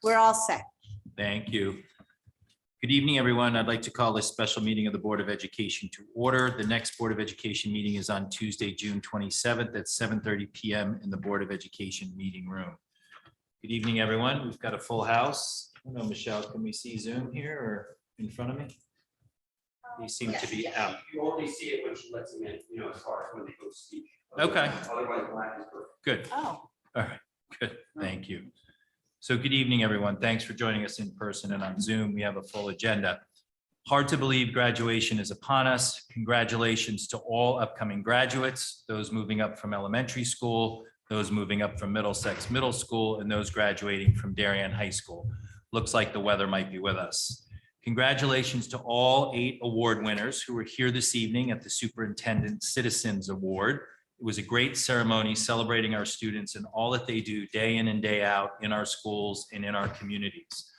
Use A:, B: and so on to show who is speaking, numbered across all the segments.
A: We're all set.
B: Thank you. Good evening, everyone. I'd like to call this special meeting of the Board of Education to order. The next Board of Education meeting is on Tuesday, June 27th at 7:30 p.m. in the Board of Education meeting room. Good evening, everyone. We've got a full house. I don't know, Michelle, can we see Zoom here or in front of me? You seem to be out.
C: You only see it when she lets them in, you know, as far as when they go to speak.
B: Okay.
C: Otherwise, black is perfect.
B: Good.
A: Oh,
B: All right, good. Thank you. So good evening, everyone. Thanks for joining us in person and on Zoom. We have a full agenda. Hard to believe graduation is upon us. Congratulations to all upcoming graduates, those moving up from elementary school, those moving up from Middlesex Middle School, and those graduating from Darien High School. Looks like the weather might be with us. Congratulations to all 8 award winners who were here this evening at the Superintendent Citizens Award. It was a great ceremony celebrating our students and all that they do day in and day out in our schools and in our communities.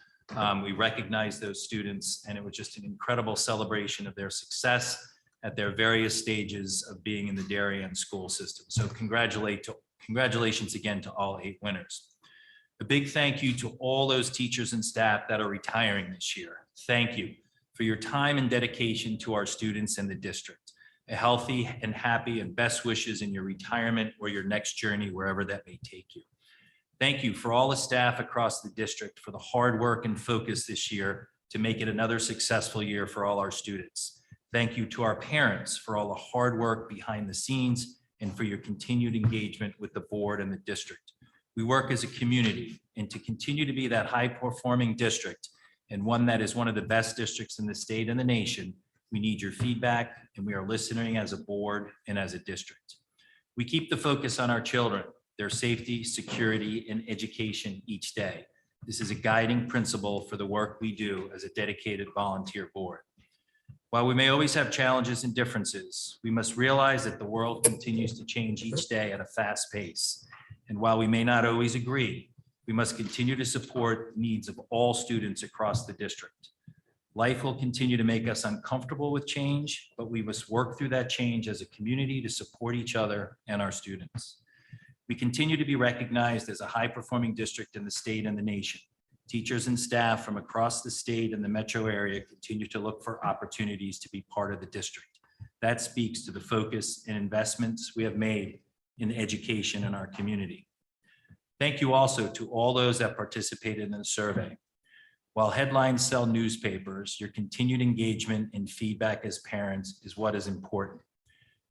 B: We recognize those students, and it was just an incredible celebration of their success at their various stages of being in the Darien school system. So congratulations again to all 8 winners. A big thank you to all those teachers and staff that are retiring this year. Thank you for your time and dedication to our students and the district. A healthy and happy and best wishes in your retirement or your next journey, wherever that may take you. Thank you for all the staff across the district for the hard work and focus this year to make it another successful year for all our students. Thank you to our parents for all the hard work behind the scenes and for your continued engagement with the board and the district. We work as a community, and to continue to be that high-performing district and one that is one of the best districts in the state and the nation, we need your feedback, and we are listening as a board and as a district. We keep the focus on our children, their safety, security, and education each day. This is a guiding principle for the work we do as a dedicated volunteer board. While we may always have challenges and differences, we must realize that the world continues to change each day at a fast pace. And while we may not always agree, we must continue to support the needs of all students across the district. Life will continue to make us uncomfortable with change, but we must work through that change as a community to support each other and our students. We continue to be recognized as a high-performing district in the state and the nation. Teachers and staff from across the state and the metro area continue to look for opportunities to be part of the district. That speaks to the focus and investments we have made in education in our community. Thank you also to all those that participated in the survey. While headlines sell newspapers, your continued engagement and feedback as parents is what is important.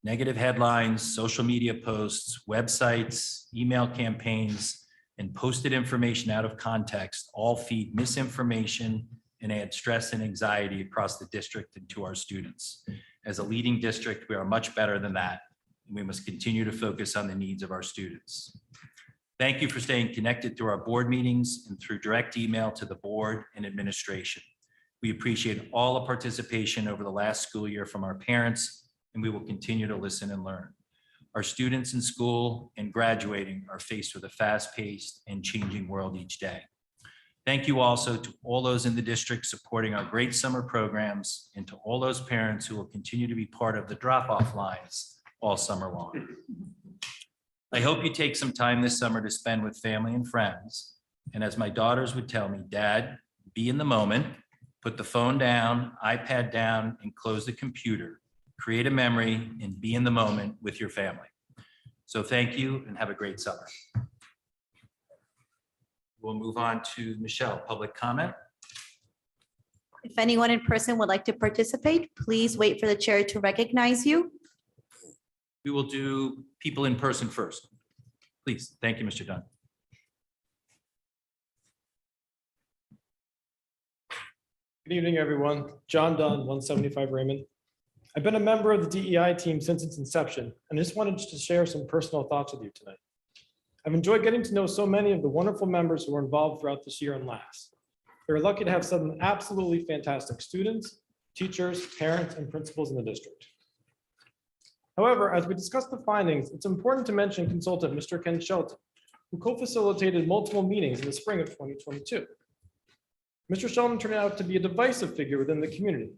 B: Negative headlines, social media posts, websites, email campaigns, and posted information out of context all feed misinformation and add stress and anxiety across the district and to our students. As a leading district, we are much better than that, and we must continue to focus on the needs of our students. Thank you for staying connected through our board meetings and through direct email to the board and administration. We appreciate all the participation over the last school year from our parents, and we will continue to listen and learn. Our students in school and graduating are faced with a fast-paced and changing world each day. Thank you also to all those in the district supporting our great summer programs, and to all those parents who will continue to be part of the drop-off lines all summer long. I hope you take some time this summer to spend with family and friends. And as my daughters would tell me, Dad, be in the moment, put the phone down, iPad down, and close the computer. Create a memory and be in the moment with your family. So thank you and have a great summer. We'll move on to Michelle, public comment.
A: if anyone in person would like to participate, please wait for the chair to recognize you.
B: We will do people in person first. Please. Thank you, Mr. Dunn.
D: Good evening, everyone. John Dunn, 175 Raymond. I've been a member of the DEI team since its inception, and I just wanted to share some personal thoughts with you tonight. I've enjoyed getting to know so many of the wonderful members who were involved throughout this year and last. We're lucky to have some absolutely fantastic students, teachers, parents, and principals in the district. However, as we discuss the findings, it's important to mention consultant Mr. Ken Shelton, who co-facilitated multiple meetings in the spring of 2022. Mr. Shelton turned out to be a divisive figure within the community,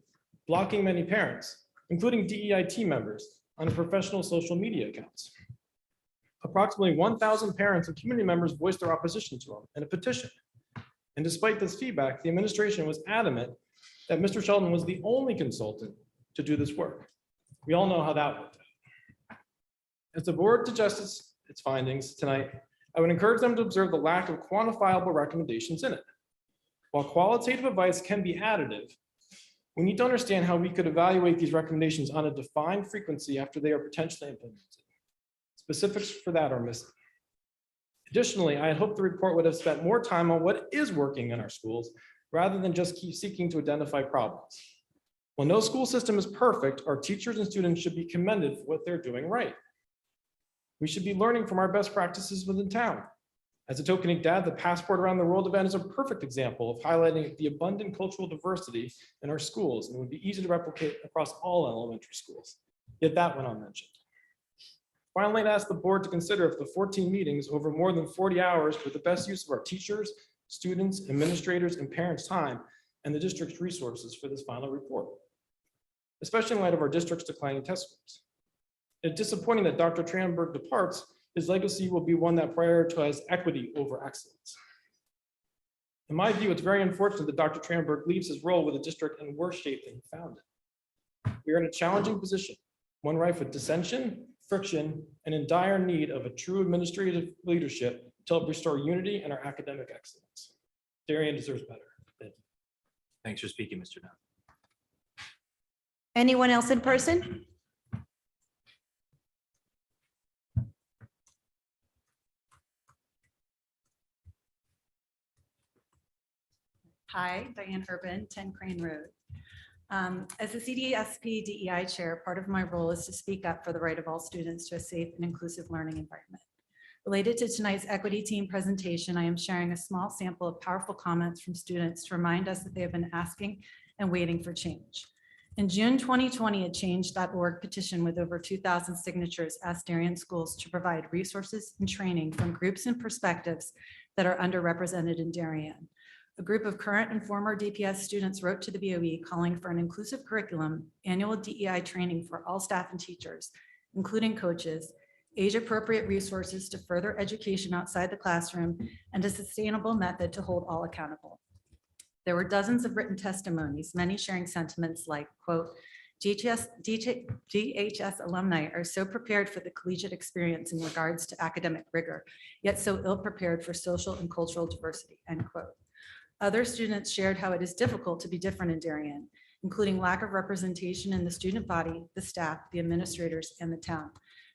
D: blocking many parents, including DEI team members, on his professional social media accounts. Approximately 1,000 parents and community members voiced their opposition to him in a petition. And despite this feedback, the administration was adamant that Mr. Sheldon was the only consultant to do this work. We all know how that worked out. As the board digests its findings tonight, I would encourage them to observe the lack of quantifiable recommendations in it. While qualitative advice can be additive, we need to understand how we could evaluate these recommendations on a defined frequency after they are potentially implemented. Specifics for that are missing. Additionally, I had hoped the report would have spent more time on what is working in our schools rather than just keep seeking to identify problems. While no school system is perfect, our teachers and students should be commended for what they're doing right. We should be learning from our best practices within town. As a tokening dad, the Passport Around the World event is a perfect example of highlighting the abundant cultural diversity in our schools and would be easy to replicate across all elementary schools. Yet that went unmentioned. Finally, I'd ask the board to consider if the 14 meetings over more than 40 hours were the best use of our teachers, students, administrators, and parents' time and the district's resources for this final report, especially in light of our district's declining test scores. It's disappointing that Dr. Tranberg departs. His legacy will be one that prioritizes equity over excellence. In my view, it's very unfortunate that Dr. Tranberg leaves his role with the district in worse shape than he found it. We are in a challenging position, one rife with dissension, friction, and in dire need of a true administrative leadership to help restore unity and our academic excellence. Darien deserves better. Thank you.
B: Thanks for speaking, Mr. Dunn.
A: Anyone else in person?
E: Hi, Diane Urban, 10 Crane Road. As the CDSP DEI chair, part of my role is to speak up for the right of all students to a safe and inclusive learning environment. Related to tonight's equity team presentation, I am sharing a small sample of powerful comments from students to remind us that they have been asking and waiting for change. In June 2020, a change.org petition with over 2,000 signatures asked Darien schools to provide resources and training from groups and perspectives that are underrepresented in Darien. A group of current and former DPS students wrote to the BOE calling for an inclusive curriculum, annual DEI training for all staff and teachers, including coaches, age-appropriate resources to further education outside the classroom, and a sustainable method to hold all accountable. There were dozens of written testimonies, many sharing sentiments like, quote, DHS alumni are so prepared for the collegiate experience in regards to academic rigor, yet so ill-prepared for social and cultural diversity, end quote. Other students shared how it is difficult to be different in Darien, including lack of representation in the student body, the staff, the administrators, and the town.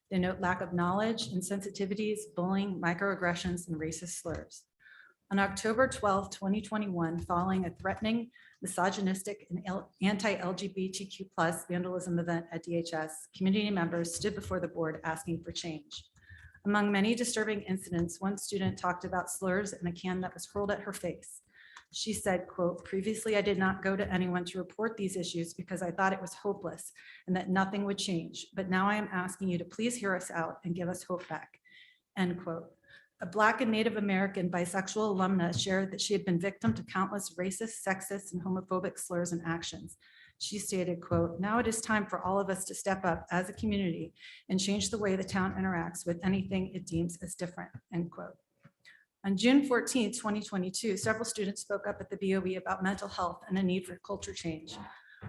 E: They note lack of knowledge, insensitivities, bullying, microaggressions, and racist slurs. On October 12, 2021, following a threatening, misogynistic, and anti-LGBTQ+ vandalism event at DHS, community members stood before the board asking for change. Among many disturbing incidents, one student talked about slurs and a can that was hurled at her face. She said, quote, previously I did not go to anyone to report these issues because I thought it was hopeless and that nothing would change. But now I am asking you to please hear us out and give us hope back, end quote. A Black and Native American bisexual alumna shared that she had been victim to countless racist, sexist, and homophobic slurs and actions. She stated, quote, now it is time for all of us to step up as a community and change the way the town interacts with anything it deems as different, end quote. On June 14, 2022, several students spoke up at the BOE about mental health and a need for culture change.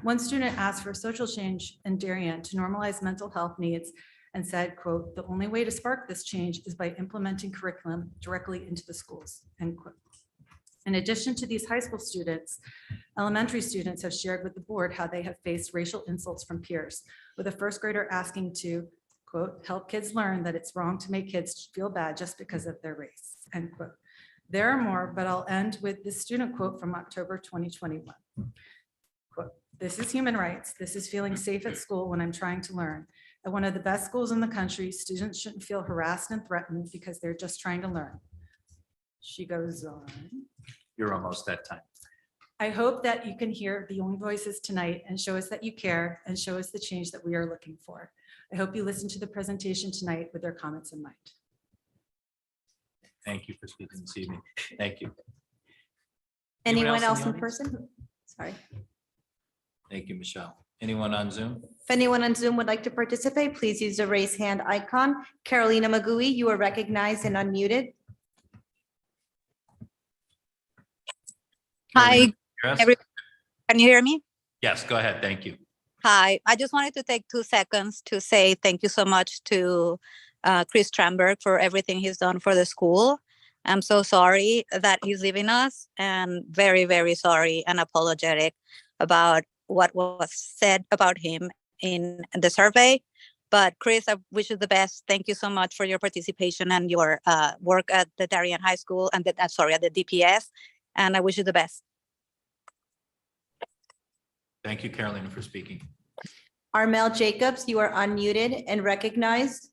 E: One student asked for social change in Darien to normalize mental health needs and said, quote, the only way to spark this change is by implementing curriculum directly into the schools, end quote. In addition to these high school students, elementary students have shared with the board how they have faced racial insults from peers, with a first grader asking to, quote, help kids learn that it's wrong to make kids feel bad just because of their race, end quote. There are more, but I'll end with this student quote from October 2021. Quote, this is human rights. This is feeling safe at school when I'm trying to learn. At one of the best schools in the country, students shouldn't feel harassed and threatened because they're just trying to learn. She goes on.
B: You're almost that time.
E: I hope that you can hear the young voices tonight and show us that you care and show us the change that we are looking for. I hope you listen to the presentation tonight with their comments in mind.
B: Thank you for speaking this evening. Thank you.
A: Anyone else
B: the
A: in
B: audience?
A: person? Sorry.
B: Thank you, Michelle. Anyone on Zoom?
A: If anyone on Zoom would like to participate, please use the raise hand icon. Carolina Magui, you are recognized and unmuted.
B: Carolina,
F: Hi,
B: hear us?
F: every- Can you hear me?
B: Yes, go ahead. Thank you.
F: Hi, I just wanted to take 2 seconds to say thank you so much to Chris Tramberg for everything he's done for the school. I'm so sorry that he's leaving us and very, very sorry and apologetic about what was said about him in the survey. But Chris, I wish you the best. Thank you so much for your participation and your work at the Darien High School and at the DPS. And I wish you the best.
B: Thank you, Carolina, for speaking.
A: Armel Jacobs, you are unmuted and recognized.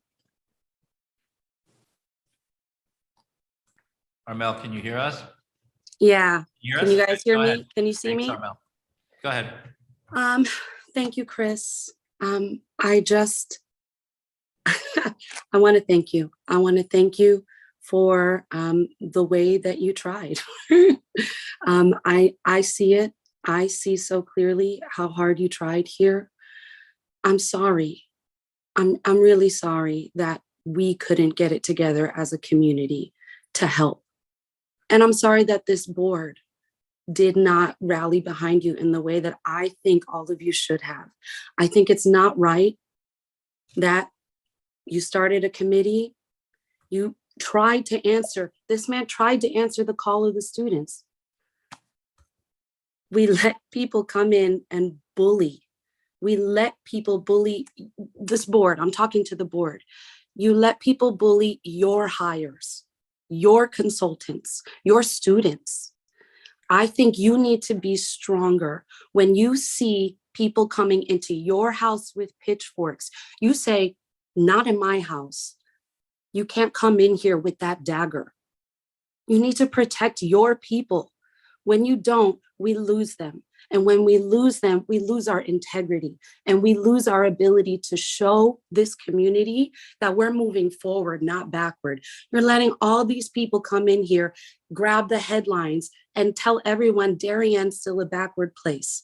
B: Armel, can you hear us?
G: Yeah,
B: Hear
G: can
B: us?
G: you guys hear
B: Go
G: me?
B: ahead.
G: Can you see
B: Thanks,
G: me?
B: Armel. Go ahead.
G: Thank you, Chris. I just, I want to thank you. I want to thank you for the way that you tried. I see it. I see so clearly how hard you tried here. I'm sorry. I'm really sorry that we couldn't get it together as a community to help. And I'm sorry that this board did not rally behind you in the way that I think all of you should have. I think it's not right that you started a committee. You tried to answer, this man tried to answer the call of the students. We let people come in and bully. We let people bully this board. I'm talking to the board. You let people bully your hires, your consultants, your students. I think you need to be stronger. When you see people coming into your house with pitchforks, you say, not in my house. You can't come in here with that dagger. You need to protect your people. When you don't, we lose them. And when we lose them, we lose our integrity and we lose our ability to show this community that we're moving forward, not backward. You're letting all these people come in here, grab the headlines and tell everyone Darien's still a backward place.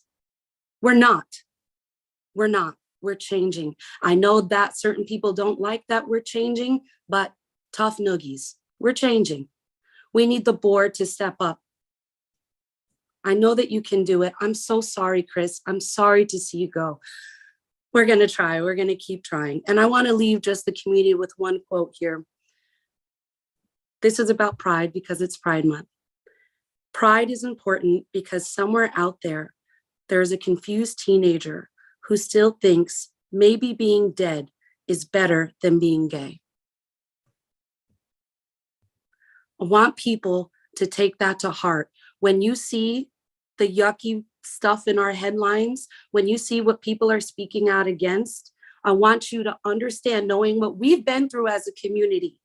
G: We're not. We're not. We're changing. I know that certain people don't like that we're changing, but tough noogies. We're changing. We need the board to step up. I know that you can do it. I'm so sorry, Chris. I'm sorry to see you go. We're going to try. We're going to keep trying. And I want to leave just the community with one quote here. This is about pride because it's Pride Month. Pride is important because somewhere out there, there's a confused teenager who still thinks maybe being dead is better than being gay. I want people to take that to heart. When you see the yucky stuff in our headlines, when you see what people are speaking out against, I want you to understand, knowing what we've been through as a community,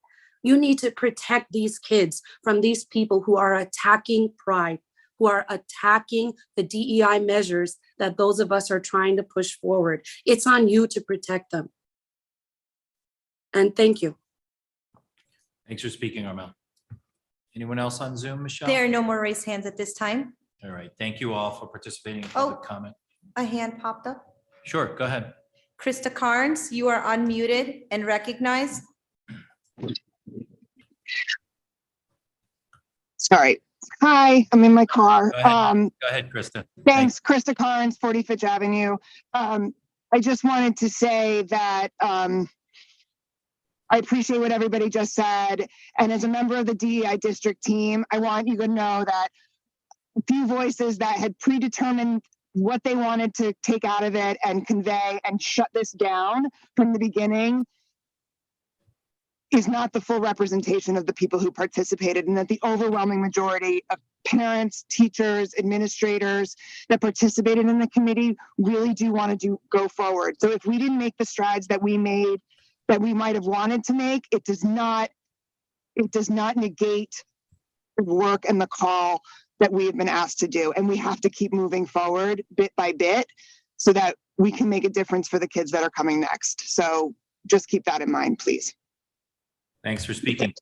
G: you need to protect these kids from these people who are attacking pride, who are attacking the DEI measures that those of us are trying to push forward. It's on you to protect them. And thank you.
B: Thanks for speaking, Armel. Anyone else on Zoom, Michelle?
A: There are no more raised hands at this time.
B: All right. Thank you all for participating in public
A: Oh.
B: comment.
A: A hand popped up.
B: Sure, go ahead.
A: Krista Carnes, you are unmuted and recognized.
H: Sorry. Hi, I'm in my car.
B: Go ahead. Go ahead, Krista.
H: Thanks, Krista Carnes, 40 Fitch Avenue. I just wanted to say that I appreciate what everybody just said. And as a member of the DEI district team, I want you to know that a few voices that had predetermined what they wanted to take out of it and convey and shut this down from the beginning is not the full representation of the people who participated, and that the overwhelming majority of parents, teachers, administrators that participated in the committee really do want to go forward. So if we didn't make the strides that we made, that we might have wanted to make, it does not negate the work and the call that we have been asked to do. And we have to keep moving forward bit by bit so that we can make a difference for the kids that are coming next. So just keep that in mind, please.
B: Thanks for speaking.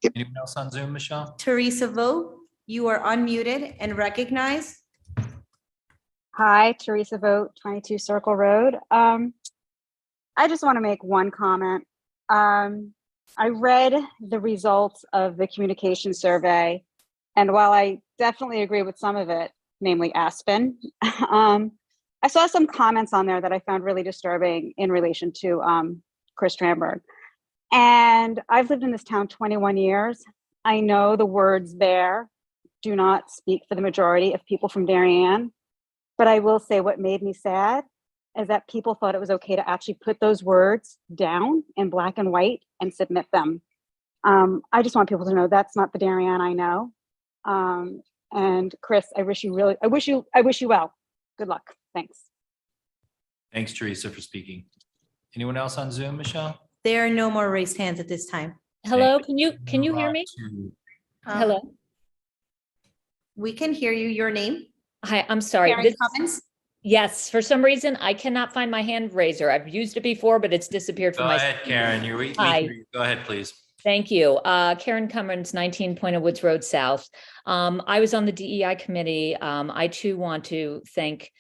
H: Yep.
B: Anyone else on Zoom, Michelle?
A: Teresa Vogt, you are unmuted and recognized.
I: Hi, Teresa Vogt, 22 Circle Road. I just want to make one comment. I read the results of the communication survey, And while I definitely agree with some of it, namely Aspen, I saw some comments on there that I found really disturbing in relation to Chris Tramberg. And I've lived in this town 21 years. I know the words there do not speak for the majority of people from Darien, but I will say what made me sad is that people thought it was okay to actually put those words down in black and white and submit them. I just want people to know that's not the Darien I know. And Chris, I wish you well. Good luck. Thanks.
B: Thanks, Teresa, for speaking. Anyone else on Zoom, Michelle?
A: There are no more raised hands at this time.
J: Hello,
B: Thank
J: can you
B: Move
J: hear
B: on
J: me?
B: to-
J: Hello.
A: We can hear you. Your name?
J: Hi, I'm sorry.
A: Karen
J: This-
A: Cummins?
J: Yes, for some reason, I cannot find my hand raiser. I've used it before, but it's disappeared
B: Go
J: from my.
B: ahead, Karen.
J: Hi.
B: Go ahead, please.
J: Thank you. Karen Cummins, 19 Point of Woods Road South. I was on the DEI committee. I too want to thank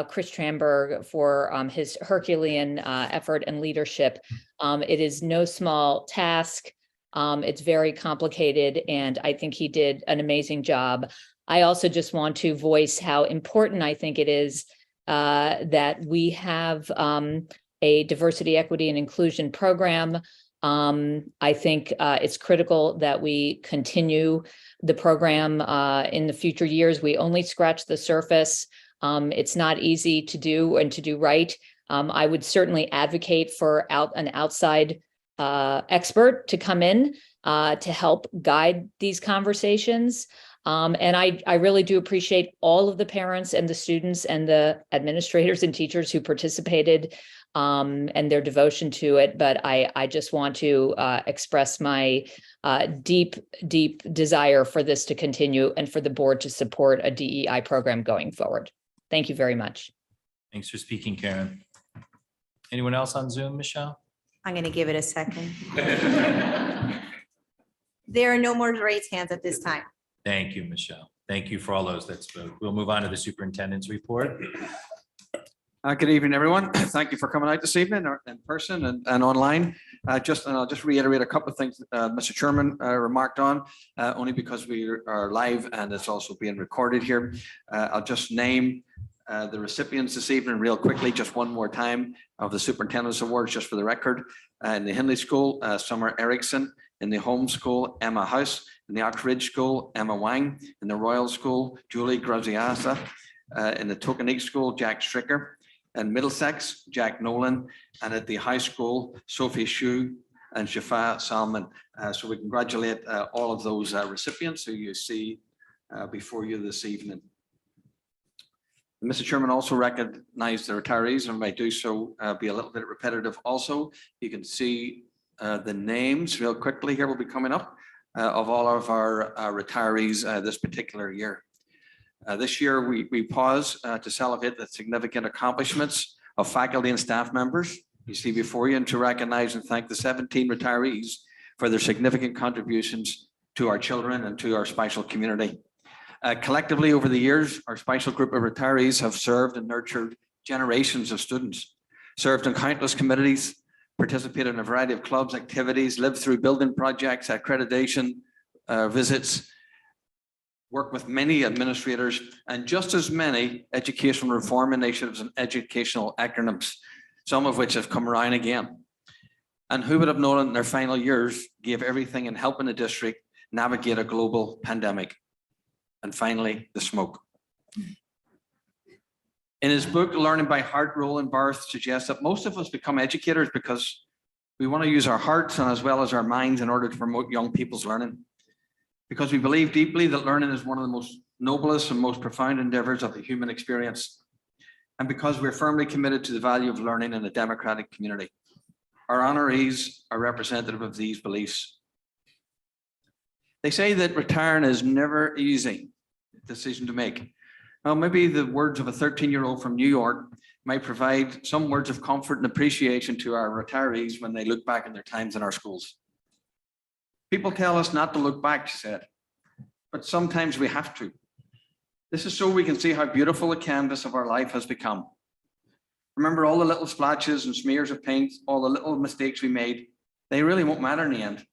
J: Chris Tramberg for his Herculean effort and leadership. It is no small task. It's very complicated, and I think he did an amazing job. I also just want to voice how important I think it is that we have a diversity, equity, and inclusion program. I think it's critical that we continue the program in the future years. We only scratched the surface. It's not easy to do and to do right. I would certainly advocate for an outside expert to come in to help guide these conversations. And I really do appreciate all of the parents and the students and the administrators and teachers who participated and their devotion to it. But I just want to express my deep desire for this to continue and for the board to support a DEI program going forward. Thank you very much.
B: Thanks for speaking, Karen. Anyone else on Zoom, Michelle?
A: I'm going to give it a second. There are no more raised hands at this time.
B: Thank you, Michelle. Thank you for all those that spoke. We'll move on to the superintendent's report.
K: Good evening, everyone. Thank you for coming out this evening or in person and online. I'll just reiterate a couple of things Mr. Chairman remarked on, only because we are live and it's also being recorded here. I'll just name the recipients this evening real quickly, just one more time, of the Superintendent's Awards, just for the record. In the Hindley School, Summer Erickson. In the Home School, Emma House. In the Ox Ridge School, Emma Wang. In the Royal School, Julie Graziasa. In the Tokenique School, Jack Stricker. In Middlesex, Jack Nolan. And at the high school, Sophie Shu and Shafa Salman. So we congratulate all of those recipients who you see before you this evening. Mr. Chairman also recognized the retirees, and I do so be a little bit repetitive also. You can see the names real quickly here will be coming up of all of our retirees this particular year. This year, we pause to celebrate the significant accomplishments of faculty and staff members you see before you, and to recognize and thank the 17 retirees for their significant contributions to our children and to our special community. Collectively, over the years, our special group of retirees have served and nurtured generations of students, served in countless committees, participated in a variety of clubs, activities, lived through building projects, accreditation visits, worked with many administrators, and just as many educational reform initiatives and educational acronyms, some of which have come around again. And who would have known in their final years gave everything in helping the district navigate a global pandemic. And finally, the smoke. In his book, Learning by Heart, Roland Barthes suggests that most of us become educators because we want to use our hearts and as well as our minds in order to promote young people's learning. Because we believe deeply that learning is one of the most noblest and most profound endeavors of the human experience. And because we're firmly committed to the value of learning in a democratic community. Our honorees are representative of these beliefs. They say that retiring is never easy decision to make. Well, maybe the words of a 13-year-old from New York might provide some words of comfort and appreciation to our retirees when they look back on their times in our schools. People tell us not to look back, she said, but sometimes we have to. This is so we can see how beautiful a canvas of our life has become. Remember all the little splotches and smears of paint, all the little mistakes we made, they really won't matter in the end.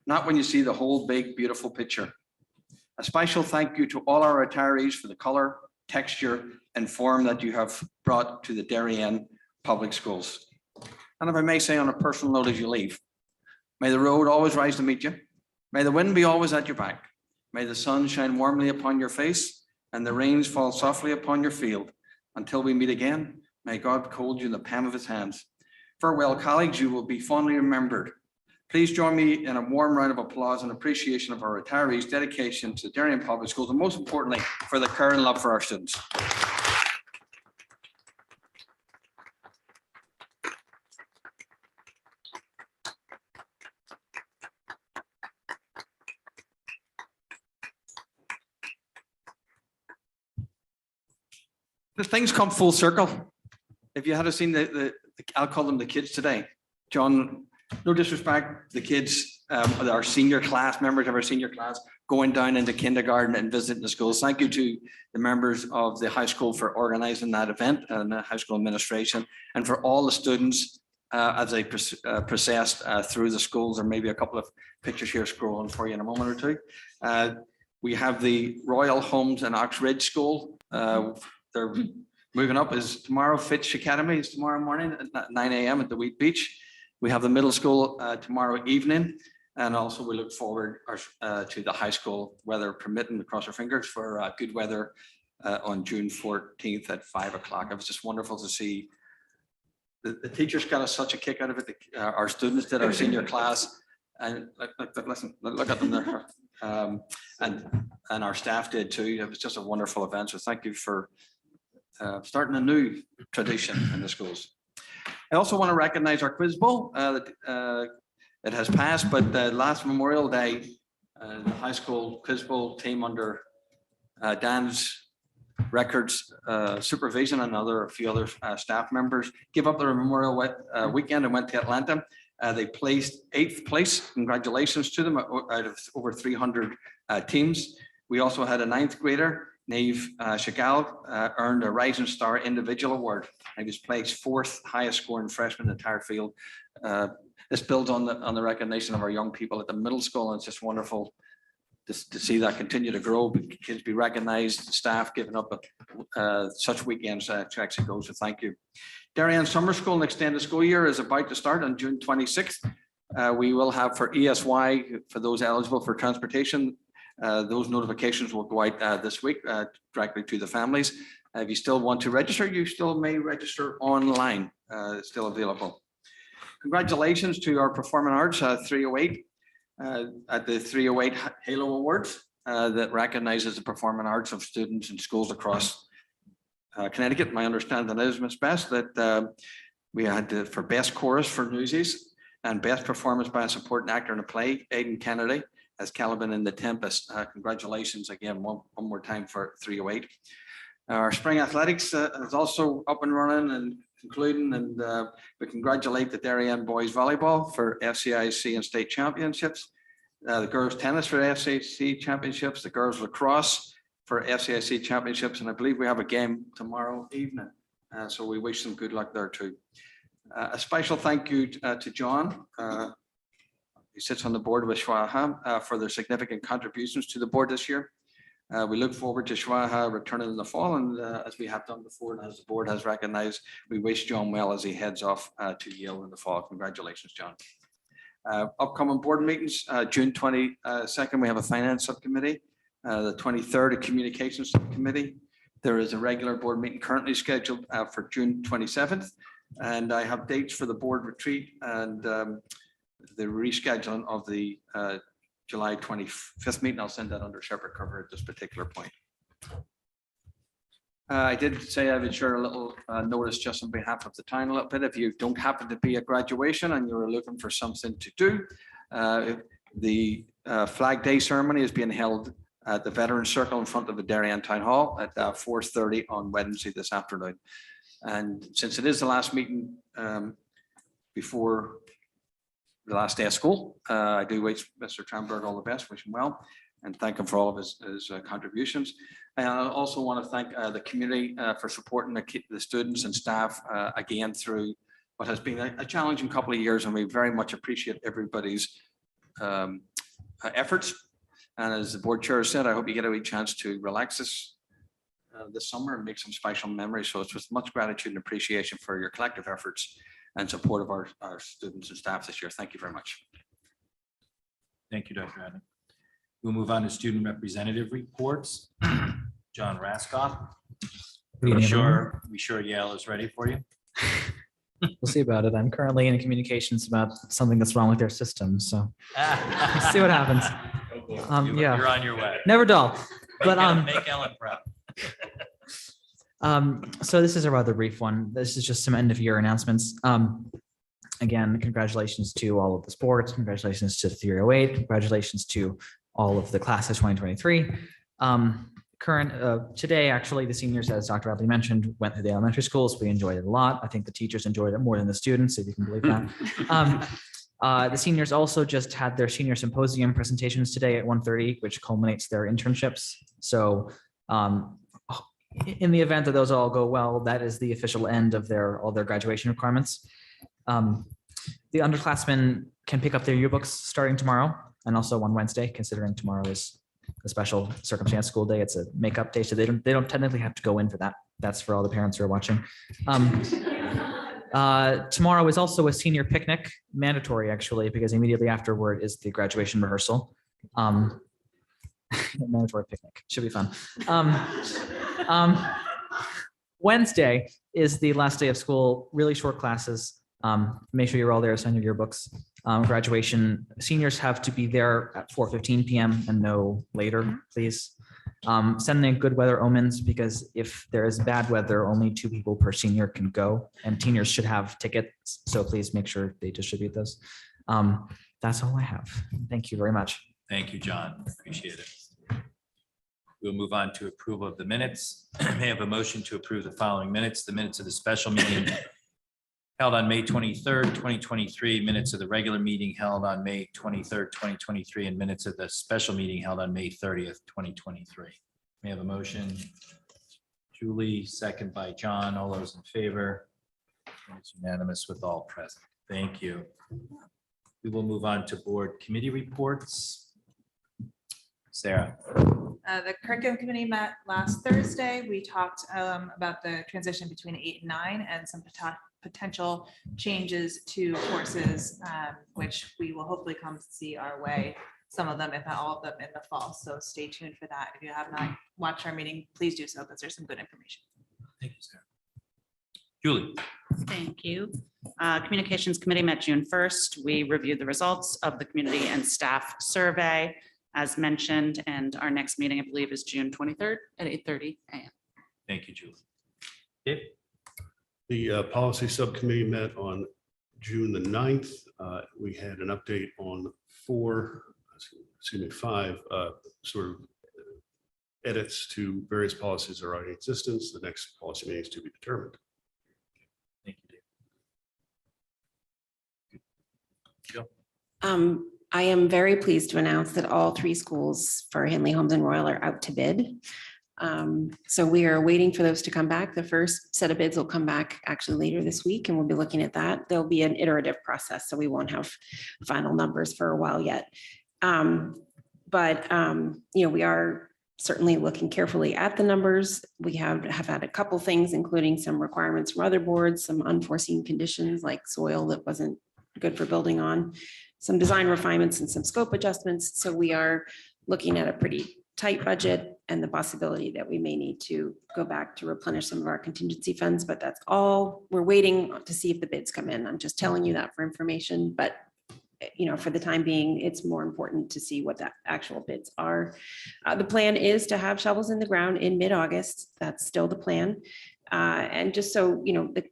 K: Not when you see the whole big, beautiful picture. A special thank you to all our retirees for the color, texture, and form that you have brought to the Darien Public Schools. And if I may say on a personal note as you leave, may the road always rise to meet you. May the wind be always at your back. May the sun shine warmly upon your face and the rains fall softly upon your field. Until we meet again, may God hold you in the palm of his hands. Farewell, colleagues, you will be fondly remembered. Please join me in a warm round of applause and appreciation of our retirees' dedication to Darien Public Schools, and most importantly, for the care and love for our students. The things come full circle. If you had seen I'll call them the kids today, John, no disrespect, the kids, our senior class, members of our senior class, going down into kindergarten and visiting the schools. Thank you to the members of the high school for organizing that event and the high school administration, and for all the students as they processed through the schools. Or maybe a couple of pictures here scrolling for you in a moment or two. We have the Royal Homes and Oxridge School. They're moving up is tomorrow. Fitch Academy is tomorrow morning at 9 a.m. at the Wheat Beach. We have the middle school tomorrow evening. And also we look forward to the high school, weather permitting, to cross our fingers for good weather on June 14th at 5 o'clock. It was just wonderful to see. The teachers got us such a kick out of it. Our students did, our senior class. And listen, look at them there. And our staff did too. It was just a wonderful event. So thank you for starting a new tradition in the schools. I also want to recognize our quiz bowl. It has passed, but last Memorial Day, the high school quiz bowl team under Dan's records supervision and a few other staff members gave up their Memorial weekend and went to Atlanta. They placed 8th place. Congratulations to them out of over 300 teams. We also had a 9th grader, Nave Chagall, earned a Rising Star Individual Award. He was placed 4th highest scoring freshman in the entire field. This builds on the recognition of our young people at the middle school, and it's just wonderful to see that continue to grow. Kids be recognized, staff giving up such weekends to actually go. So thank you. Darien Summer School and Extended School Year is about to start on June 26th. We will have for ESY, for those eligible for transportation, those notifications will go out this week directly to the families. If you still want to register, you still may register online. It's still available. Congratulations to our Performing Arts 308 at the 308 Halo Awards that recognizes the performing arts of students in schools across Connecticut. My understanding is, Ms. Best, that we had for Best Chorus for Newsies and Best Performance by a Supporting Actor in a Play, Aidan Kennedy as Caliban in The Tempest. Congratulations again, one more time for 308. Our spring athletics is also up and running and concluding, and we congratulate the Darien boys volleyball for FCIC and state championships, the girls tennis for FCIC championships, the girls lacrosse for FCIC championships, and I believe we have a game tomorrow evening. So we wish them good luck there too. A special thank you to John. He sits on the board with Schwaha for their significant contributions to the board this year. We look forward to Schwaha returning in the fall, and as we have done before, and as the board has recognized, we wish John well as he heads off to Yale in the fall. Congratulations, John. Upcoming board meetings, June 22nd, we have a finance subcommittee. The 23rd, a communications subcommittee. There is a regular board meeting currently scheduled for June 27th, and I have dates for the board retreat and the rescheduling of the July 25th meeting. I'll send that under separate cover at this particular point. I did say I would share a little notice just on behalf of the town a little bit. If you don't happen to be at graduation and you're looking for something to do, the Flag Day ceremony is being held at the Veterans Circle in front of the Darien Town Hall at 4:30 on Wednesday this afternoon. And since it is the last meeting before the last day of school, I do wish Mr. Tramberg all the best, wish him well, and thank him for all of his contributions. And I also want to thank the community for supporting the students and staff again through what has been a challenging couple of years, and we very much appreciate everybody's efforts. And as the board chair said, I hope you get a wee chance to relax this summer and make some special memories. So it's with much gratitude and appreciation for your collective efforts and support of our students and staff this year. Thank you very much.
B: Thank you, Dr. Adams. We'll move on to student representative reports. John Raskoff.
L: Good evening, everyone.
B: We sure Yale is ready for you.
L: We'll see about it. I'm currently in communications about something that's wrong with their system, so we'll see what happens. Yeah,
B: You're on your way.
L: never dull. But
B: Make Ellen proud.
L: So this is a rather brief one. This is just some end of year announcements. Again, congratulations to all of the sports. Congratulations to 308. Congratulations to all of the class of 2023. Today, actually, the seniors, as Dr. Radley mentioned, went through the elementary schools. We enjoyed it a lot. I think the teachers enjoyed it more than the students, if you can believe that. The seniors also just had their senior symposium presentations today at 1:30, which culminates their internships. So in the event that those all go well, that is the official end of all their graduation requirements. The underclassmen can pick up their yearbooks starting tomorrow and also on Wednesday, considering tomorrow is a special circumstance school day. It's a makeup day, so they don't technically have to go in for that. That's for all the parents who are watching. Tomorrow is also a senior picnic, mandatory actually, because immediately afterward is the graduation rehearsal. Mandatory picnic, should be fun. Wednesday is the last day of school, really short classes. Make sure you're all there, sign your yearbooks. Graduation, seniors have to be there at 4:15 p.m. and no later, please. Send in good weather omens, because if there is bad weather, only 2 people per senior can go, and seniors should have tickets. So please make sure they distribute those. That's all I have. Thank you very much.
B: Thank you, John. Appreciate it. We'll move on to approval of the minutes. May I have a motion to approve the following minutes: the minutes of the special meeting held on May 23rd, 2023, minutes of the regular meeting held on May 23rd, 2023, and minutes of the special meeting held on May 30th, 2023. May I have a motion? Julie, second by John. All those in favor? It's unanimous with all present. Thank you. We will move on to board committee reports. Sarah.
M: The curriculum committee met last Thursday. We talked about the transition between 8 and 9 and some potential changes to courses, which we will hopefully come see our way, some of them, if not all of them, in the fall. So stay tuned for that. If you have not watched our meeting, please do so, because there's some good information.
B: Thank you, Sarah. Julie.
N: Thank you. Communications Committee met June 1st. We reviewed the results of the community and staff survey as mentioned, and our next meeting, I believe, is June 23rd at 8:30 a.m.
B: Thank you, Julie. Dave?
O: The policy subcommittee met on June the 9th. We had an update on 5 sort of edits to various policies that are already in existence. The next policy meeting is to be determined.
B: Thank you, Dave. Jill?
P: I am very pleased to announce that all 3 schools for Henley Homes and Royal are out to bid. So we are waiting for those to come back. The first set of bids will come back actually later this week, and we'll be looking at that. There'll be an iterative process, so we won't have final numbers for a while yet. We are certainly looking carefully at the numbers. We have had a couple things, including some requirements from other boards, some unforeseen conditions like soil that wasn't good for building on, some design refinements and some scope adjustments. So we are looking at a pretty tight budget and the possibility that we may need to go back to replenish some of our contingency funds, but that's all. We're waiting to see if the bids come in. I'm just telling you that for information, but for the time being, it's more important to see what the actual bids are. The plan is to have shovels in the ground in mid-August. That's still the plan. And just so, the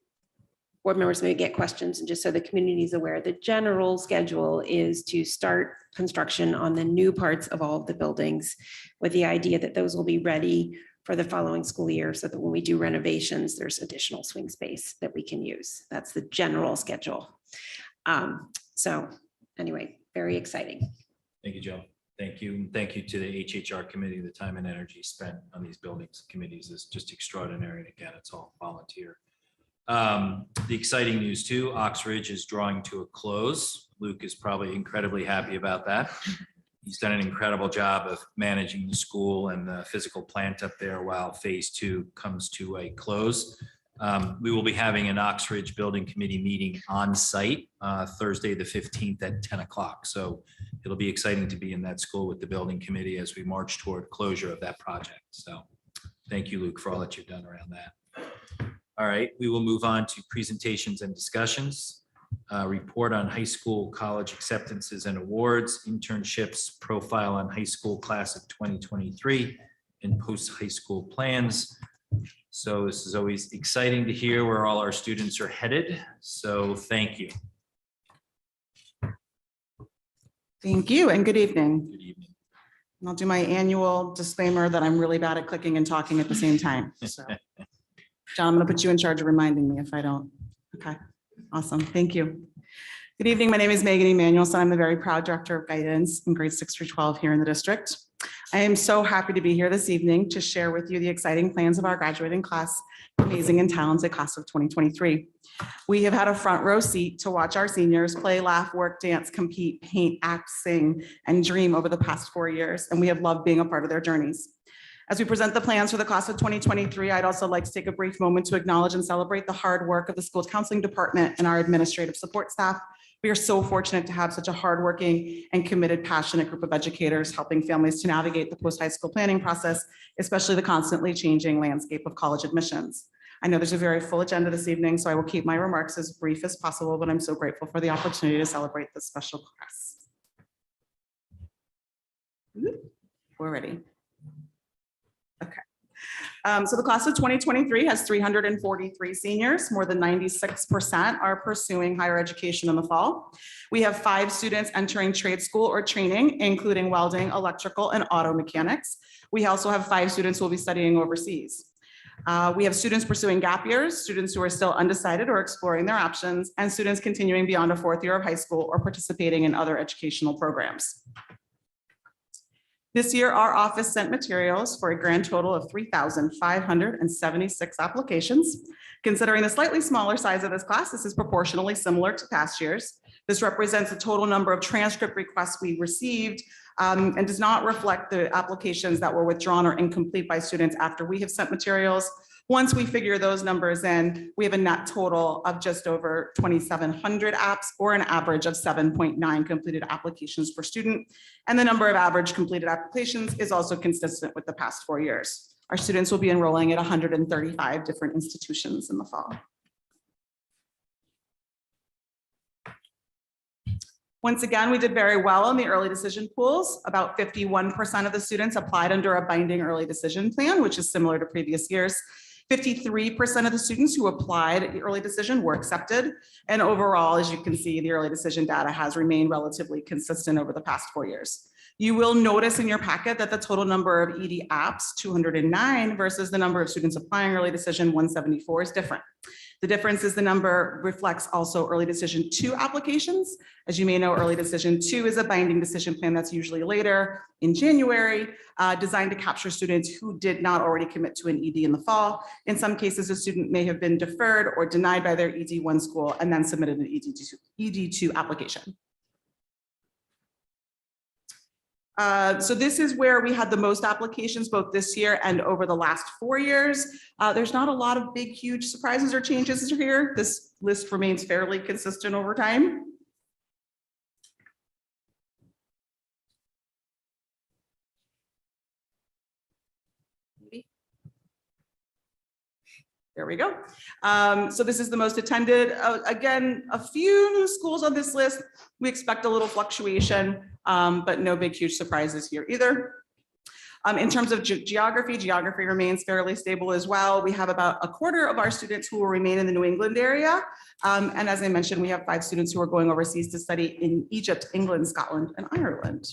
P: board members may get questions, and just so the community is aware, the general schedule is to start construction on the new parts of all of the buildings with the idea that those will be ready for the following school year, so that when we do renovations, there's additional swing space that we can use. That's the general schedule. So anyway, very exciting.
B: Thank you, Joe. Thank you. And thank you to the HHR committee. The time and energy spent on these buildings committees is just extraordinary. And again, it's all volunteer. The exciting news too, Ox Ridge is drawing to a close. Luke is probably incredibly happy about that. He's done an incredible job of managing the school and the physical plant up there while phase 2 comes to a close. We will be having an Oxbridge Building Committee meeting on site Thursday, the 15th at 10 o'clock. So it'll be exciting to be in that school with the building committee as we march toward closure of that project. So thank you, Luke, for all that you've done around that. All right, we will move on to presentations and discussions. Report on high school college acceptances and awards, internships, profile on high school class of 2023, and post-high school plans. So this is always exciting to hear where all our students are headed. So thank you.
Q: Thank you and good evening.
B: Good evening.
Q: And I'll do my annual disclaimer that I'm really bad at clicking and talking at the same time. So, John, I'm going to put you in charge of reminding me if I don't. Okay, awesome. Thank you. Good evening. My name is Megan Emanuelson. I'm the very proud director of guidance in grades 6 through 12 here in the district. I am so happy to be here this evening to share with you the exciting plans of our graduating class, amazing and talented class of 2023. We have had a front row seat to watch our seniors play, laugh, work, dance, compete, paint, act, sing, and dream over the past 4 years, and we have loved being a part of their journeys. As we present the plans for the class of 2023, I'd also like to take a brief moment to acknowledge and celebrate the hard work of the school's counseling department and our administrative support staff. We are so fortunate to have such a hardworking and committed, passionate group of educators helping families to navigate the post-high school planning process, especially the constantly changing landscape of college admissions. I know there's a very full agenda this evening, so I will keep my remarks as brief as possible, but I'm so grateful for the opportunity to celebrate this special class. We're ready. Okay. So the class of 2023 has 343 seniors. More than 96% are pursuing higher education in the fall. We have 5 students entering trade school or training, including welding, electrical, and auto mechanics. We also have 5 students who will be studying overseas. We have students pursuing gap years, students who are still undecided or exploring their options, and students continuing beyond a 4th year of high school or participating in other educational programs. This year, our office sent materials for a grand total of 3,576 applications. Considering the slightly smaller size of this class, this is proportionally similar to past years. This represents the total number of transcript requests we received and does not reflect the applications that were withdrawn or incomplete by students after we have sent materials. Once we figure those numbers in, we have a net total of just over 2,700 apps, or an average of 7.9 completed applications per student. And the number of average completed applications is also consistent with the past 4 years. Our students will be enrolling at 135 different institutions in the fall. Once again, we did very well in the early decision pools. About 51% of the students applied under a binding early decision plan, which is similar to previous years. 53% of the students who applied at the early decision were accepted. And overall, as you can see, the early decision data has remained relatively consistent over the past 4 years. You will notice in your packet that the total number of ED apps, 209, versus the number of students applying early decision, 174, is different. The difference is the number reflects also early decision 2 applications. As you may know, early decision 2 is a binding decision plan that's usually later in January, designed to capture students who did not already commit to an ED in the fall. In some cases, a student may have been deferred or denied by their ED1 school and then submitted an ED2 application. So this is where we had the most applications both this year and over the last 4 years. There's not a lot of big, huge surprises or changes here. This list remains fairly consistent over time. There we go. So this is the most attended. Again, a few new schools on this list. We expect a little fluctuation, but no big, huge surprises here either. In terms of geography remains fairly stable as well. We have about a quarter of our students who will remain in the New England area. And as I mentioned, we have 5 students who are going overseas to study in Egypt, England, Scotland, and Ireland.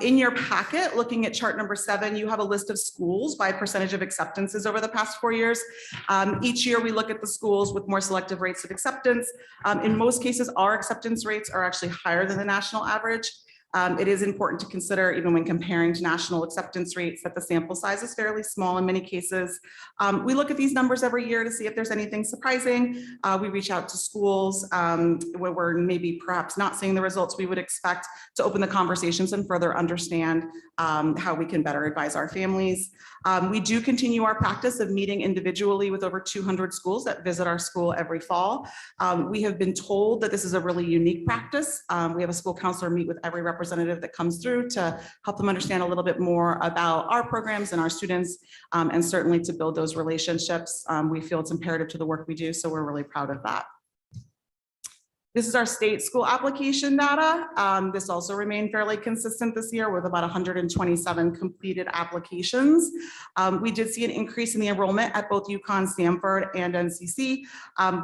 Q: In your packet, looking at chart number 7, you have a list of schools by percentage of acceptances over the past 4 years. Each year we look at the schools with more selective rates of acceptance. In most cases, our acceptance rates are actually higher than the national average. It is important to consider, even when comparing to national acceptance rates, that the sample size is fairly small in many cases. We look at these numbers every year to see if there's anything surprising. We reach out to schools where we're maybe perhaps not seeing the results we would expect, to open the conversations and further understand how we can better advise our families. We do continue our practice of meeting individually with over 200 schools that visit our school every fall. We have been told that this is a really unique practice. We have a school counselor meet with every representative that comes through to help them understand a little bit more about our programs and our students, and certainly to build those relationships. We feel it's imperative to the work we do, so we're really proud of that. This is our state school application data. This also remained fairly consistent this year with about 127 completed applications. We did see an increase in the enrollment at both UConn, Stanford, and NCC.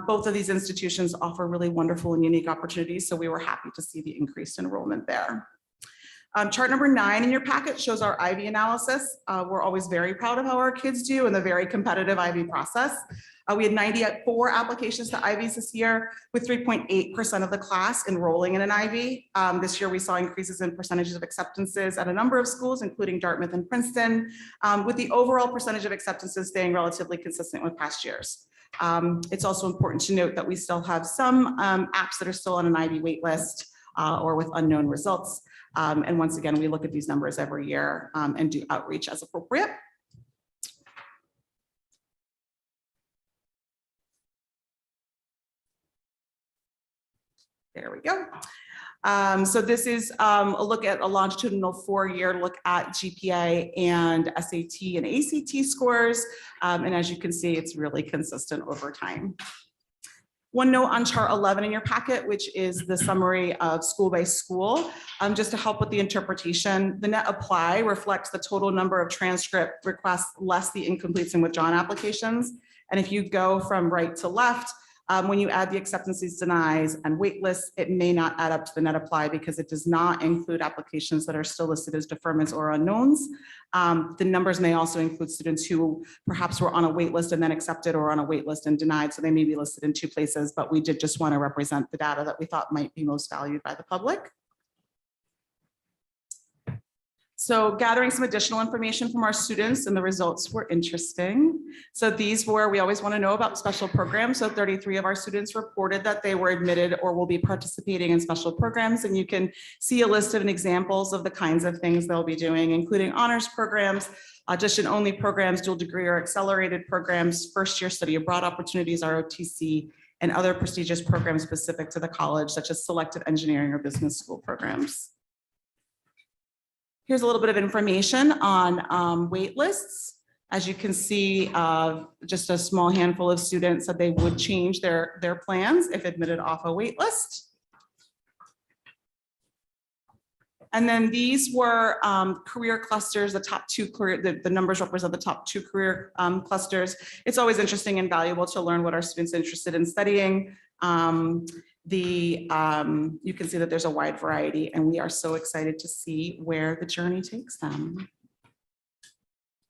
Q: Both of these institutions offer really wonderful and unique opportunities, so we were happy to see the increased enrollment there. Chart number 9 in your packet shows our IB analysis. We're always very proud of how our kids do in the very competitive IB process. We had 94 applications to IBs this year, with 3.8% of the class enrolling in an IB. This year we saw increases in percentages of acceptances at a number of schools, including Dartmouth and Princeton, with the overall percentage of acceptances staying relatively consistent with past years. It's also important to note that we still have some apps that are still on an IB wait list or with unknown results. And once again, we look at these numbers every year and do outreach as appropriate. There we go. So this is a look at a longitudinal 4-year look at GPA and SAT and ACT scores. And as you can see, it's really consistent over time. One note on chart 11 in your packet, which is the summary of school by school, just to help with the interpretation. The net apply reflects the total number of transcript requests less the incompletes and withdrawn applications. And if you go from right to left, when you add the acceptances, denies, and wait lists, it may not add up to the net apply because it does not include applications that are still listed as deferments or unknowns. The numbers may also include students who perhaps were on a wait list and then accepted, or on a wait list and denied, so they may be listed in 2 places, but we did just want to represent the data that we thought might be most valued by the public. So gathering some additional information from our students, and the results were interesting. So these were, we always want to know about special programs. So 33 of our students reported that they were admitted or will be participating in special programs. And you can see a list of examples of the kinds of things they'll be doing, including honors programs, audition-only programs, dual degree or accelerated programs, first-year study abroad opportunities, ROTC, and other prestigious programs specific to the college, such as selected engineering or business school programs. Here's a little bit of information on wait lists. As you can see, just a small handful of students said they would change their plans if admitted off a wait list. And then these were career clusters, the top 2 career, the numbers represent the top 2 career clusters. It's always interesting and valuable to learn what our students are interested in studying. You can see that there's a wide variety, and we are so excited to see where the journey takes them.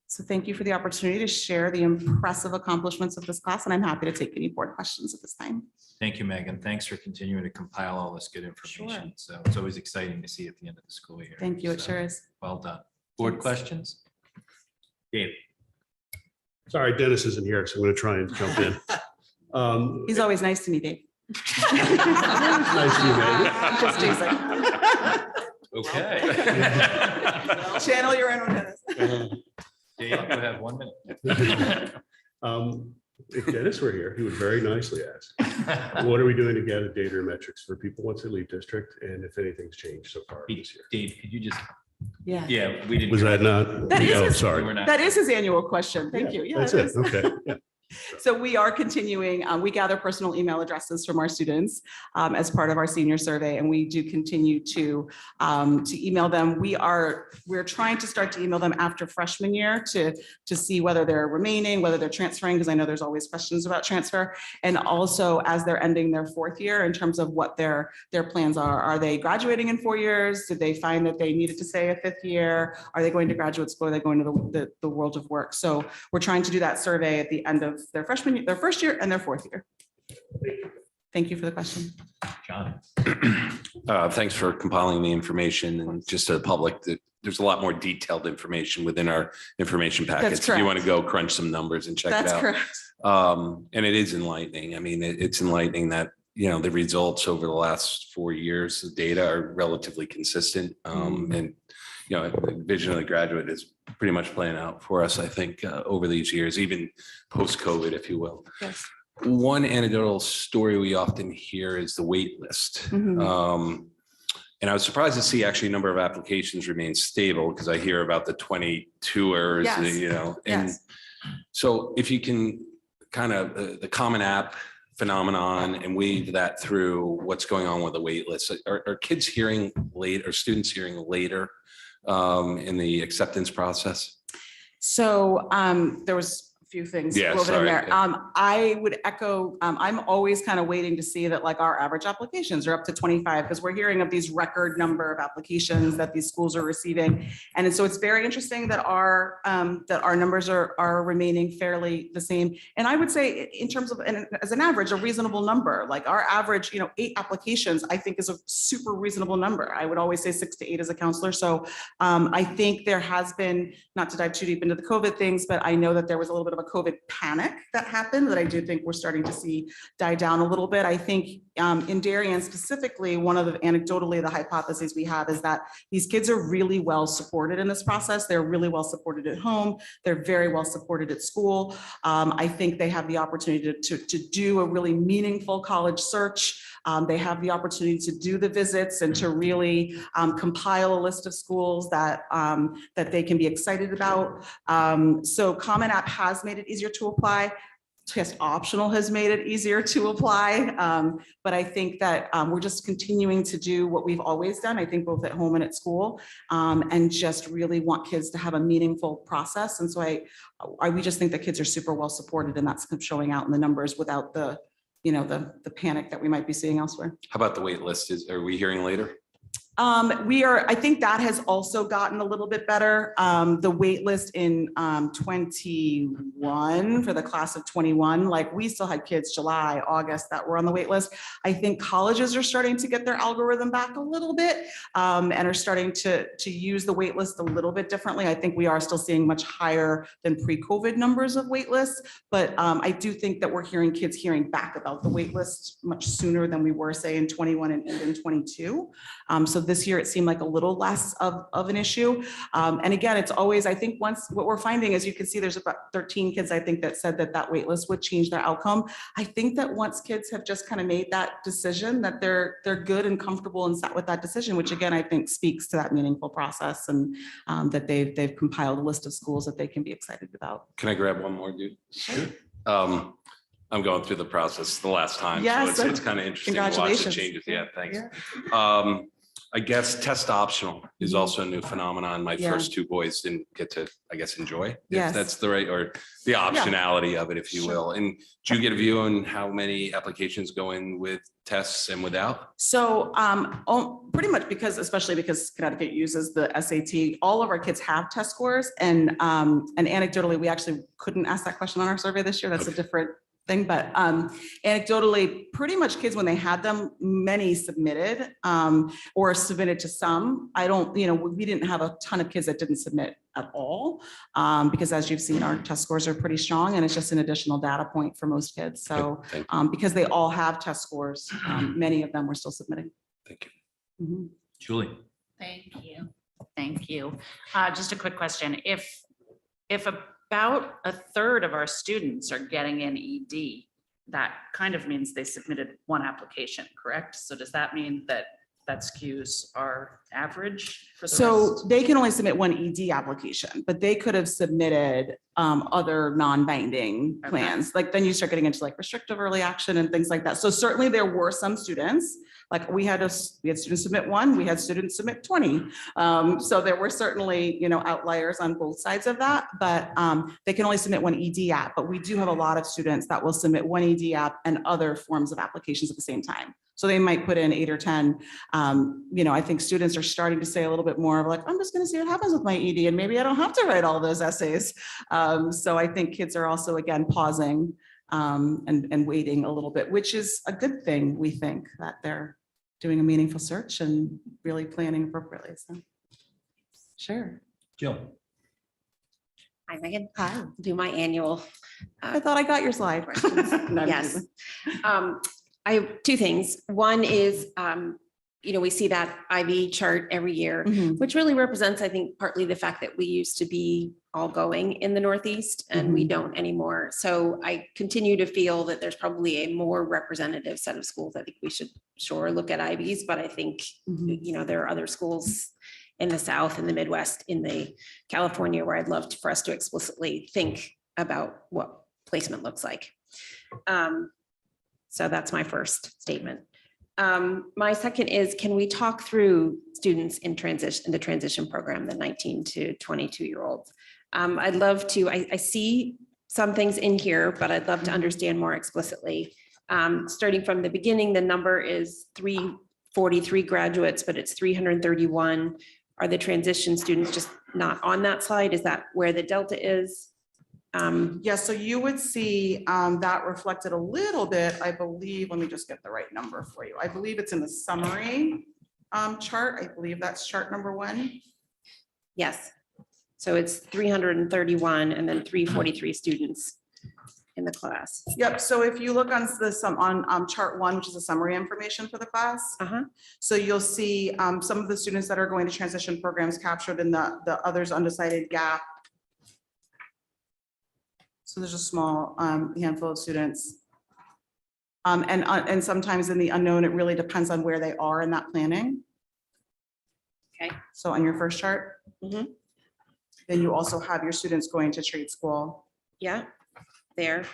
Q: So thank you for the opportunity to share the impressive accomplishments of this class, and I'm happy to take any board questions at this time.
B: Thank you, Megan. Thanks for continuing to compile all this good information. So it's always exciting to see at the end of the school year.
Q: Thank you. It sure is.
B: Well done. Board questions? Dave.
O: Sorry, Dennis isn't here, so I'm going to try and jump in.
Q: He's always nice to me, Dave.
O: Nice to you, Megan.
Q: Just teasing.
B: Okay.
Q: Channel your inner Dennis.
B: Dave, you have 1 minute.
O: If Dennis were here, he would very nicely ask, what are we doing to gather data or metrics for people once they leave district, and if anything's changed so far this year?
B: Dave, could you just?
Q: Yeah.
B: Yeah, we didn't.
O: Was that not?
Q: That is
O: Oh,
Q: his-
O: sorry.
Q: That is his annual question. Thank you. Yeah,
O: That's
Q: it
O: it.
Q: is.
O: Okay. Yeah.
Q: So we are continuing, we gather personal email addresses from our students as part of our senior survey, and we do continue to email them. We're trying to start to email them after freshman year to see whether they're remaining, whether they're transferring, because I know there's always questions about transfer, and also as they're ending their 4th year in terms of what their plans are. Are they graduating in 4 years? Did they find that they needed to stay a 5th year? Are they going to graduate school? Are they going to the world of work? So we're trying to do that survey at the end of their freshman year, their 1st year and their 4th year. Thank you for the question.
B: John.
R: Thanks for compiling the information, and just to the public, that there's a lot more detailed information within our information packets. If you want to go crunch some numbers and check it
Q: That's
R: out.
Q: correct.
R: And it is enlightening. I mean, it's enlightening that, you know, the results over the last 4 years, the data are relatively consistent. And, you know, the vision of the graduate is pretty much playing out for us, I think, over these years, even post-COVID, if you will.
Q: Yes.
R: One anecdotal story we often hear is the wait list. And I was surprised to see actually a number of applications remain stable, because I hear about the 22ers,
Q: Yes.
R: you know, and
Q: Yes.
R: so if you can kind of the Common App phenomenon and weave that through what's going on with the wait list. Are kids hearing late, or students hearing later in the acceptance process?
Q: So there was a few things
R: Yeah,
Q: woven in
R: sorry.
Q: there. I would echo, I'm always kind of waiting to see that like our average applications are up to 25, because we're hearing of these record number of applications that these schools are receiving. And so it's very interesting that our numbers are remaining fairly the same. And I would say in terms of, and as an average, a reasonable number, like our average, you know, 8 applications, I think is a super reasonable number. I would always say 6 to 8 as a counselor. So I think there has been, not to dive too deep into the COVID things, but I know that there was a little bit of a COVID panic that happened that I do think we're starting to see die down a little bit. I think in Darien specifically, one of the anecdotally, the hypotheses we have is that these kids are really well supported in this process. They're really well supported at home. They're very well supported at school. I think they have the opportunity to do a really meaningful college search. They have the opportunity to do the visits and to really compile a list of schools that they can be excited about. So Common App has made it easier to apply. Test optional has made it easier to apply. But I think that we're just continuing to do what we've always done, I think both at home and at school, and just really want kids to have a meaningful process. And so we just think that kids are super well supported, and that's showing out in the numbers without the, you know, the panic that we might be seeing elsewhere.
R: How about the wait list? Are we hearing later?
Q: I think that has also gotten a little bit better. The wait list in 21 for the class of 21, like we still had kids July, August that were on the wait list. I think colleges are starting to get their algorithm back a little bit and are starting to use the wait list a little bit differently. I think we are still seeing much higher than pre-COVID numbers of wait lists, but I do think that we're hearing kids hearing back about the wait list much sooner than we were, say, in 21 and even 22. So this year it seemed like a little less of an issue. And again, it's always, I think what we're finding is you can see there's about 13 kids, I think, that said that wait list would change their outcome. I think that once kids have just kind of made that decision, that they're good and comfortable and set with that decision, which again, I think speaks to that meaningful process, and that they've compiled a list of schools that they can be excited about.
R: Can I grab one more, dude? Sure. I'm going through the process the last time,
Q: Yes.
R: so it's kind of interesting to watch the
Q: Congratulations.
R: changes. Yeah, thanks.
Q: Yeah.
R: I guess test optional is also a new phenomenon. My
Q: Yeah.
R: first 2 boys didn't get to, I guess, enjoy,
Q: Yes.
R: if that's the right, or the optionality of it, if you will. And do you get a view on how many applications go in with tests and without?
Q: So pretty much especially because Connecticut uses the SAT, all of our kids have test scores. And anecdotally, we actually couldn't ask that question on our survey this year. That's a different thing, but anecdotally, pretty much kids, when they had them, many submitted or submitted to some. We didn't have a ton of kids that didn't submit at all, because as you've seen, our test scores are pretty strong, and it's just an additional data point for most kids. So because they all have test scores, many of them were still submitting.
R: Thank you.
Q: Mhm.
B: Julie.
N: Thank you. Thank you. Just a quick question. If about a third of our students are getting an ED, that kind of means they submitted 1 application, correct? So does that mean that skews our average for the
Q: So
N: rest?
Q: they can only submit 1 ED application, but they could have submitted other non-binding plans. Like then you start getting into like restrictive early action and things like that. So certainly there were some students, like we had students submit 1, we had students submit 20. So there were certainly, outliers on both sides of that, but they can only submit 1 ED app. But we do have a lot of students that will submit 1 ED app and other forms of applications at the same time. So they might put in 8 or 10. I think students are starting to say a little bit more of like, I'm just going to see what happens with my ED, and maybe I don't have to write all those essays. So I think kids are also, again, pausing and waiting a little bit, which is a good thing, we think, that they're doing a meaningful search and really planning appropriately. So, sure.
B: Jill.
P: Hi, Megan. Hi. Do my annual.
Q: I thought I got your slide. No, I'm
P: Yes.
Q: kidding.
P: I have two things. One is, we see that IV chart every year,
Q: Mhm.
P: which really represents, I think, partly the fact that we used to be all going in the Northeast and we don't anymore. So I continue to feel that there's probably a more representative set of schools. I think we should sure look at IVs, but I think, there are other schools in the South, in the Midwest, in the California, where I'd love for us to explicitly think about what placement looks like. So that's my first statement. My second is, can we talk through students in the transition program, the 19 to 22-year-olds? I'd love to, I see some things in here, but I'd love to understand more explicitly. Starting from the beginning, the number is 343 graduates, but it's 331. Are the transition students just not on that slide? Is that where the delta is?
Q: Yeah, so you would see that reflected a little bit, I believe. Let me just get the right number for you. I believe it's in the summary chart. I believe that's chart number 1.
P: Yes. So it's 331 and then 343 students in the class.
Q: Yep. So if you look on chart 1, which is a summary information for the class. So you'll see some of the students that are going to transition programs captured in the others undecided gap. So there's a small handful of students. And sometimes in the unknown, it really depends on where they are in that planning.
P: Okay.
Q: So on your first chart, then you also have your students going to trade school.
P: Yeah, there.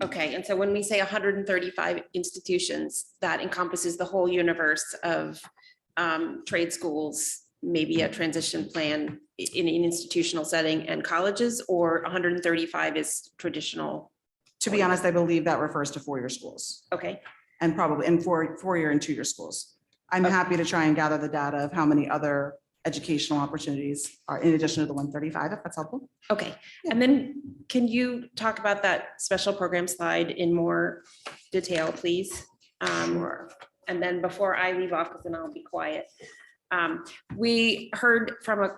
P: Okay, and so when we say 135 institutions, that encompasses the whole universe of trade schools, maybe a transition plan in an institutional setting, and colleges, or 135 is traditional?
Q: To be honest, I believe that refers to 4-year schools.
P: Okay.
Q: And probably in 4-year and 2-year schools. I'm happy to try and gather the data of how many other educational opportunities are in addition to the 135, if that's helpful.
P: Okay, and then can you talk about that special program slide in more detail, please? And then before I leave off, because then I'll be quiet. We heard from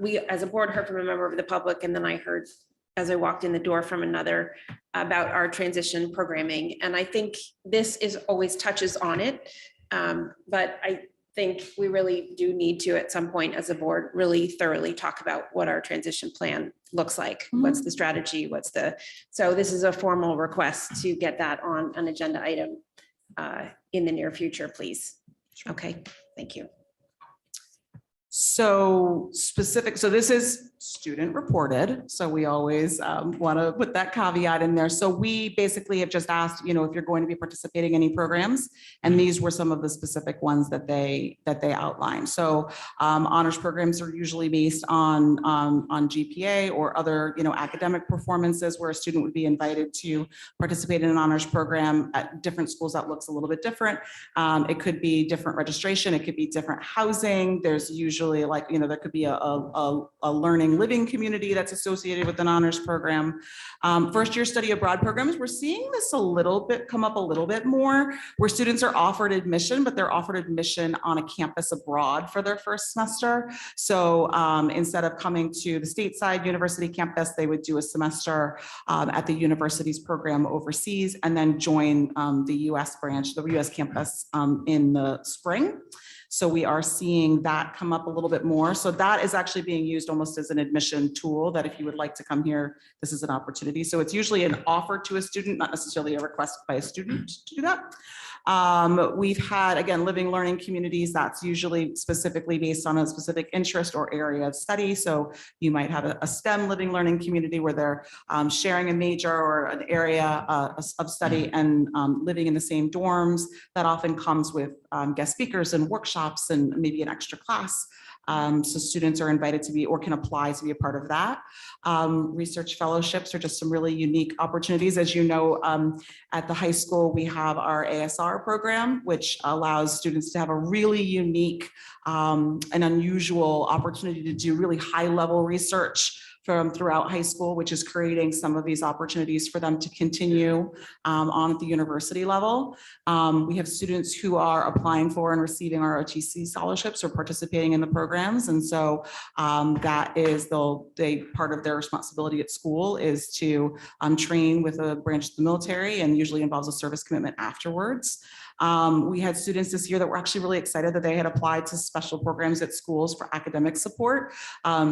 P: we as a board heard from a member of the public, and then I heard as I walked in the door from another about our transition programming. And I think this is always touches on it, but I think we really do need to, at some point as a board, really thoroughly talk about what our transition plan looks like. What's the strategy? So this is a formal request to get that on an agenda item in the near future, please. Okay, thank you.
Q: So this is student reported. So we always want to put that caveat in there. So we basically have just asked, if you're going to be participating in any programs, and these were some of the specific ones that they outlined. So honors programs are usually based on GPA or other, academic performances, where a student would be invited to participate in an honors program. At different schools, that looks a little bit different. It could be different registration. It could be different housing. There's usually there could be a learning living community that's associated with an honors program. First year study abroad programs, we're seeing this come up a little bit more, where students are offered admission, but they're offered admission on a campus abroad for their first semester. So instead of coming to the stateside university campus, they would do a semester at the university's program overseas, and then join the US branch, the US campus in the spring. So we are seeing that come up a little bit more. So that is actually being used almost as an admission tool, that if you would like to come here, this is an opportunity. So it's usually an offer to a student, not necessarily a request by a student to do that. We've had, again, living learning communities. That's usually specifically based on a specific interest or area of study. So you might have a STEM living learning community where they're sharing a major or an area of study and living in the same dorms. That often comes with guest speakers and workshops and maybe an extra class. So students are invited to be or can apply to be a part of that. Research fellowships are just some really unique opportunities. As you know, at the high school, we have our ASR program, which allows students to have a really unique and unusual opportunity to do really high level research from throughout high school, which is creating some of these opportunities for them to continue on at the university level. We have students who are applying for and receiving our OTC scholarships or participating in the programs. And so that is part of their responsibility at school is to train with a branch of the military, and usually involves a service commitment afterwards. We had students this year that were actually really excited that they had applied to special programs at schools for academic support.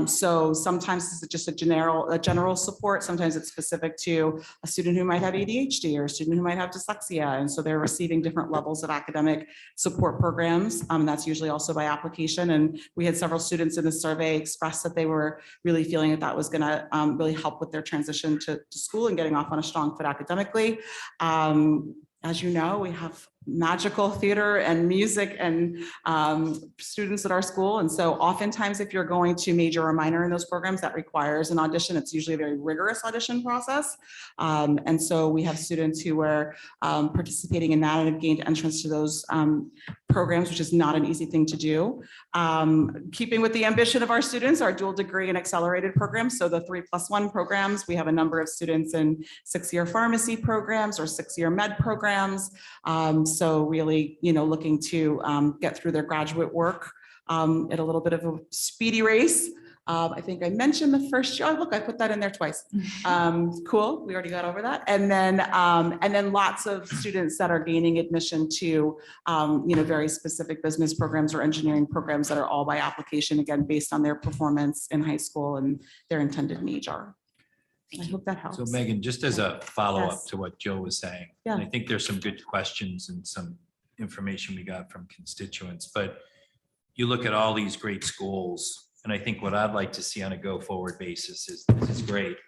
Q: So sometimes this is just a general support. Sometimes it's specific to a student who might have ADHD or a student who might have dyslexia. And so they're receiving different levels of academic support programs. That's usually also by application. And we had several students in the survey express that they were really feeling that that was going to really help with their transition to school and getting off on a strong foot academically. As you know, we have magical theater and music and students at our school. And so oftentimes if you're going to major or minor in those programs, that requires an audition. It's usually a very rigorous audition process. And so we have students who are participating in that and have gained entrance to those programs, which is not an easy thing to do. Keeping with the ambition of our students, our dual degree and accelerated programs. So the 3+1 programs, we have a number of students in 6-year pharmacy programs or 6-year med programs. So really, looking to get through their graduate work at a little bit of a speedy race. I think I mentioned the first year. Oh, look, I put that in there twice. Cool. We already got over that. And then lots of students that are gaining admission to, very specific business programs or engineering programs that are all by application, again, based on their performance in high school and their intended major. I hope that helps.
B: So Megan, just as a follow-up
Q: Yes.
B: to what Jill was saying,
Q: Yeah.
B: and I think there's some good questions and some information we got from constituents, but you look at all these great schools, and I think what I'd like to see on a go-forward basis is, this is great,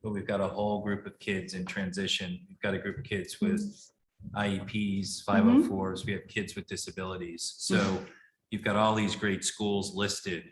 B: but we've got a whole group of kids in transition. We've got a group of kids with IEPs, 504s, we have kids with disabilities. So you've got all these great schools listed.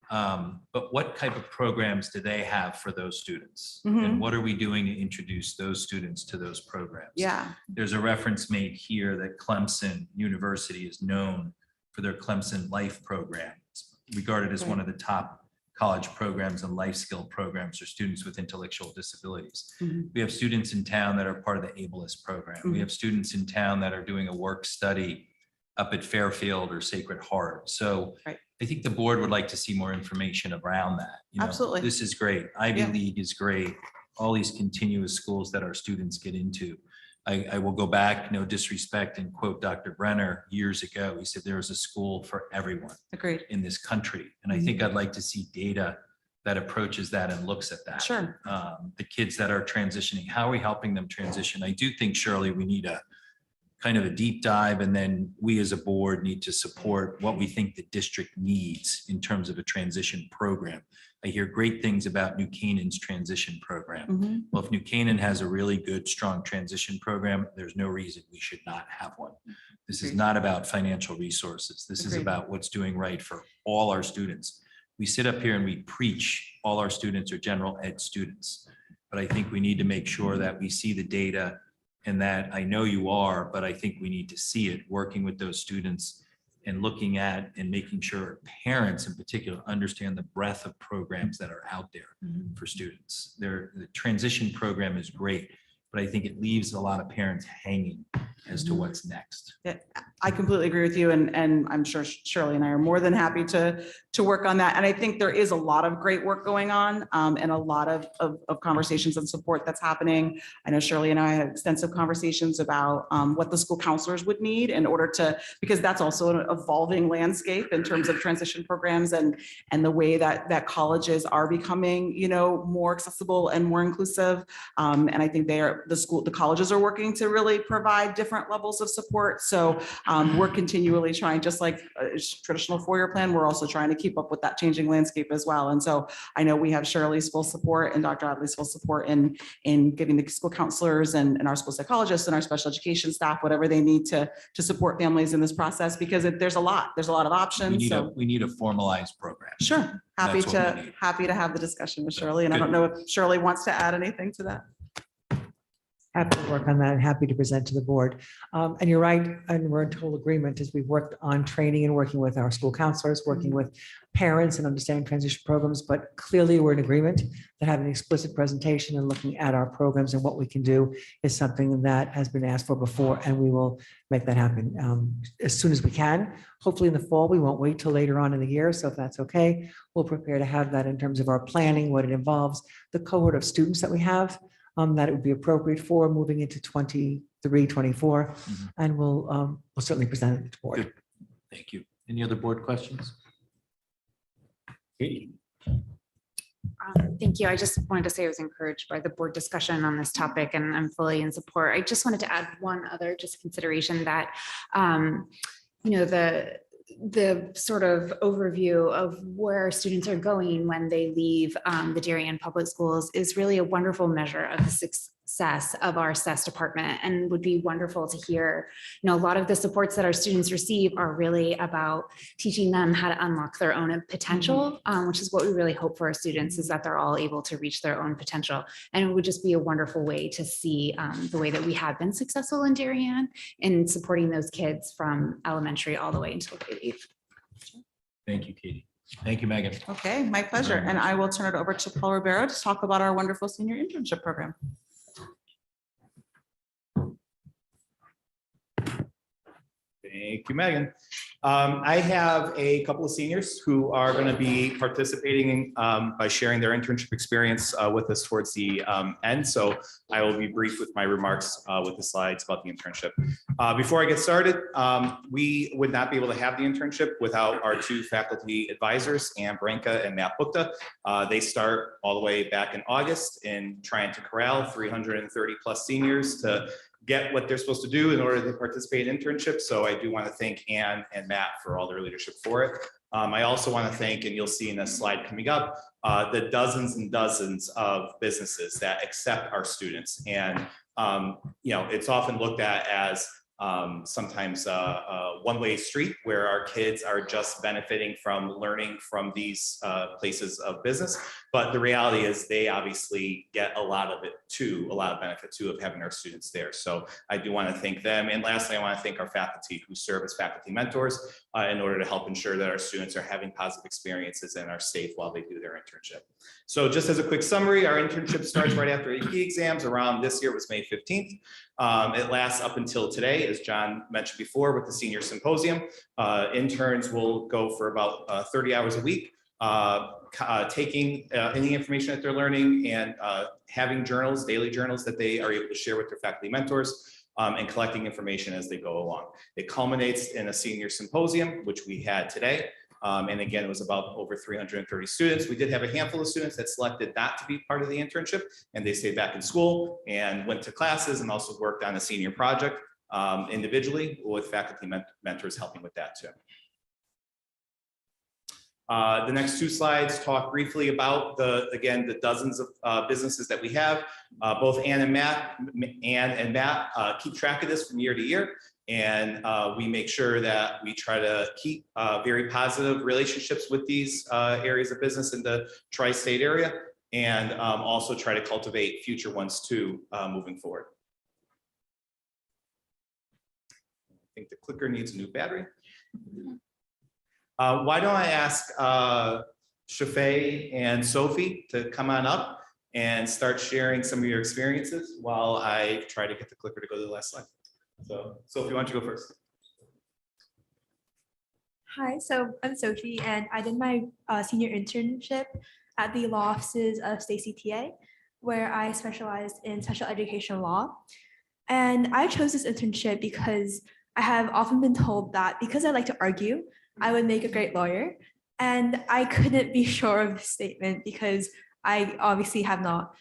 B: But what type of programs do they have for those students? And what are we doing to introduce those students to those programs?
Q: Yeah.
B: There's a reference made here that Clemson University is known for their Clemson Life program. It's regarded as one of the top college programs and life skill programs for students with intellectual disabilities. We have students in town that are part of the ableist program. We have students in town that are doing a work study up at Fairfield or Sacred Heart. So I think the board would like to see more information around that.
Q: Absolutely.
B: This is great. Ivy
Q: Yeah.
B: League is great. All these continuous schools that our students get into. I will go back, no disrespect, and quote Dr. Brenner years ago. He said there was a school for everyone
Q: Agreed.
B: in this country. And I think I'd like to see data that approaches that and looks at that.
Q: Sure.
B: The kids that are transitioning, how are we helping them transition? I do think, Shirley, we need a kind of a deep dive, and then we as a board need to support what we think the district needs in terms of a transition program. I hear great things about New Canaan's transition program. Well, if New Canaan has a really good, strong transition program, there's no reason we should not have one. This is not about financial resources. This is
Q: Agreed.
B: about what's doing right for all our students. We sit up here and we preach all our students are general ed students, but I think we need to make sure that we see the data, and that I know you are, but I think we need to see it working with those students and looking at and making sure parents in particular understand the breadth of programs that are out there for students. The transition program is great, but I think it leaves a lot of parents hanging as to what's next.
Q: Yeah, I completely agree with you, and I'm sure Shirley and I are more than happy to work on that. And I think there is a lot of great work going on, and a lot of conversations and support that's happening. I know Shirley and I had extensive conversations about what the school counselors would need in order to, because that's also an evolving landscape in terms of transition programs and the way that colleges are becoming, more accessible and more inclusive. And I think the colleges are working to really provide different levels of support. So we're continually trying, just like a traditional four-year plan, we're also trying to keep up with that changing landscape as well. And so I know we have Shirley's full support and Dr. Adley's full support in giving the school counselors and our school psychologists and our special education staff whatever they need to support families in this process, because there's a lot of options.
B: We need a formalized program.
Q: Sure. Happy
B: That's what we need.
Q: to have the discussion with Shirley. And I
B: Good.
Q: don't know if Shirley wants to add anything to that.
S: happy to work on that and happy to present to the board. And you're right, and we're in total agreement as we've worked on training and working with our school counselors, working with parents and understanding transition programs, but clearly we're in agreement that having an explicit presentation and looking at our programs and what we can do is something that has been asked for before, and we will make that happen as soon as we can. Hopefully in the fall, we won't wait till later on in the year. So if that's okay, we'll prepare to have that in terms of our planning, what it involves, the cohort of students that we have, that it would be appropriate for moving into 23, 24, and we'll certainly present it to the board.
B: Good. Thank you. Any other board questions? Katie?
T: Thank you. I just wanted to say I was encouraged by the board discussion on this topic, and I'm fully in support. I just wanted to add one other just consideration that, the sort of overview of where students are going when they leave the Darien Public Schools is really a wonderful measure of the success of our SES department, and would be wonderful to hear, a lot of the supports that our students receive are really about teaching them how to unlock their own potential, which is what we really hope for our students, is that they're all able to reach their own potential. And it would just be a wonderful way to see the way that we have been successful in Darien in supporting those kids from elementary all the way until they leave.
B: Thank you, Katie. Thank you, Megan.
Q: Okay, my pleasure. And I will turn it over to Paul Ribeiro to talk about our wonderful senior internship program.
U: Thank you, Megan. I have a couple of seniors who are going to be participating by sharing their internship experience with us towards the end. So I will be brief with my remarks with the slides about the internship. Before I get started, we would not be able to have the internship without our two faculty advisors, Ann Branca and Matt Bukta. They start all the way back in August in trying to corral 330 plus seniors to get what they're supposed to do in order to participate in internships. So I do want to thank Ann and Matt for all their leadership for it. I also want to thank, and you'll see in a slide coming up, the dozens and dozens of businesses that accept our students. And, it's often looked at as sometimes a one-way street where our kids are just benefiting from learning from these places of business. But the reality is they obviously get a lot of it too, a lot of benefit too of having our students there. So I do want to thank them. And lastly, I want to thank our faculty who serve as faculty mentors in order to help ensure that our students are having positive experiences and are safe while they do their internship. So just as a quick summary, our internship starts right after AP exams. Around this year was May 15th. It lasts up until today, as John mentioned before, with the senior symposium. Interns will go for about 30 hours a week, taking any information that they're learning and having journals, daily journals that they are able to share with their faculty mentors, and collecting information as they go along. It culminates in a senior symposium, which we had today. And again, it was about over 330 students. We did have a handful of students that selected not to be part of the internship, and they stayed back in school and went to classes and also worked on a senior project individually with faculty mentors helping with that too. The next two slides talk briefly about the dozens of businesses that we have. Both Ann and Matt keep track of this from year to year. And we make sure that we try to keep very positive relationships with these areas of business in the tri-state area, and also try to cultivate future ones too moving forward. I think the clicker needs a new battery. Why don't I ask Shafay and Sophie to come on up and start sharing some of your experiences while I try to get the clicker to go to the last slide. So Sophie, why don't you go first?
V: Hi, so I'm Sophie, and I did my senior internship at the law offices of Stacy TA, where I specialized in special education law. And I chose this internship because I have often been told that because I like to argue, I would make a great lawyer. And I couldn't be sure of this statement because I obviously have not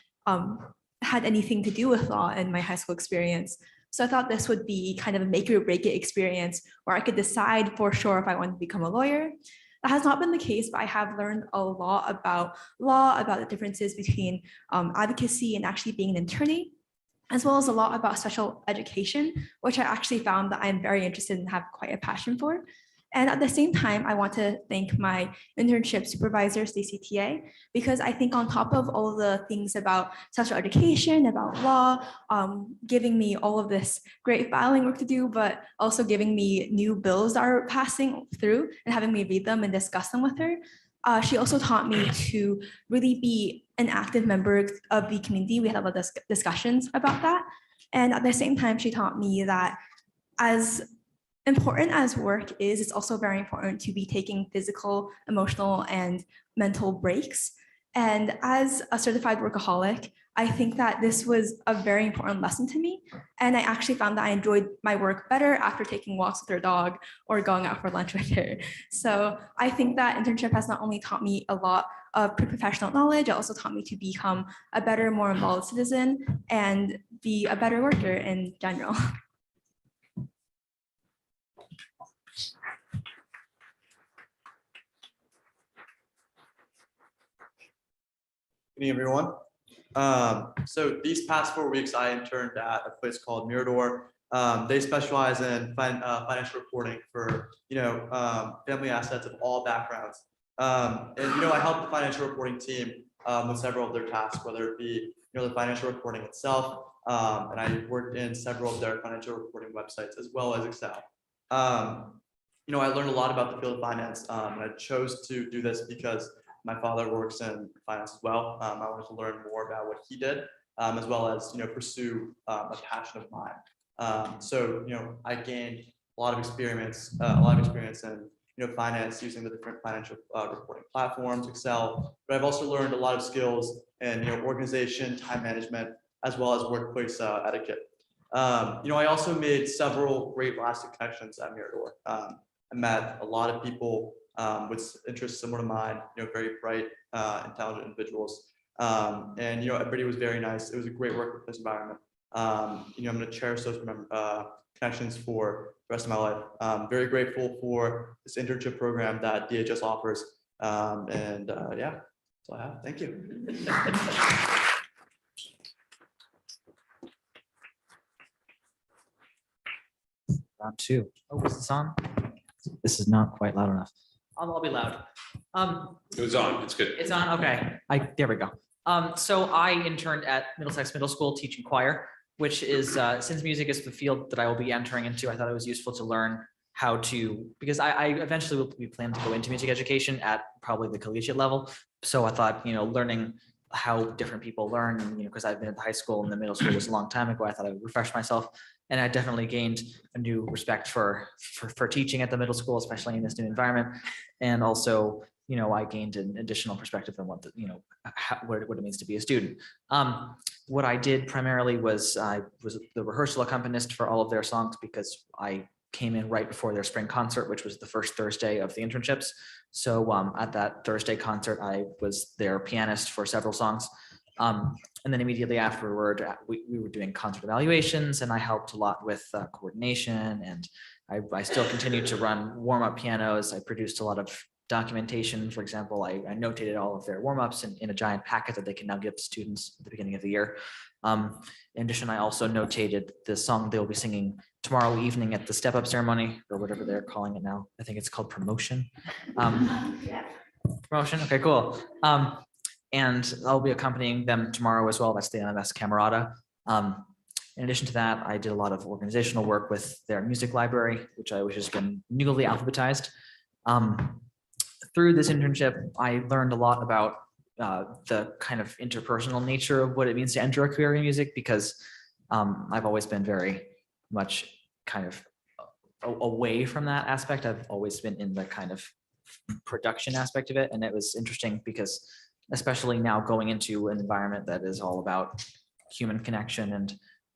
V: had anything to do with law in my high school experience. So I thought this would be kind of a make it or break it experience where I could decide for sure if I want to become a lawyer. That has not been the case, but I have learned a lot about law, about the differences between advocacy and actually being an attorney, as well as a lot about special education, which I actually found that I'm very interested in and have quite a passion for. And at the same time, I want to thank my internship supervisor, CCTA, because I think on top of all the things about sexual education, about law, giving me all of this great filing work to do, but also giving me new bills that are passing through and having me read them and discuss them with her. She also taught me to really be an active member of the community. We had a lot of discussions about that. And at the same time, she taught me that as important as work is, it's also very important to be taking physical, emotional, and mental breaks. And as a certified workaholic, I think that this was a very important lesson to me. And I actually found that I enjoyed my work better after taking walks with her dog or going out for lunch with her. So I think that internship has not only taught me a lot of pre-professional knowledge, it also taught me to become a better, more involved citizen and be a better worker in general.
C: Good evening, everyone. So these past 4 weeks, I interned at a place called Mirador. They specialize in financial reporting for family assets of all backgrounds. And I helped the financial reporting team with several of their tasks, whether it be the financial reporting itself, and I worked in several of their financial reporting websites as well as Excel. I learned a lot about the field of finance, and I chose to do this because my father works in finance as well. I wanted to learn more about what he did, as well as pursue a passion of mine. So I gained a lot of experience in finance using the different financial reporting platforms, Excel. But I've also learned a lot of skills in organization, time management, as well as workplace etiquette. I also made several great lasting connections at Mirador. I met a lot of people with interests similar to mine, very bright, intelligent individuals. And everybody was very nice. It was a great workplace environment. I'm going to cherish those connections for the rest of my life. I'm very grateful for this internship program that DHS offers. Yeah, that's all I have. Thank you.
L: Round two. Oh, is this on? This is not quite loud enough. I'll be loud.
R: It was on, it's good.
L: It's on, okay. There we go. So I interned at Middlesex Middle School teaching choir, which is, since music is the field that I will be entering into, I thought it was useful to learn how to, because I eventually will be planning to go into music education at probably the collegiate level. So I thought, learning how different people learn, and, because I've been at the high school and the middle school was a long time ago, I thought I would refresh myself. And I definitely gained a new respect for teaching at the middle school, especially in this new environment. And also, I gained an additional perspective on what what it means to be a student. What I did primarily was I was the rehearsal accompanist for all of their songs because I came in right before their spring concert, which was the first Thursday of the internships. So at that Thursday concert, I was their pianist for several songs. And then immediately afterward, we were doing concert evaluations, and I helped a lot with coordination, and I still continued to run warm-up pianos. I produced a lot of documentation. For example, I notated all of their warm-ups in a giant packet that they can now give to students at the beginning of the year. In addition, I also notated the song they'll be singing tomorrow evening at the step-up ceremony, or whatever they're calling it now. I think it's called promotion. Promotion, okay, cool. And I'll be accompanying them tomorrow as well. That's the NMS Camerata. In addition to that, I did a lot of organizational work with their music library, which has been newly alphabetized. Through this internship, I learned a lot about the kind of interpersonal nature of what it means to enter a career in music, because I've always been very much kind of away from that aspect. I've always been in the kind of production aspect of it. And it was interesting because especially now going into an environment that is all about human connection and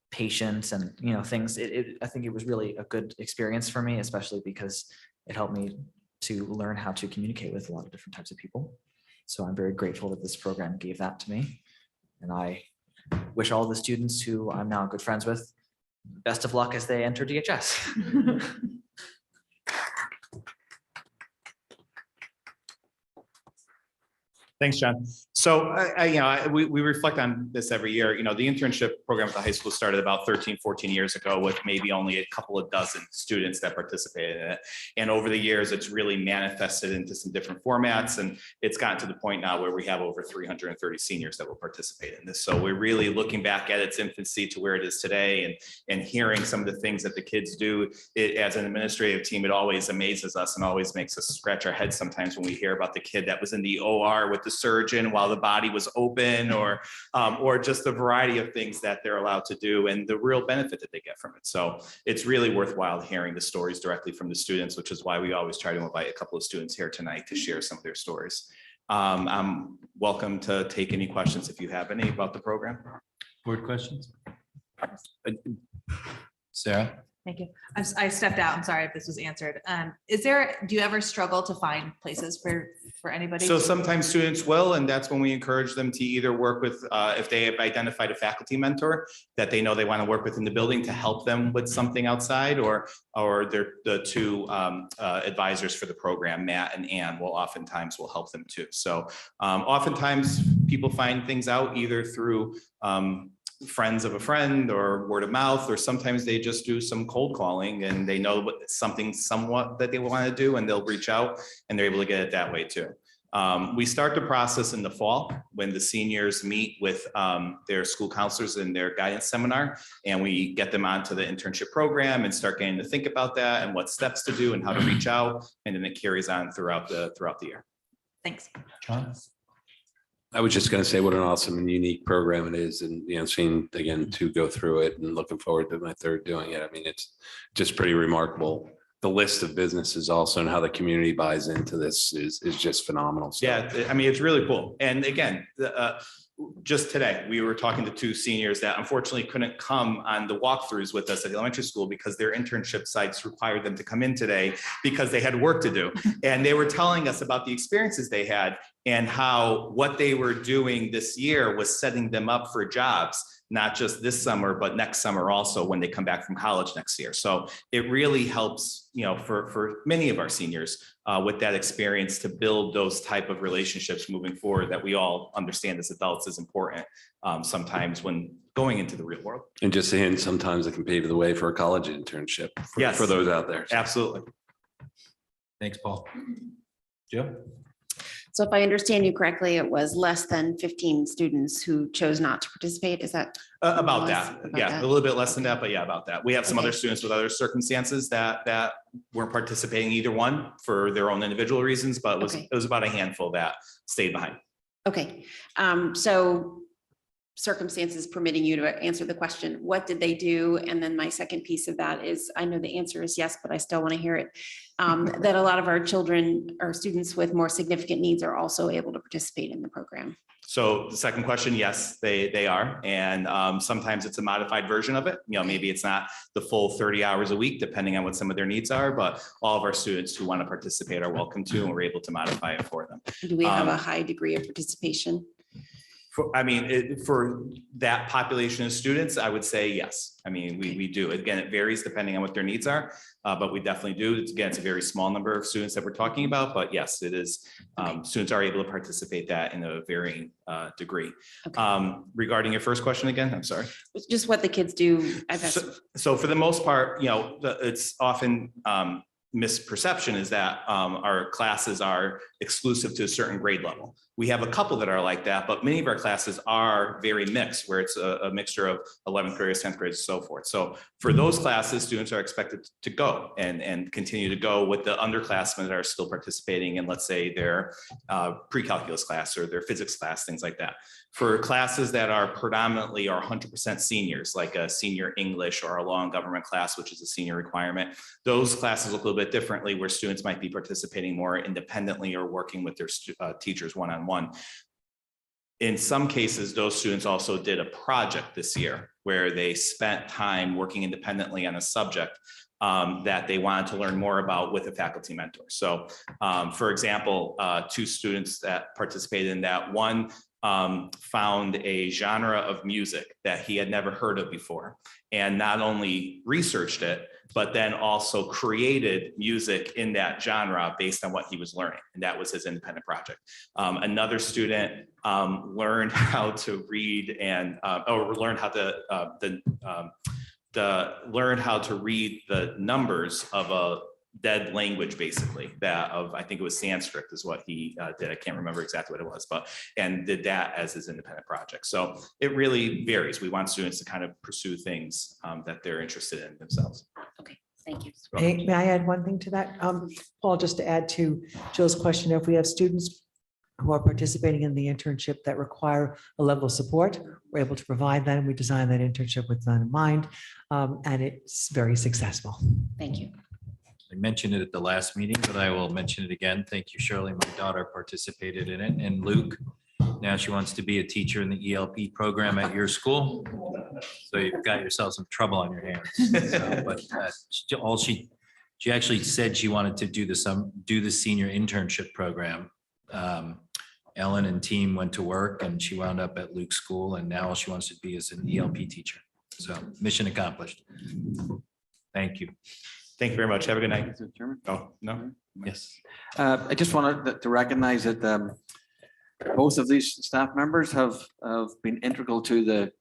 L: patience and things, I think it was really a good experience for me, especially because it helped me to learn how to communicate with a lot of different types of people. So I'm very grateful that this program gave that to me. And I wish all the students who I'm now good friends with best of luck as they enter DHS.
U: Thanks, John. So, we reflect on this every year. The internship program at the high school started about 13, 14 years ago with maybe only a couple of dozen students that participated in it. And over the years, it's really manifested into some different formats. And it's gotten to the point now where we have over 330 seniors that will participate in this. So we're really looking back at its infancy to where it is today and hearing some of the things that the kids do. As an administrative team, it always amazes us and always makes us scratch our heads sometimes when we hear about the kid that was in the OR with the surgeon while the body was open, or just a variety of things that they're allowed to do and the real benefit that they get from it. So it's really worthwhile hearing the stories directly from the students, which is why we always try to invite a couple of students here tonight to share some of their stories. I'm welcome to take any questions if you have any about the program.
B: Board questions? Sarah?
M: Thank you. I stepped out. I'm sorry if this was answered. Do you ever struggle to find places for anybody?
U: So sometimes students will, and that's when we encourage them to either work with, if they have identified a faculty mentor that they know they want to work with in the building to help them with something outside, or they're the two advisors for the program, Matt and Ann, will oftentimes help them too. So oftentimes people find things out either through friends of a friend or word of mouth, or sometimes they just do some cold calling and they know something somewhat that they want to do and they'll reach out and they're able to get it that way too. We start the process in the fall when the seniors meet with their school counselors in their guidance seminar, and we get them onto the internship program and start getting to think about that and what steps to do and how to reach out. And then it carries on throughout the year.
M: Thanks.
B: John?
R: I was just going to say what an awesome and unique program it is, and seeing again to go through it and looking forward to my third doing it. I mean, it's just pretty remarkable. The list of businesses also and how the community buys into this is just phenomenal. So.
U: Yeah, I mean, it's really cool. And again, just today, we were talking to two seniors that unfortunately couldn't come on the walkthroughs with us at the elementary school because their internship sites required them to come in today because they had work to do. And they were telling us about the experiences they had and how what they were doing this year was setting them up for jobs, not just this summer, but next summer also when they come back from college next year. So it really helps, for many of our seniors with that experience to build those type of relationships moving forward that we all understand as adults is important sometimes when going into the real world.
R: And just saying, sometimes it can pave the way for a college internship for those out there.
U: Absolutely.
B: Thanks, Paul. Jill?
P: So if I understand you correctly, it was less than 15 students who chose not to participate. Is that?
U: About that. Yeah, a little bit less than that, but yeah, about that. We have some other students with other circumstances that weren't participating either one for their own individual reasons, but it was about a handful that stayed behind.
P: Okay. So circumstances permitting you to answer the question, what did they do? And then my second piece of that is, I know the answer is yes, but I still want to hear it. That a lot of our children or students with more significant needs are also able to participate in the program.
U: So the second question, yes, they are. And sometimes it's a modified version of it. Maybe it's not the full 30 hours a week, depending on what some of their needs are, but all of our students who want to participate are welcome to, and we're able to modify it for them.
P: Do we have a high degree of participation?
U: For that population of students, I would say yes. I mean, we do. Again, it varies depending on what their needs are, but we definitely do. It's a very small number of students that we're talking about, but yes, it is. Students are able to participate that in a varying degree. Regarding your first question again, I'm sorry.
P: Just what the kids do.
U: So for the most part, it's often misperception is that our classes are exclusive to a certain grade level. We have a couple that are like that, but many of our classes are very mixed, where it's a mixture of 11th graders, 10th graders, and so forth. So for those classes, students are expected to go and continue to go with the underclassmen that are still participating in, let's say, their pre-calculus class or their physics class, things like that. For classes that are predominantly or 100% seniors, like a senior English or a law and government class, which is a senior requirement, those classes look a little bit differently, where students might be participating more independently or working with their teachers one-on-one. In some cases, those students also did a project this year where they spent time working independently on a subject that they wanted to learn more about with a faculty mentor. So for example, two students that participated in that, one found a genre of music that he had never heard of before, and not only researched it, but then also created music in that genre based on what he was learning. And that was his independent project. Another student learned how to read and, or learned how to, learn how to read the numbers of a dead language, basically, that of, I think it was Sanskrit is what he did. I can't remember exactly what it was, but, and did that as his independent project. So it really varies. We want students to kind of pursue things that they're interested in themselves.
P: Okay, thank you.
S: May I add one thing to that? Paul, just to add to Jill's question, if we have students who are participating in the internship that require a level of support, we're able to provide that, and we design that internship with that in mind, and it's very successful.
P: Thank you.
B: I mentioned it at the last meeting, but I will mention it again. Thank you, Shirley. My daughter participated in it, and Luke. Now she wants to be a teacher in the ELP program at your school. So you've got yourself some trouble on your hands. So, but she actually said she wanted to do the senior internship program. Ellen and team went to work, and she wound up at Luke's school, and now all she wants to be is an ELP teacher. So mission accomplished. Thank you.
U: Thank you very much. Have a good night.
K: Mr. Chairman.
U: Oh, no.
B: Yes.
K: I just wanted to recognize that both of these staff members have been integral to the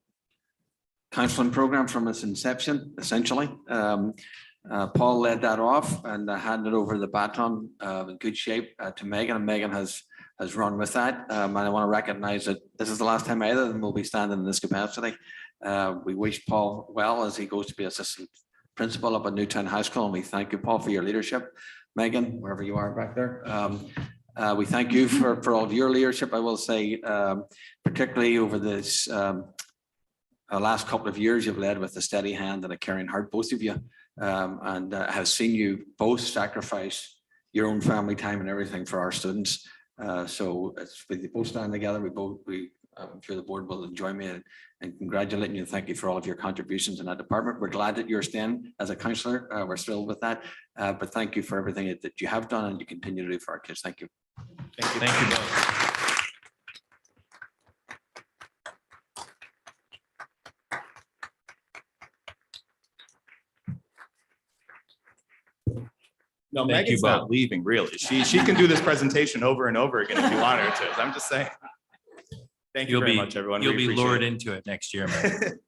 K: counseling program from its inception, essentially. Paul led that off and handed over the baton in good shape to Megan, and Megan has run with that. And I want to recognize that this is the last time either of them will be standing in this capacity. We wish Paul well as he goes to be assistant principal up at Newtown High School, and we thank you, Paul, for your leadership. Megan, wherever you are back there. We thank you for all of your leadership. I will say, particularly over this last couple of years, you've led with a steady hand and a caring heart, both of you, and have seen you both sacrifice your own family time and everything for our students. So it's we both stand together. I'm sure the board will enjoy me and congratulating you and thank you for all of your contributions in that department. We're glad that you're staying as a counsellor. We're thrilled with that. But thank you for everything that you have done and you continue to do for our kids. Thank you.
U: Thank you.
B: Thank you both.
U: No,
B: Thank you
U: Megan's not
B: both.
U: leaving, really. She can do this presentation over and over again if you want her to. I'm just saying. Thank you very much, everyone.
B: You'll
U: We
B: be
U: appreciate
B: lured
U: it.
B: into it next year, man.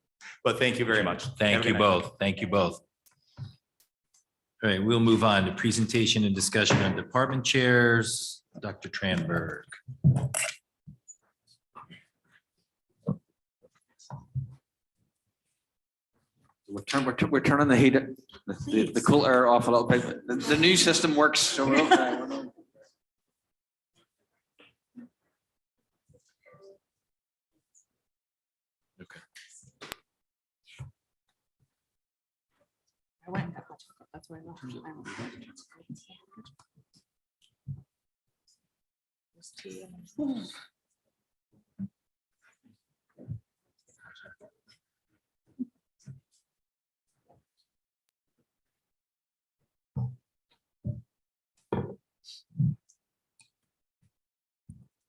U: But thank you very much.
B: Thank
U: Have a
B: you
U: good night.
B: both. Thank you both. All right, we'll move on to presentation and discussion on department chairs. Dr. Tranberg.
K: We're turning the heat, the cool air off a little bit. The new system works. So we're okay.
Q: I went and got my chocolate. That's where I left. There's tea in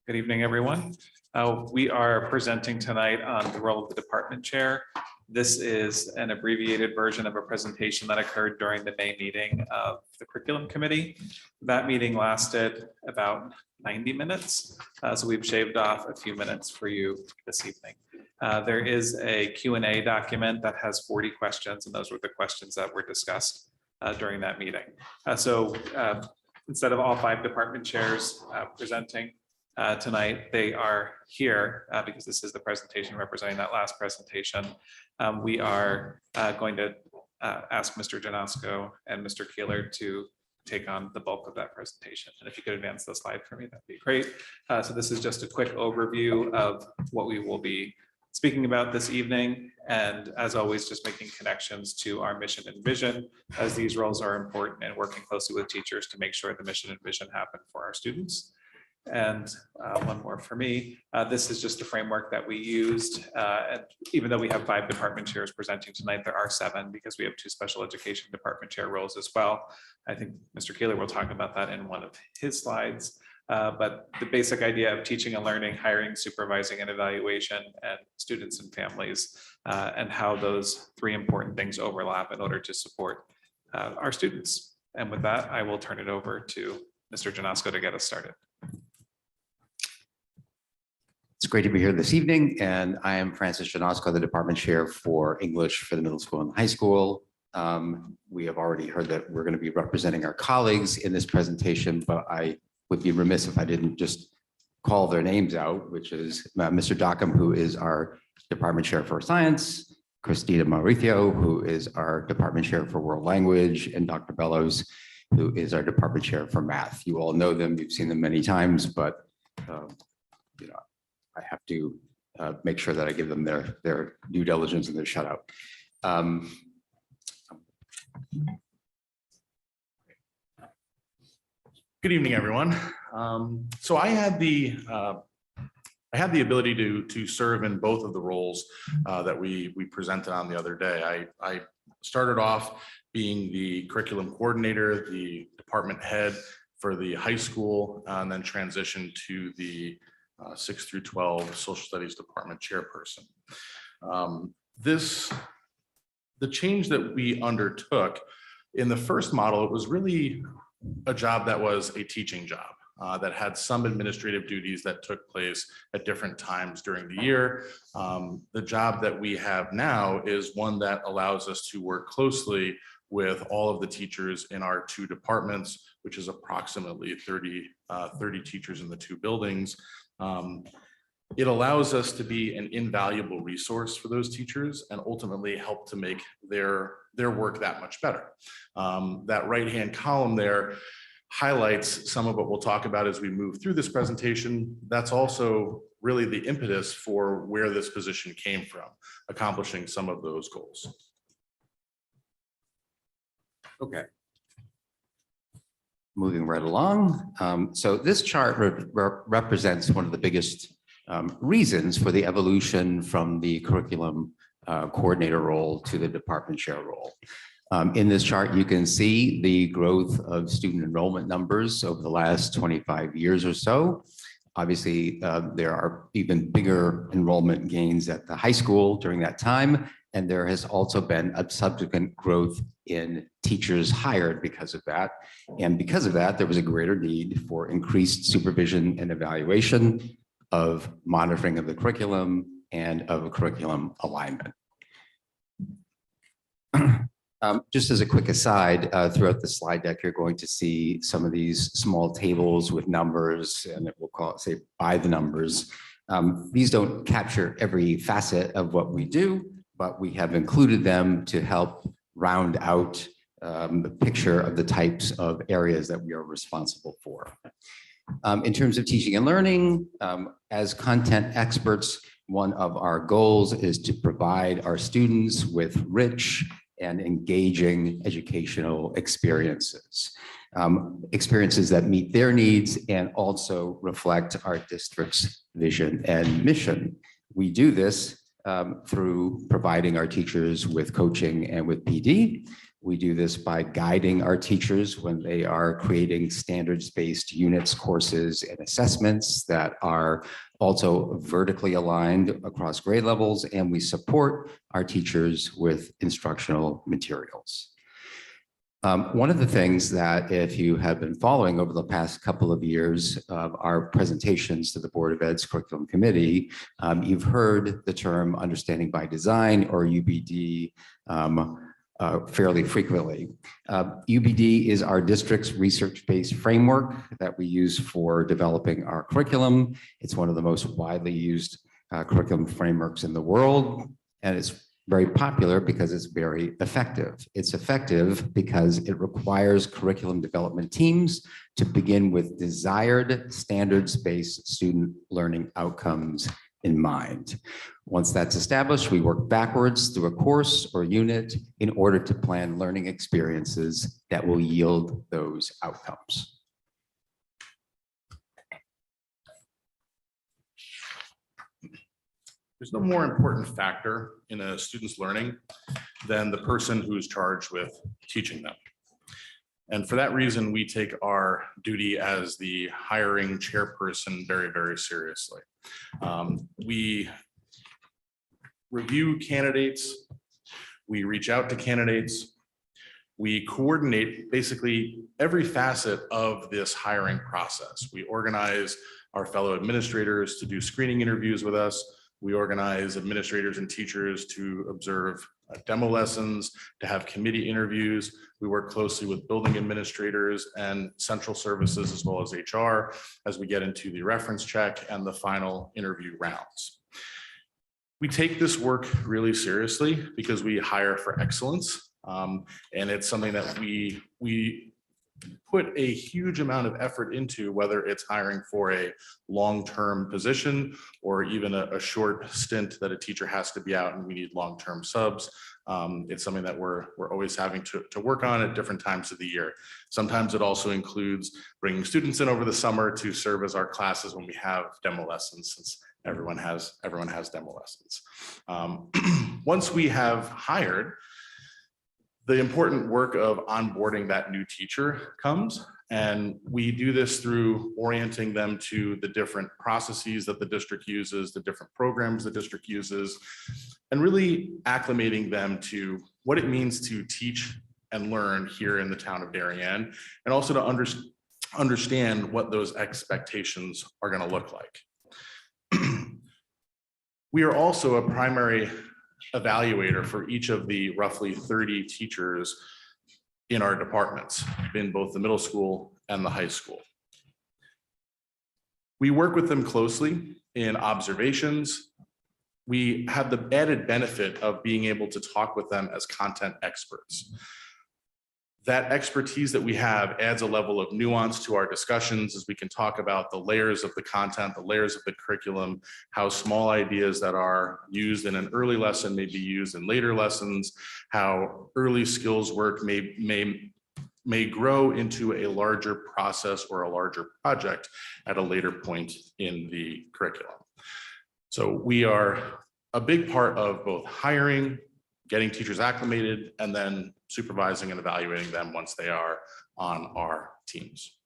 D: Good evening, everyone. We are presenting tonight on the role of the department chair. This is an abbreviated version of a presentation that occurred during the May meeting of the curriculum committee. That meeting lasted about 90 minutes. So we've shaved off a few minutes for you this evening. There is a Q&A document that has 40 questions, and those were the questions that were discussed during that meeting. Instead of all 5 department chairs presenting tonight, they are here because this is the presentation representing that last presentation. We are going to ask Mr. Janosko and Mr. Keeler to take on the bulk of that presentation. And if you could advance the slide for me, that'd be great. So this is just a quick overview of what we will be speaking about this evening. And as always, just making connections to our mission and vision, as these roles are important, and working closely with teachers to make sure the mission and vision happen for our students. And one more for me, this is just a framework that we used. And even though we have 5 department chairs presenting tonight, there are 7 because we have 2 special education department chair roles as well. I think Mr. Keeler will talk about that in one of his slides. But the basic idea of teaching and learning, hiring, supervising, and evaluation, and students and families, and how those three important things overlap in order to support our students. And with that, I will turn it over to Mr. Janosko to get us started.
E: It's great to be here this evening, and I am Francis Janosko, the department chair for English for the middle school and high school. We have already heard that we're going to be representing our colleagues in this presentation, but I would be remiss if I didn't just call their names out, which is Mr. Dockham, who is our department chair for science, Christina Mauricio, who is our department chair for world language, and Dr. Bellows, who is our department chair for math. You all know them, you've seen them many times, but you know, I have to make sure that I give them their due diligence and their shout out.
F: Good evening, everyone. So I had the ability to serve in both of the roles that we presented on the other day. I started off being the curriculum coordinator, the department head for the high school, and then transitioned to the 6 through 12 social studies department chairperson. The change that we undertook in the first model, it was really a job that was a teaching job that had some administrative duties that took place at different times during the year. The job that we have now is one that allows us to work closely with all of the teachers in our two departments, which is approximately 30 teachers in the two buildings. It allows us to be an invaluable resource for those teachers and ultimately help to make their work that much better. That right-hand column there highlights some of what we'll talk about as we move through this presentation. That's also really the impetus for where this position came from, accomplishing some of those goals.
E: Okay. Moving right along. So this chart represents one of the biggest reasons for the evolution from the curriculum coordinator role to the department chair role. In this chart, you can see the growth of student enrollment numbers over the last 25 years or so. Obviously, there are even bigger enrollment gains at the high school during that time, and there has also been a subsequent growth in teachers hired because of that. And because of that, there was a greater need for increased supervision and evaluation of monitoring of the curriculum and of curriculum alignment. Just as a quick aside, throughout the slide deck, you're going to see some of these small tables with numbers, and we'll call it, say, by the numbers. These don't capture every facet of what we do, but we have included them to help round out the picture of the types of areas that we are responsible for. In terms of teaching and learning, as content experts, one of our goals is to provide our students with rich and engaging educational experiences. Experiences that meet their needs and also reflect our district's vision and mission. We do this through providing our teachers with coaching and with PD. We do this by guiding our teachers when they are creating standards-based units, courses, and assessments that are also vertically aligned across grade levels, and we support our teachers with instructional materials. One of the things that, if you have been following over the past couple of years of our presentations to the Board of Ed's Curriculum Committee, you've heard the term understanding by design, or UBD, fairly frequently. UBD is our district's research-based framework that we use for developing our curriculum. It's one of the most widely used curriculum frameworks in the world, and it's very popular because it's very effective. It's effective because it requires curriculum development teams to begin with desired standards-based student learning outcomes in mind. Once that's established, we work backwards through a course or unit in order to plan learning experiences that will yield those outcomes.
F: There's no more important factor in a student's learning than the person who's charged with teaching them. And for that reason, we take our duty as the hiring chairperson very, very seriously. We review candidates, we reach out to candidates, we coordinate basically every facet of this hiring process. We organize our fellow administrators to do screening interviews with us. We organize administrators and teachers to observe demo lessons, to have committee interviews. We work closely with building administrators and central services as well as HR as we get into the reference check and the final interview rounds. We take this work really seriously because we hire for excellence. And it's something that we put a huge amount of effort into, whether it's hiring for a long-term position or even a short stint that a teacher has to be out and we need long-term subs. It's something that we're always having to work on at different times of the year. Sometimes it also includes bringing students in over the summer to serve as our classes when we have demo lessons, since everyone has demo lessons. Once we have hired, the important work of onboarding that new teacher comes, and we do this through orienting them to the different processes that the district uses, the different programs the district uses, and really acclimating them to what it means to teach and learn here in the town of Darien, and also to understand what those expectations are going to look like. We are also a primary evaluator for each of the roughly 30 teachers in our departments, in both the middle school and the high school. We work with them closely in observations. We have the added benefit of being able to talk with them as content experts. That expertise that we have adds a level of nuance to our discussions as we can talk about the layers of the content, the layers of the curriculum, how small ideas that are used in an early lesson may be used in later lessons, how early skills work may grow into a larger process or a larger project at a later point in the curriculum. So we are a big part of both hiring, getting teachers acclimated, and then supervising and evaluating them once they are on our teams.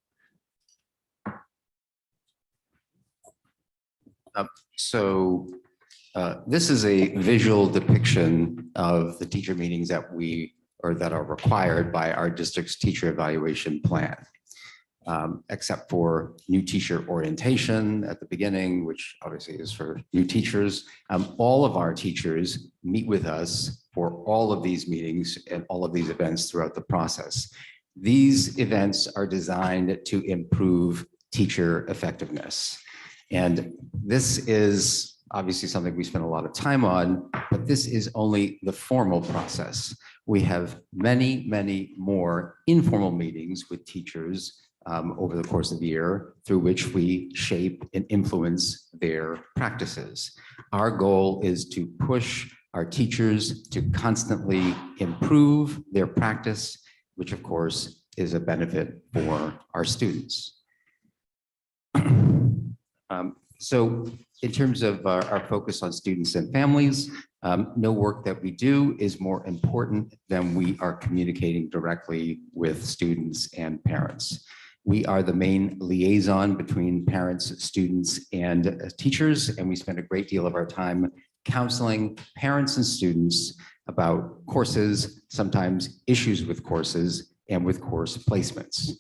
E: This is a visual depiction of the teacher meetings that that are required by our district's teacher evaluation plan. Except for new teacher orientation at the beginning, which obviously is for new teachers. All of our teachers meet with us for all of these meetings and all of these events throughout the process. These events are designed to improve teacher effectiveness. And this is obviously something we spend a lot of time on, but this is only the formal process. We have many, many more informal meetings with teachers over the course of the year, through which we shape and influence their practices. Our goal is to push our teachers to constantly improve their practice, which of course is a benefit for our students. So in terms of our focus on students and families, no work that we do is more important than we are communicating directly with students and parents. We are the main liaison between parents, students, and teachers, and we spend a great deal of our time counseling parents and students about courses, sometimes issues with courses, and with course placements.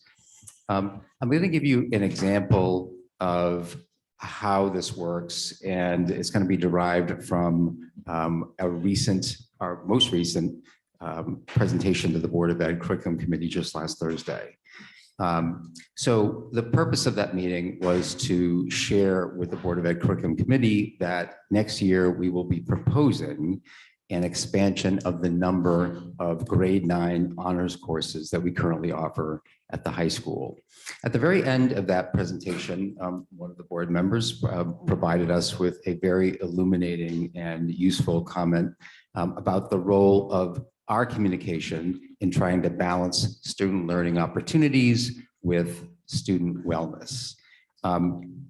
E: I'm going to give you an example of how this works, and it's going to be derived from our most recent presentation to the Board of Ed Curriculum Committee just last Thursday. So the purpose of that meeting was to share with the Board of Ed Curriculum Committee that next year we will be proposing an expansion of the number of grade 9 honors courses that we currently offer at the high school. At the very end of that presentation, one of the board members provided us with a very illuminating and useful comment about the role of our communication in trying to balance student learning opportunities with student wellness.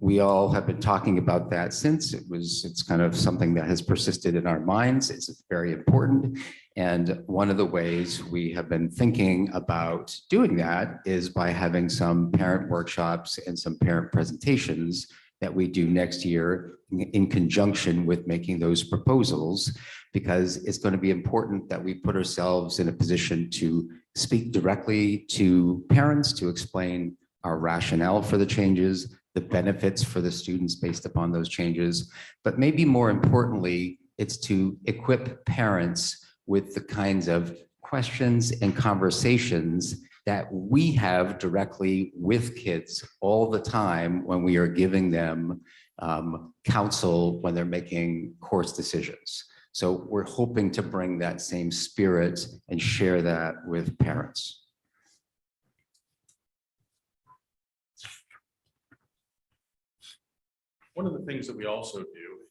E: We all have been talking about that since it's kind of something that has persisted in our minds. It's very important. And one of the ways we have been thinking about doing that is by having some parent workshops and some parent presentations that we do next year in conjunction with making those proposals, because it's going to be important that we put ourselves in a position to speak directly to parents, to explain our rationale for the changes, the benefits for the students based upon those changes. But maybe more importantly, it's to equip parents with the kinds of questions and conversations that we have directly with kids all the time when we are giving them counsel when they're making course decisions. So we're hoping to bring that same spirit and share that with parents.
F: One of the things that we also do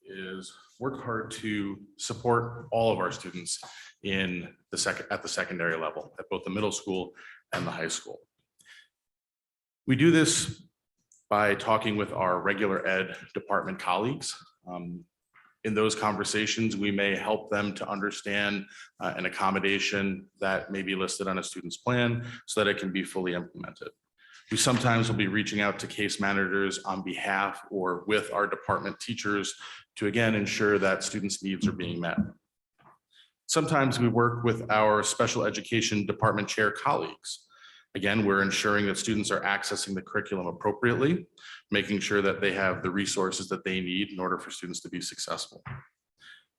F: is work hard to support all of our students at the secondary level, at both the middle school and the high school. We do this by talking with our regular ed department colleagues. In those conversations, we may help them to understand an accommodation that may be listed on a student's plan so that it can be fully implemented. We sometimes will be reaching out to case managers on behalf or with our department teachers to again ensure that students' needs are being met. Sometimes we work with our special education department chair colleagues. Again, we're ensuring that students are accessing the curriculum appropriately, making sure that they have the resources that they need in order for students to be successful.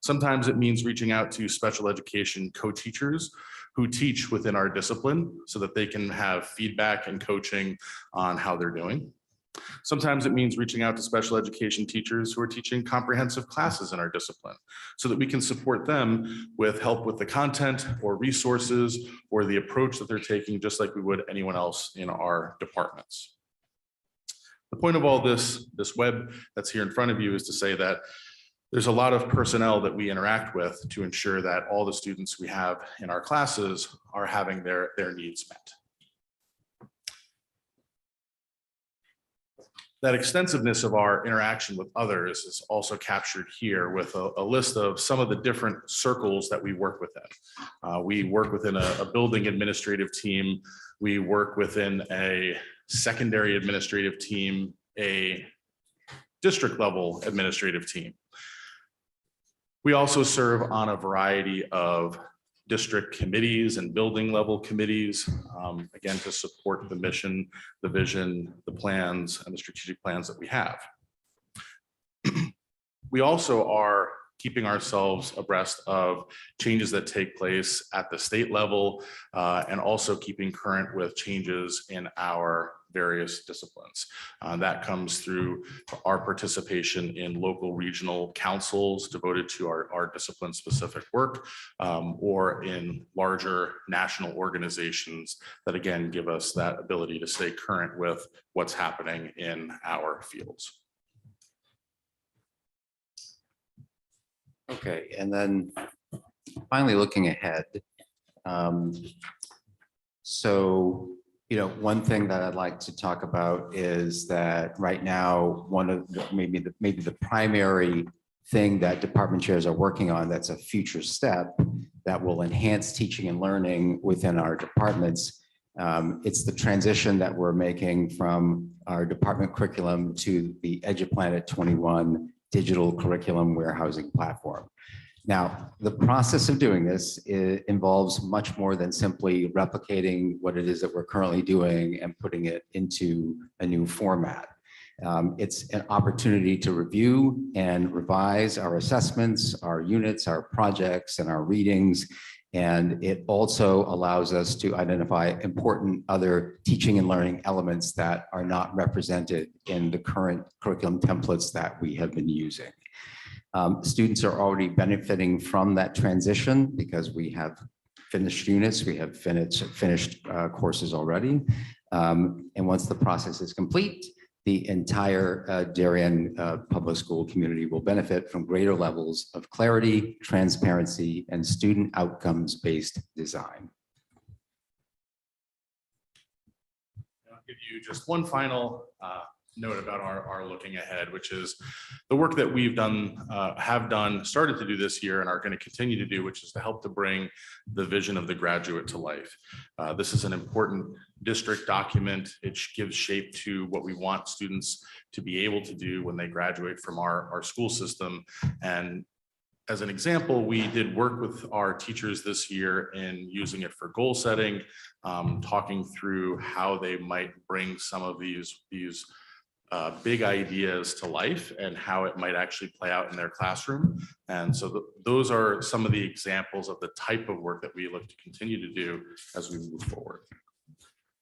F: Sometimes it means reaching out to special education co-teachers who teach within our discipline so that they can have feedback and coaching on how they're doing. Sometimes it means reaching out to special education teachers who are teaching comprehensive classes in our discipline so that we can support them with help with the content or resources or the approach that they're taking, just like we would anyone else in our departments. The point of all this web that's here in front of you is to say that there's a lot of personnel that we interact with to ensure that all the students we have in our classes are having their needs met. That extensiveness of our interaction with others is also captured here with a list of some of the different circles that we work within. We work within a building administrative team. We work within a secondary administrative team, a district level administrative team. We also serve on a variety of district committees and building level committees, again, to support the mission, the vision, the plans, and the strategic plans that we have. We also are keeping ourselves abreast of changes that take place at the state level, and also keeping current with changes in our various disciplines. That comes through our participation in local regional councils devoted to our discipline specific work, or in larger national organizations that again give us that ability to stay current with what's happening in our fields.
E: Okay, and then finally looking ahead. So, one thing that I'd like to talk about is that right now, one of maybe the primary thing that department chairs are working on that's a future step that will enhance teaching and learning within our departments. It's the transition that we're making from our department curriculum to the EduPlanet 21 digital curriculum warehousing platform. Now, the process of doing this involves much more than simply replicating what it is that we're currently doing and putting it into a new format. It's an opportunity to review and revise our assessments, our units, our projects, and our readings. And it also allows us to identify important other teaching and learning elements that are not represented in the current curriculum templates that we have been using. Students are already benefiting from that transition because we have finished units, we have finished courses already. And once the process is complete, the entire Darien public school community will benefit from greater levels of clarity, transparency, and student outcomes-based design.
F: I'll give you just one final note about our looking ahead, which is the work that we've done, have done, started to do this year and are going to continue to do, which is to help to bring the vision of the graduate to life. This is an important district document. It gives shape to what we want students to be able to do when they graduate from our school system. And as an example, we did work with our teachers this year in using it for goal setting, talking through how they might bring some of these big ideas to life and how it might actually play out in their classroom. And so those are some of the examples of the type of work that we look to continue to do as we move forward.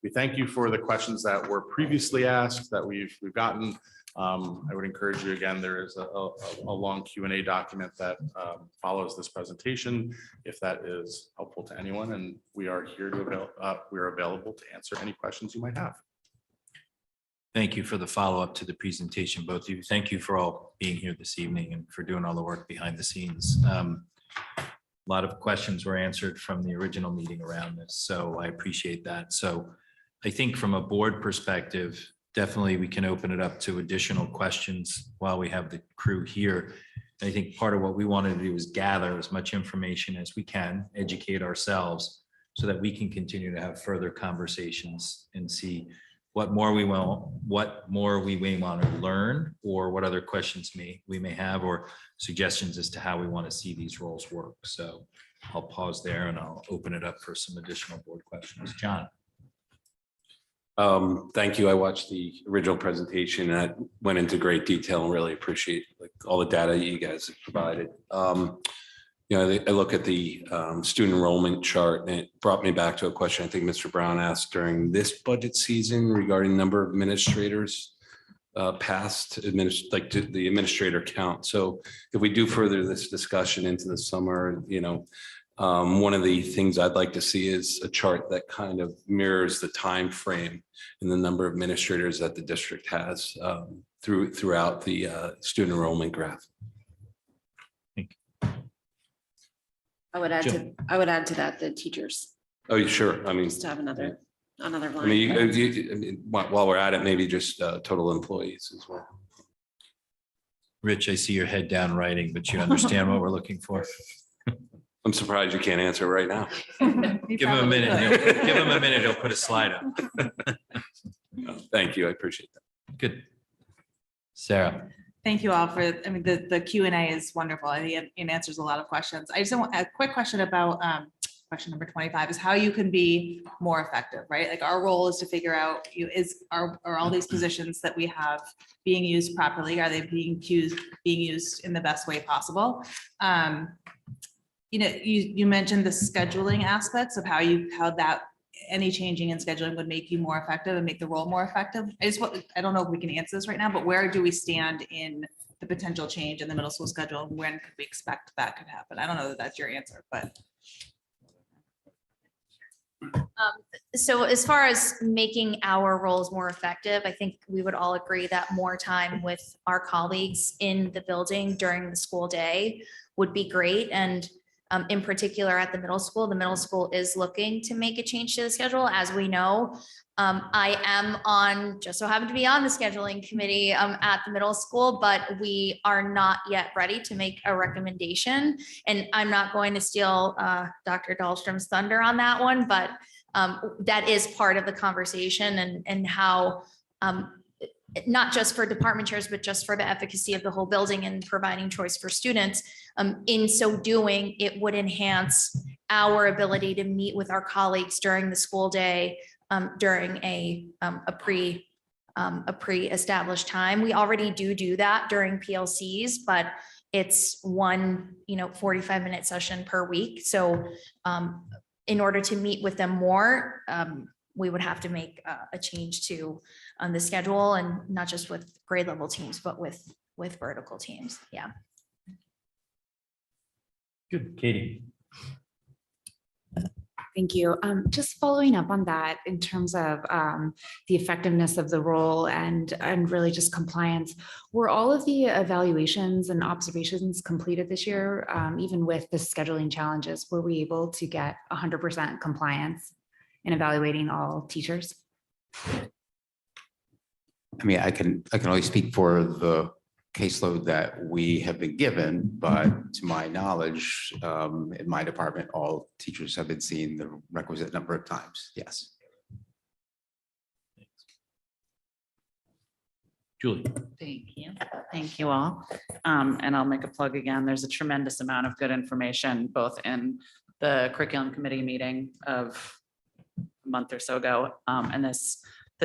F: We thank you for the questions that were previously asked that we've gotten. I would encourage you again, there is a long Q&A document that follows this presentation, if that is helpful to anyone, and we are here to we're available to answer any questions you might have.
B: Thank you for the follow-up to the presentation, both of you. Thank you for all being here this evening and for doing all the work behind the scenes. A lot of questions were answered from the original meeting around this, so I appreciate that. So I think from a board perspective, definitely we can open it up to additional questions while we have the crew here. I think part of what we wanted to do is gather as much information as we can, educate ourselves so that we can continue to have further conversations and see what more we may want to learn, or what other questions we may have, or suggestions as to how we want to see these roles work. So I'll pause there and I'll open it up for some additional board questions. John.
R: Thank you. I watched the original presentation and that went into great detail and really appreciate all the data you guys have provided. You know, I look at the student enrollment chart and it brought me back to a question I think Mr. Brown asked during this budget season regarding number of administrators past the administrator count. So if we do further this discussion into the summer, you know, one of the things I'd like to see is a chart that kind of mirrors the time frame and the number of administrators that the district has throughout the student enrollment graph.
P: I would add to that the teachers,
R: Oh, sure. I mean,
P: just to have another
R: I
P: line.
R: mean, while we're at it, maybe just total employees as well.
B: Rich, I see your head down writing, but you understand what we're looking for.
R: I'm surprised you can't answer right now.
B: Give him a minute. Give him a minute. He'll put a slide up.
R: Thank you. I appreciate that.
B: Good. Sarah.
M: Thank you all for, I mean, the Q&A is wonderful. I think it answers a lot of questions. I just want a quick question about question number 25 is how you can be more effective, right? Like our role is to figure out, are all these positions that we have being used properly? Are they being used in the best way possible? You know, you mentioned the scheduling aspects of how any changing in scheduling would make you more effective and make the role more effective. I don't know if we can answer this right now, but where do we stand in the potential change in the middle school schedule? When could we expect that could happen? I don't know that that's your answer, but.
A: So as far as making our roles more effective, I think we would all agree that more time with our colleagues in the building during the school day would be great. And in particular at the middle school is looking to make a change to the schedule. As we know, I am just so happen to be on the scheduling committee at the middle school, but we are not yet ready to make a recommendation. And I'm not going to steal Dr. Dahlstrom's thunder on that one, but that is part of the conversation and how not just for department chairs, but just for the efficacy of the whole building and providing choice for students. In so doing, it would enhance our ability to meet with our colleagues during the school day during a pre-established time. We already do that during PLCs, but it's one 45-minute session per week. So in order to meet with them more, we would have to make a change to the schedule, and not just with grade level teams, but with vertical teams. Yeah.
B: Good. Katie.
T: Thank you. Just following up on that in terms of the effectiveness of the role and really just compliance, were all of the evaluations and observations completed this year, even with the scheduling challenges? Were we able to get 100% compliance in evaluating all teachers?
E: I mean, I can only speak for the caseload that we have been given, but to my knowledge, in my department, all teachers have been seen the requisite number of times. Yes.
B: Julie.
N: Thank you. Thank you all. And I'll make a plug again. There's a tremendous amount of good information, both in the curriculum committee meeting of a month or so ago, and this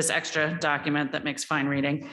N: extra document that makes fine reading.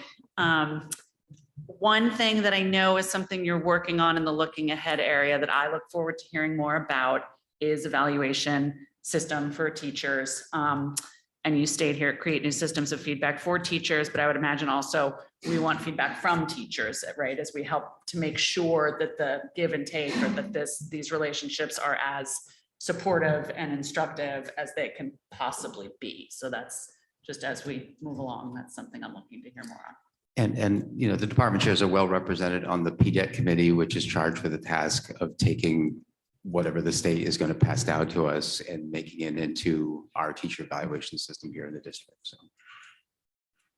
N: One thing that I know is something you're working on in the looking ahead area that I look forward to hearing more about is evaluation system for teachers. And you stayed here, create new systems of feedback for teachers, but I would imagine also we want feedback from teachers, right? As we help to make sure that the give and take, or that these relationships are as supportive and instructive as they can possibly be. So that's just as we move along, that's something I'm looking to hear more on.
E: And you know, the department chairs are well represented on the PDET committee, which is charged with the task of taking whatever the state is going to pass down to us and making it into our teacher evaluation system here in the district. So,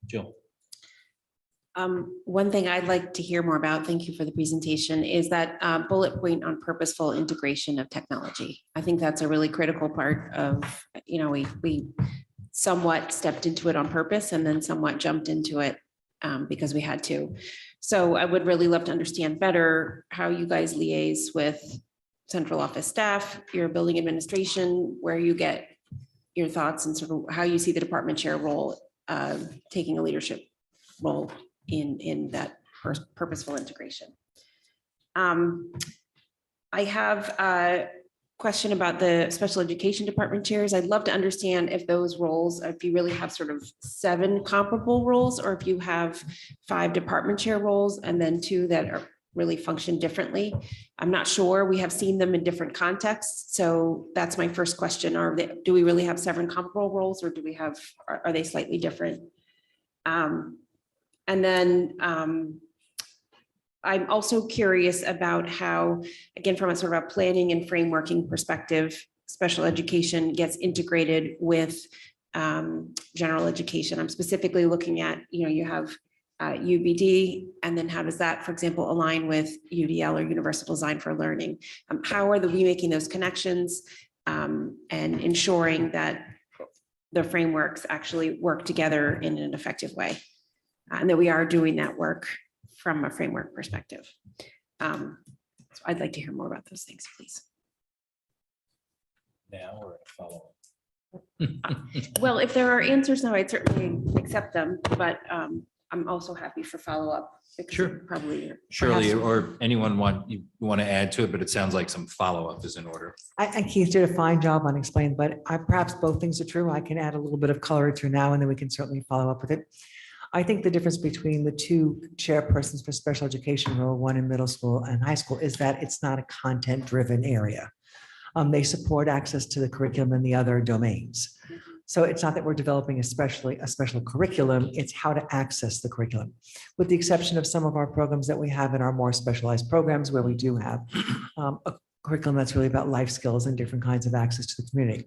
B: Jill.
P: One thing I'd like to hear more about, thank you for the presentation, is that bullet point on purposeful integration of technology. I think that's a really critical part of, you know, we somewhat stepped into it on purpose and then somewhat jumped into it because we had to. So I would really love to understand better how you guys liaise with central office staff, your building administration, where you get your thoughts and sort of how you see the department chair role, taking a leadership role in that purposeful integration. I have a question about the special education department chairs. I'd love to understand if those roles, if you really have sort of 7 comparable roles, or if you have 5 department chair roles and then 2 that are really function differently. I'm not sure. We have seen them in different contexts. So that's my first question. Do we really have 7 comparable roles, or do we have, are they slightly different? And then I'm also curious about how, again, from a sort of a planning and frameworking perspective, special education gets integrated with general education. I'm specifically looking at, you know, you have UBD, and then how does that, for example, align with UDL or Universal Design for Learning? How are we making those connections and ensuring that the frameworks actually work together in an effective way? And that we are doing that work from a framework perspective. So I'd like to hear more about those things, please.
B: Now or follow
P: Well, if there are answers now, I'd certainly accept them, but I'm also happy for follow-up.
B: Sure.
P: Probably.
B: Shirley, or anyone you want to add to it, but it sounds like some follow-up is in order.
S: I Keith did a fine job on explaining, but perhaps both things are true. I can add a little bit of color to now, and then we can certainly follow up with it. I think the difference between the 2 chairpersons for special education role, one in middle school and high school, is that it's not a content-driven area. They support access to the curriculum in the other domains. So it's not that we're developing a special curriculum, it's how to access the curriculum. With the exception of some of our programs that we have in our more specialized programs, where we do have a curriculum that's really about life skills and different kinds of access to the community.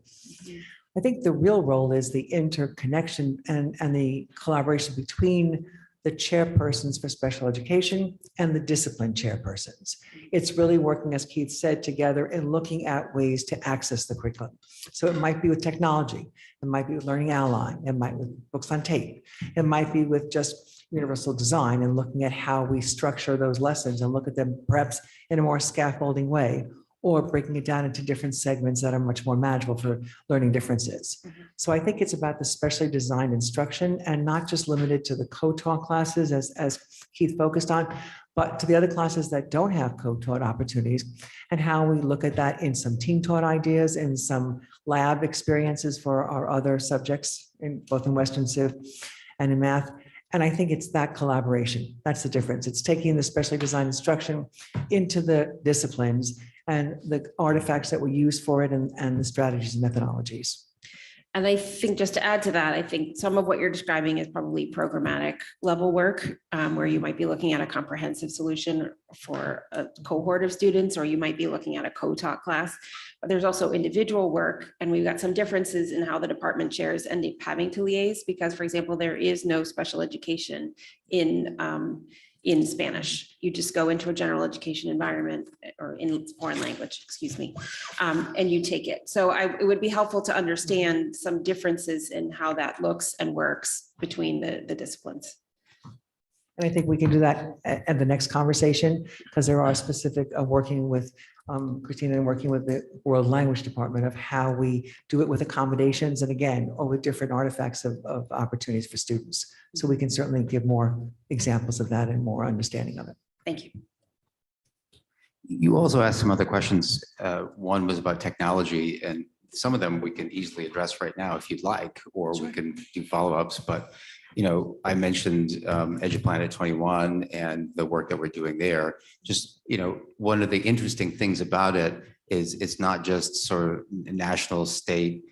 S: I think the real role is the interconnection and the collaboration between the chairpersons for special education and the discipline chairpersons. It's really working, as Keith said, together and looking at ways to access the curriculum. So it might be with technology, it might be with Learning Ally, it might be with books on tape, it might be with just universal design and looking at how we structure those lessons and look at them perhaps in a more scaffolding way, or breaking it down into different segments that are much more manageable for learning differences. So I think it's about the specially designed instruction and not just limited to the co-taught classes as Keith focused on, but to the other classes that don't have co-taught opportunities, and how we look at that in some team taught ideas and some lab experiences for our other subjects, in both in Western Civ and in math. And I think it's that collaboration. That's the difference. It's taking the specially designed instruction into the disciplines and the artifacts that we use for it and the strategies and methodologies.
P: And I think just to add to that, I think some of what you're describing is probably programmatic level work, where you might be looking at a comprehensive solution for a cohort of students, or you might be looking at a co-taught class. But there's also individual work, and we've got some differences in how the department chairs end up having to liaise, because, for example, there is no special education in Spanish. You just go into a general education environment, or in foreign language, excuse me, and you take it. So it would be helpful to understand some differences in how that looks and works between the disciplines.
S: And I think we can do that at the next conversation, because there are specific working with Christina and working with the World Language Department of how we do it with accommodations and, again, or with different artifacts of opportunities for students. So we can certainly give more examples of that and more understanding of it.
P: Thank you.
E: You also asked some other questions. One was about technology, and some of them we can easily address right now if you'd like, or we can do follow-ups. But, you know, I mentioned EduPlanet 21 and the work that we're doing there. Just, you know, one of the interesting things about it is it's not just sort of national, state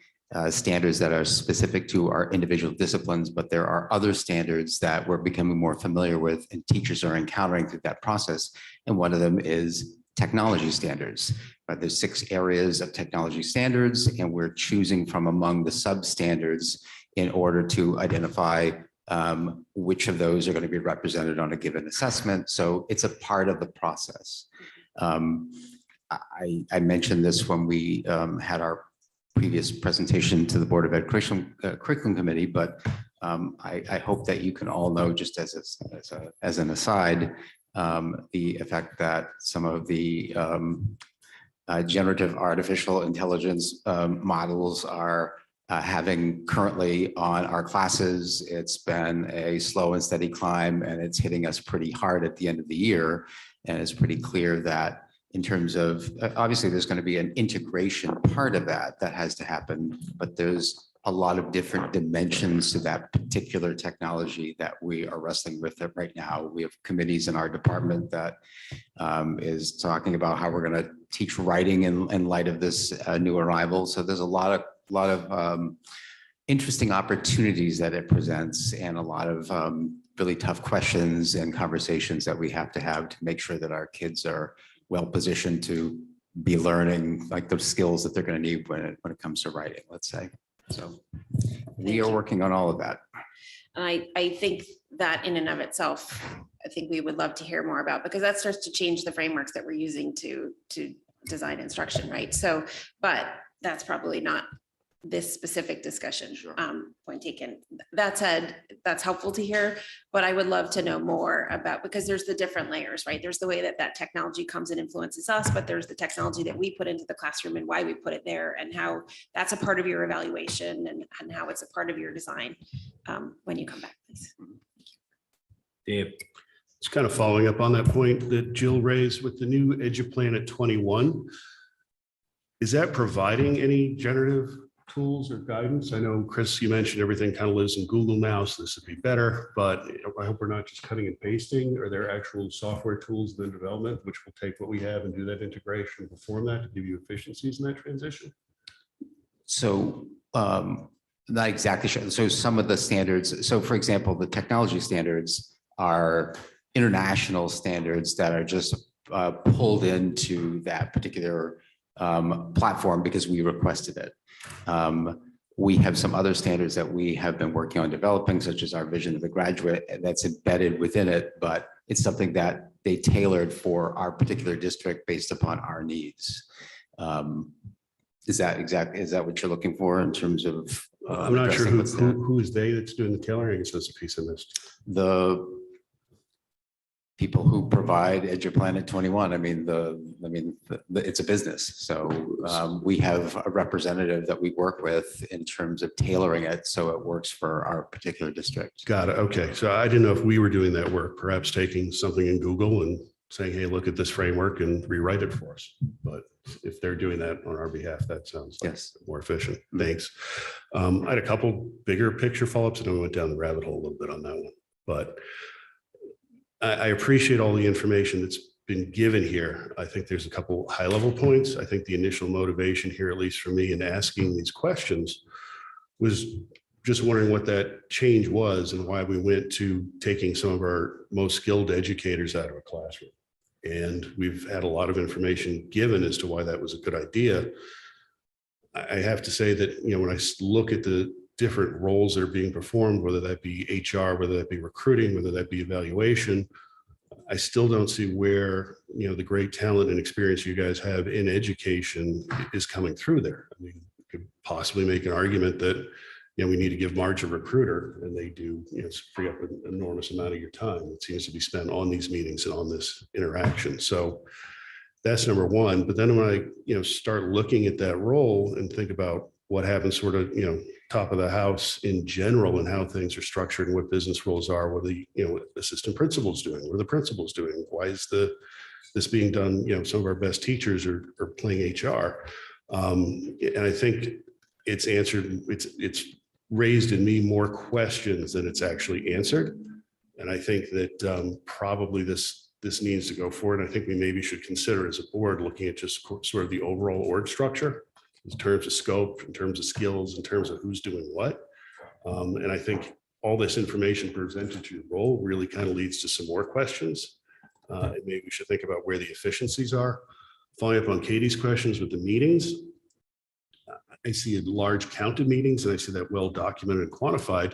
E: standards that are specific to our individual disciplines, but there are other standards that we're becoming more familiar with and teachers are encountering through that process. And one of them is technology standards. There's 6 areas of technology standards, and we're choosing from among the substandards in order to identify which of those are going to be represented on a given assessment. So it's a part of the process. I mentioned this when we had our previous presentation to the Board of Ed Curriculum Committee, but I hope that you can all know, just as an aside, the effect that some of the generative artificial intelligence models are having currently on our classes. It's been a slow and steady climb, and it's hitting us pretty hard at the end of the year. And it's pretty clear that in terms of, obviously, there's going to be an integration part of that has to happen, but there's a lot of different dimensions to that particular technology that we are wrestling with it right now. We have committees in our department that is talking about how we're going to teach writing in light of this new arrival. So there's a lot of interesting opportunities that it presents, and a lot of really tough questions and conversations that we have to make sure that our kids are well positioned to be learning like the skills that they're going to need when it comes to writing, let's say. So we are working on all of that.
P: And I think that in and of itself, I think we would love to hear more about, because that starts to change the frameworks that we're using to design instruction, right? So, but that's probably not this specific discussion. Point taken. That said, that's helpful to hear, but I would love to know more about, because there's the different layers, right? There's the way that technology comes and influences us, but there's the technology that we put into the classroom and why we put it there, and how that's a part of your evaluation, and how it's a part of your design when you come back, please.
B: Dave.
O: It's kind of following up on that point that Jill raised with the new EduPlanet 21. Is that providing any generative tools or guidance? I know, Chris, you mentioned everything kind of lives in Google now, so this would be better, but I hope we're not just cutting and pasting. Are there actual software tools in development which will take what we have and do that integration, perform that to give you efficiencies in that transition?
E: So not exactly sure. So some of the standards, so for example, the technology standards are international standards that are just pulled into that particular platform because we requested it. We have some other standards that we have been working on developing, such as our vision of the graduate, that's embedded within it, but it's something that they tailored for our particular district based upon our needs. Is that what you're looking for in terms of?
O: I'm not sure who is they that's doing the tailoring. It's just a piece of this.
E: The people who provide EduPlanet 21. I mean, it's a business. So we have a representative that we work with in terms of tailoring it so it works for our particular district.
O: Got it. Okay. So I didn't know if we were doing that work, perhaps taking something in Google and saying, hey, look at this framework and rewrite it for us. But if they're doing that on our behalf, that sounds like more efficient. Thanks. I had a couple bigger picture follow-ups, and I went down the rabbit hole a little bit on that one. But I appreciate all the information that's been given here. I think there's a couple high-level points. I think the initial motivation here, at least for me, in asking these questions was just wondering what that change was and why we went to taking some of our most skilled educators out of a classroom. And we've had a lot of information given as to why that was a good idea. I have to say that, when I look at the different roles that are being performed, whether that be HR, whether that be recruiting, whether that be evaluation, I still don't see where, the great talent and experience you guys have in education is coming through there. I mean, you could possibly make an argument that, we need to give Marge a recruiter, and they do, free up an enormous amount of your time. It seems to be spent on these meetings and on this interaction. So that's number one. But then when I, start looking at that role and think about what happens sort of, top of the house in general and how things are structured and what business roles are, what the, assistant principals doing, what are the principals doing? Why is this being done? Some of our best teachers are playing HR. And I think it's answered, it's raised in me more questions than it's actually answered. And I think that probably this needs to go forward. I think we maybe should consider as a board looking at just sort of the overall org structure in terms of scope, in terms of skills, in terms of who's doing what. And I think all this information presented to your role really kind of leads to some more questions. And maybe we should think about where the efficiencies are. Following up on Katie's questions with the meetings, I see a large count of meetings and I see that well documented and quantified,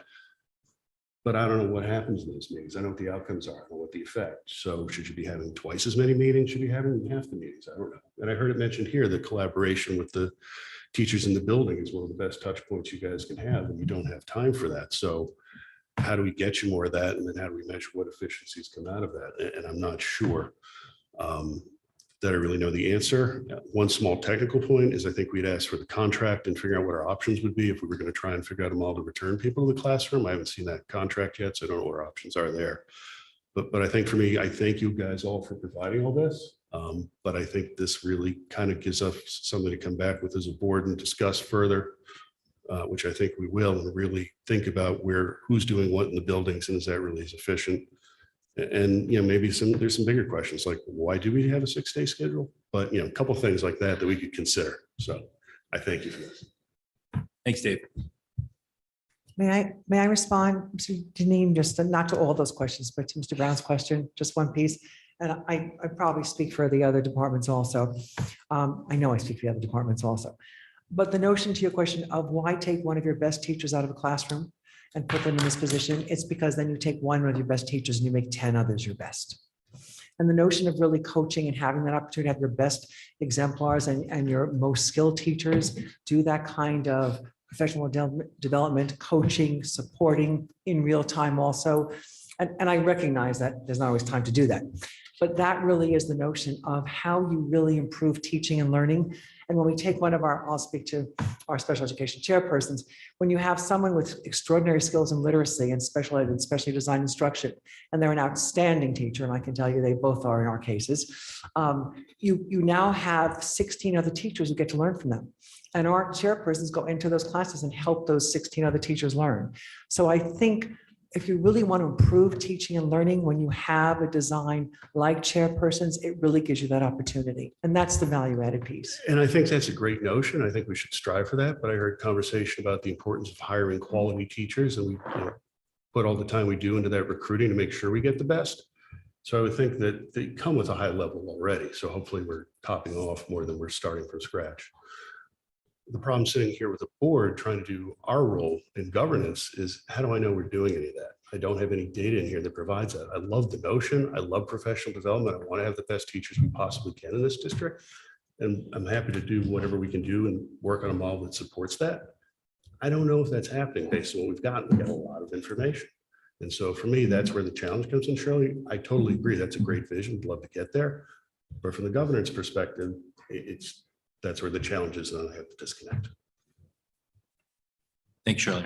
O: but I don't know what happens in those meetings. I know what the outcomes are, I don't know what the effect. So should you be having twice as many meetings? Should you be having half the meetings? I don't know. And I heard it mentioned here that collaboration with the teachers in the building is one of the best touch points you guys can have, and you don't have time for that. So how do we get you more of that? And then how do we measure what efficiencies come out of that? And I'm not sure that I really know the answer. One small technical point is I think we'd ask for the contract and figure out what our options would be if we were going to try and figure out a model to return people to the classroom. I haven't seen that contract yet, so I don't know what our options are there. But I think for me, I thank you guys all for providing all this. But I think this really kind of gives us something to come back with as a board and discuss further, which I think we will, and really think about who's doing what in the buildings and is that really as efficient. And, maybe there's some bigger questions like, why do we have a 6-day schedule? But, a couple of things like that we could consider. So I thank you for this.
B: Thanks, Dave.
S: May I respond to Janine, just not to all those questions, but to Mr. Brown's question, just one piece. And I probably speak for the other departments also. I know I speak for the other departments also. But the notion to your question of why take one of your best teachers out of a classroom and put them in this position, it's because then you take one of your best teachers and you make 10 others your best. And the notion of really coaching and having that opportunity to have your best exemplars and your most skilled teachers do that kind of professional development, coaching, supporting in real time also. And I recognize that there's not always time to do that. But that really is the notion of how you really improve teaching and learning. And when we take one of I'll speak to our special education chairpersons, when you have someone with extraordinary skills in literacy and special ed and specially designed instruction, and they're an outstanding teacher, and I can tell you they both are in our cases, you now have 16 other teachers who get to learn from them. And our chairpersons go into those classes and help those 16 other teachers learn. So I think if you really want to improve teaching and learning, when you have a design like chairpersons, it really gives you that opportunity. And that's the value added piece.
O: And I think that's a great notion. I think we should strive for that. But I heard conversation about the importance of hiring quality teachers, and we put all the time we do into that recruiting to make sure we get the best. So I would think that they come with a high level already. So hopefully we're topping off more than we're starting from scratch. The problem sitting here with the board trying to do our role in governance is, how do I know we're doing any of that? I don't have any data in here that provides that. I love the notion. I love professional development. I want to have the best teachers we possibly can in this district. And I'm happy to do whatever we can do and work on a model that supports that. I don't know if that's happening based on what we've gotten. We got a lot of information. And so for me, that's where the challenge comes in, Shirley. I totally agree. That's a great vision. We'd love to get there. But from the governance perspective, that's where the challenge is, and I have to disconnect.
B: Thanks, Shirley.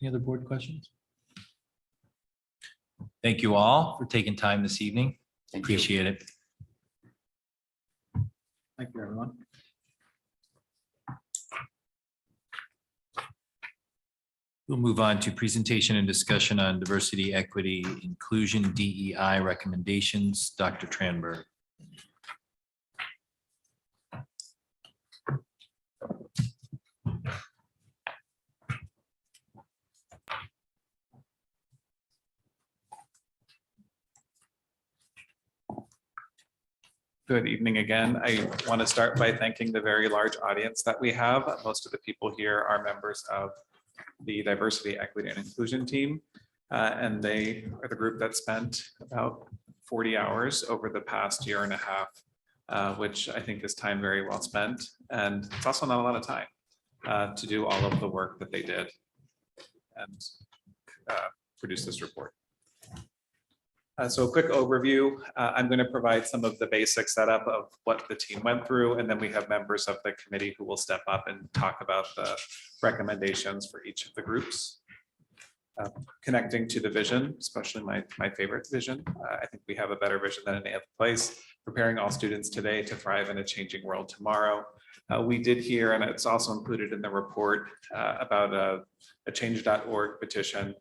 B: Any other board questions? Thank you all for taking time this evening. Appreciate it.
U: Thank you, everyone.
B: We'll move on to presentation and discussion on diversity, equity, inclusion, DEI recommendations. Dr. Tranberg.
D: Good evening again. I want to start by thanking the very large audience that we have. Most of the people here are members of the Diversity, Equity, and Inclusion team. And they are the group that spent about 40 hours over the past year and a half, which I think is time very well spent. And it's also not a lot of time to do all of the work that they did and produce this report. So a quick overview. I'm going to provide some of the basic setup of what the team went through, and then we have members of the committee who will step up and talk about the recommendations for each of the groups. Connecting to the vision, especially my favorite vision. I think we have a better vision than any other place, preparing all students today to thrive in a changing world tomorrow. We did hear, and it's also included in the report, about a change.org petition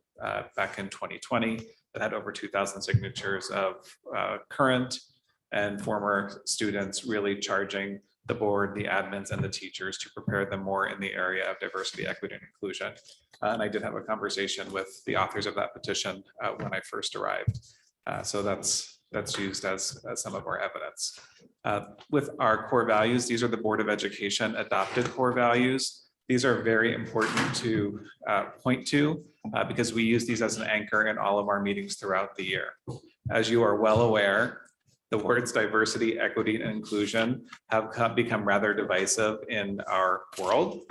D: back in 2020 that had over 2,000 signatures of current and former students really charging the board, the admins, and the teachers to prepare them more in the area of diversity, equity, and inclusion. And I did have a conversation with the authors of that petition when I first arrived. So that's used as some of our evidence. With our core values, these are the Board of Education adopted core values. These are very important to point to because we use these as an anchor in all of our meetings throughout the year. As you are well aware, the words diversity, equity, and inclusion have become rather divisive in our world.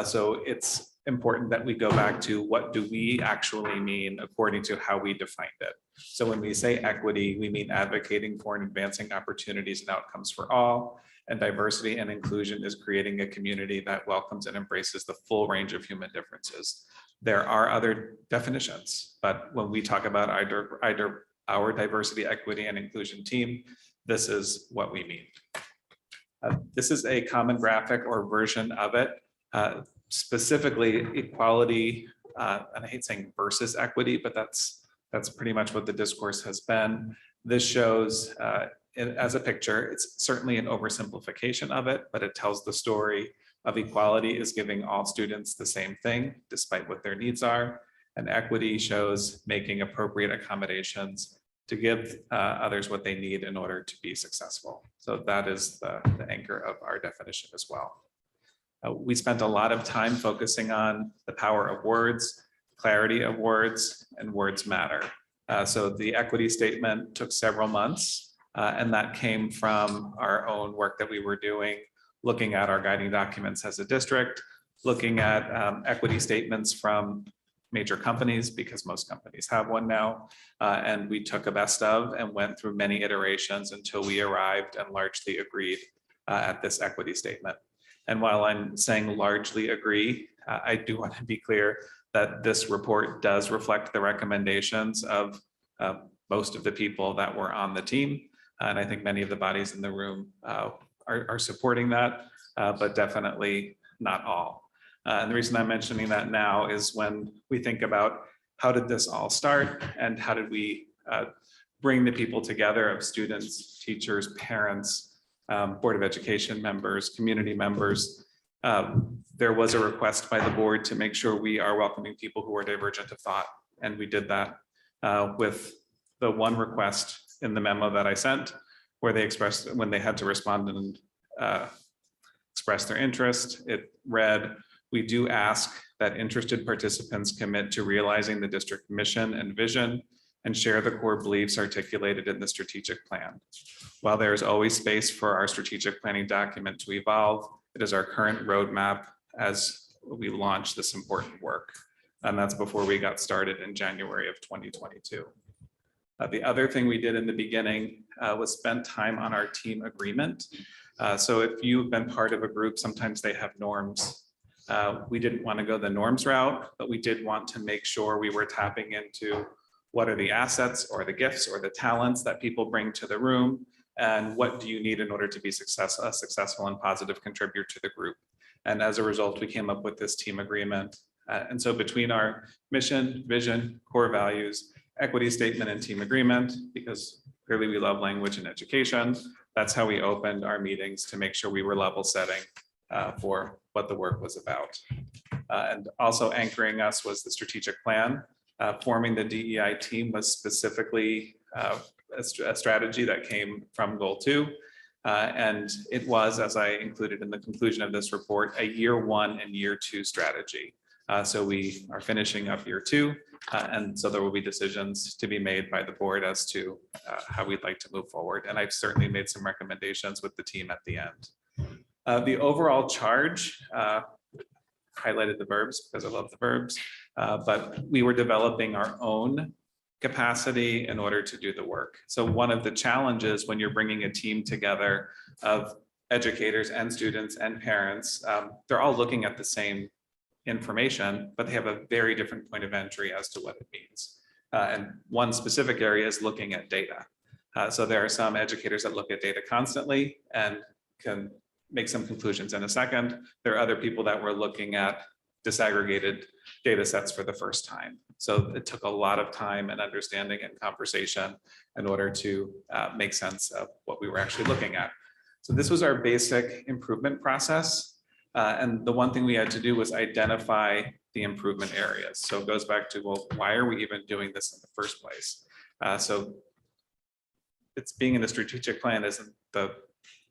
D: So it's important that we go back to what do we actually mean according to how we defined it. So when we say equity, we mean advocating for and advancing opportunities and outcomes for all. And diversity and inclusion is creating a community that welcomes and embraces the full range of human differences. There are other definitions, but when we talk about our diversity, equity, and inclusion team, this is what we mean. This is a common graphic or version of it. Specifically equality, and I hate saying versus equity, but that's pretty much what the discourse has been. This shows as a picture, it's certainly an oversimplification of it, but it tells the story of equality is giving all students the same thing, despite what their needs are. And equity shows making appropriate accommodations to give others what they need in order to be successful. So that is the anchor of our definition as well. We spent a lot of time focusing on the power of words, clarity of words, and words matter. So the equity statement took several months, and that came from our own work that we were doing, looking at our guiding documents as a district, looking at equity statements from major companies, because most companies have one now. And we took a best of and went through many iterations until we arrived and largely agreed at this equity statement. And while I'm saying largely agree, I do want to be clear that this report does reflect the recommendations of most of the people that were on the team. And I think many of the bodies in the room are supporting that, but definitely not all. And the reason I'm mentioning that now is when we think about how did this all start and how did we bring the people together of students, teachers, parents, Board of Education members, community members. There was a request by the board to make sure we are welcoming people who are divergent of thought. And we did that with the one request in the memo that I sent, where they expressed when they had to respond and express their interest. It read, we do ask that interested participants commit to realizing the district mission and vision and share the core beliefs articulated in the strategic plan. While there is always space for our strategic planning document to evolve, it is our current roadmap as we launch this important work. And that's before we got started in January of 2022. The other thing we did in the beginning was spend time on our team agreement. So if you've been part of a group, sometimes they have norms. We didn't want to go the norms route, but we did want to make sure we were tapping into what are the assets or the gifts or the talents that people bring to the room, and what do you need in order to be a successful and positive contributor to the group. And as a result, we came up with this team agreement. And so between our mission, vision, core values, equity statement, and team agreement, because clearly we love language and education, that's how we opened our meetings to make sure we were level setting for what the work was about. And also anchoring us was the strategic plan. Forming the DEI team was specifically a strategy that came from goal 2. And it was, as I included in the conclusion of this report, a year 1 and year 2 strategy. So we are finishing up year 2. And so there will be decisions to be made by the board as to how we'd like to move forward. And I've certainly made some recommendations with the team at the end. The overall charge, highlighted the verbs because I love the verbs, but we were developing our own capacity in order to do the work. So one of the challenges when you're bringing a team together of educators and students and parents, they're all looking at the same information, but they have a very different point of entry as to what it means. And one specific area is looking at data. So there are some educators that look at data constantly and can make some conclusions in a second. There are other people that were looking at disaggregated data sets for the first time. So it took a lot of time and understanding and conversation in order to make sense of what we were actually looking at. So this was our basic improvement process. And the one thing we had to do was identify the improvement areas. So it goes back to, well, why are we even doing this in the first place? So it's being in the strategic plan isn't the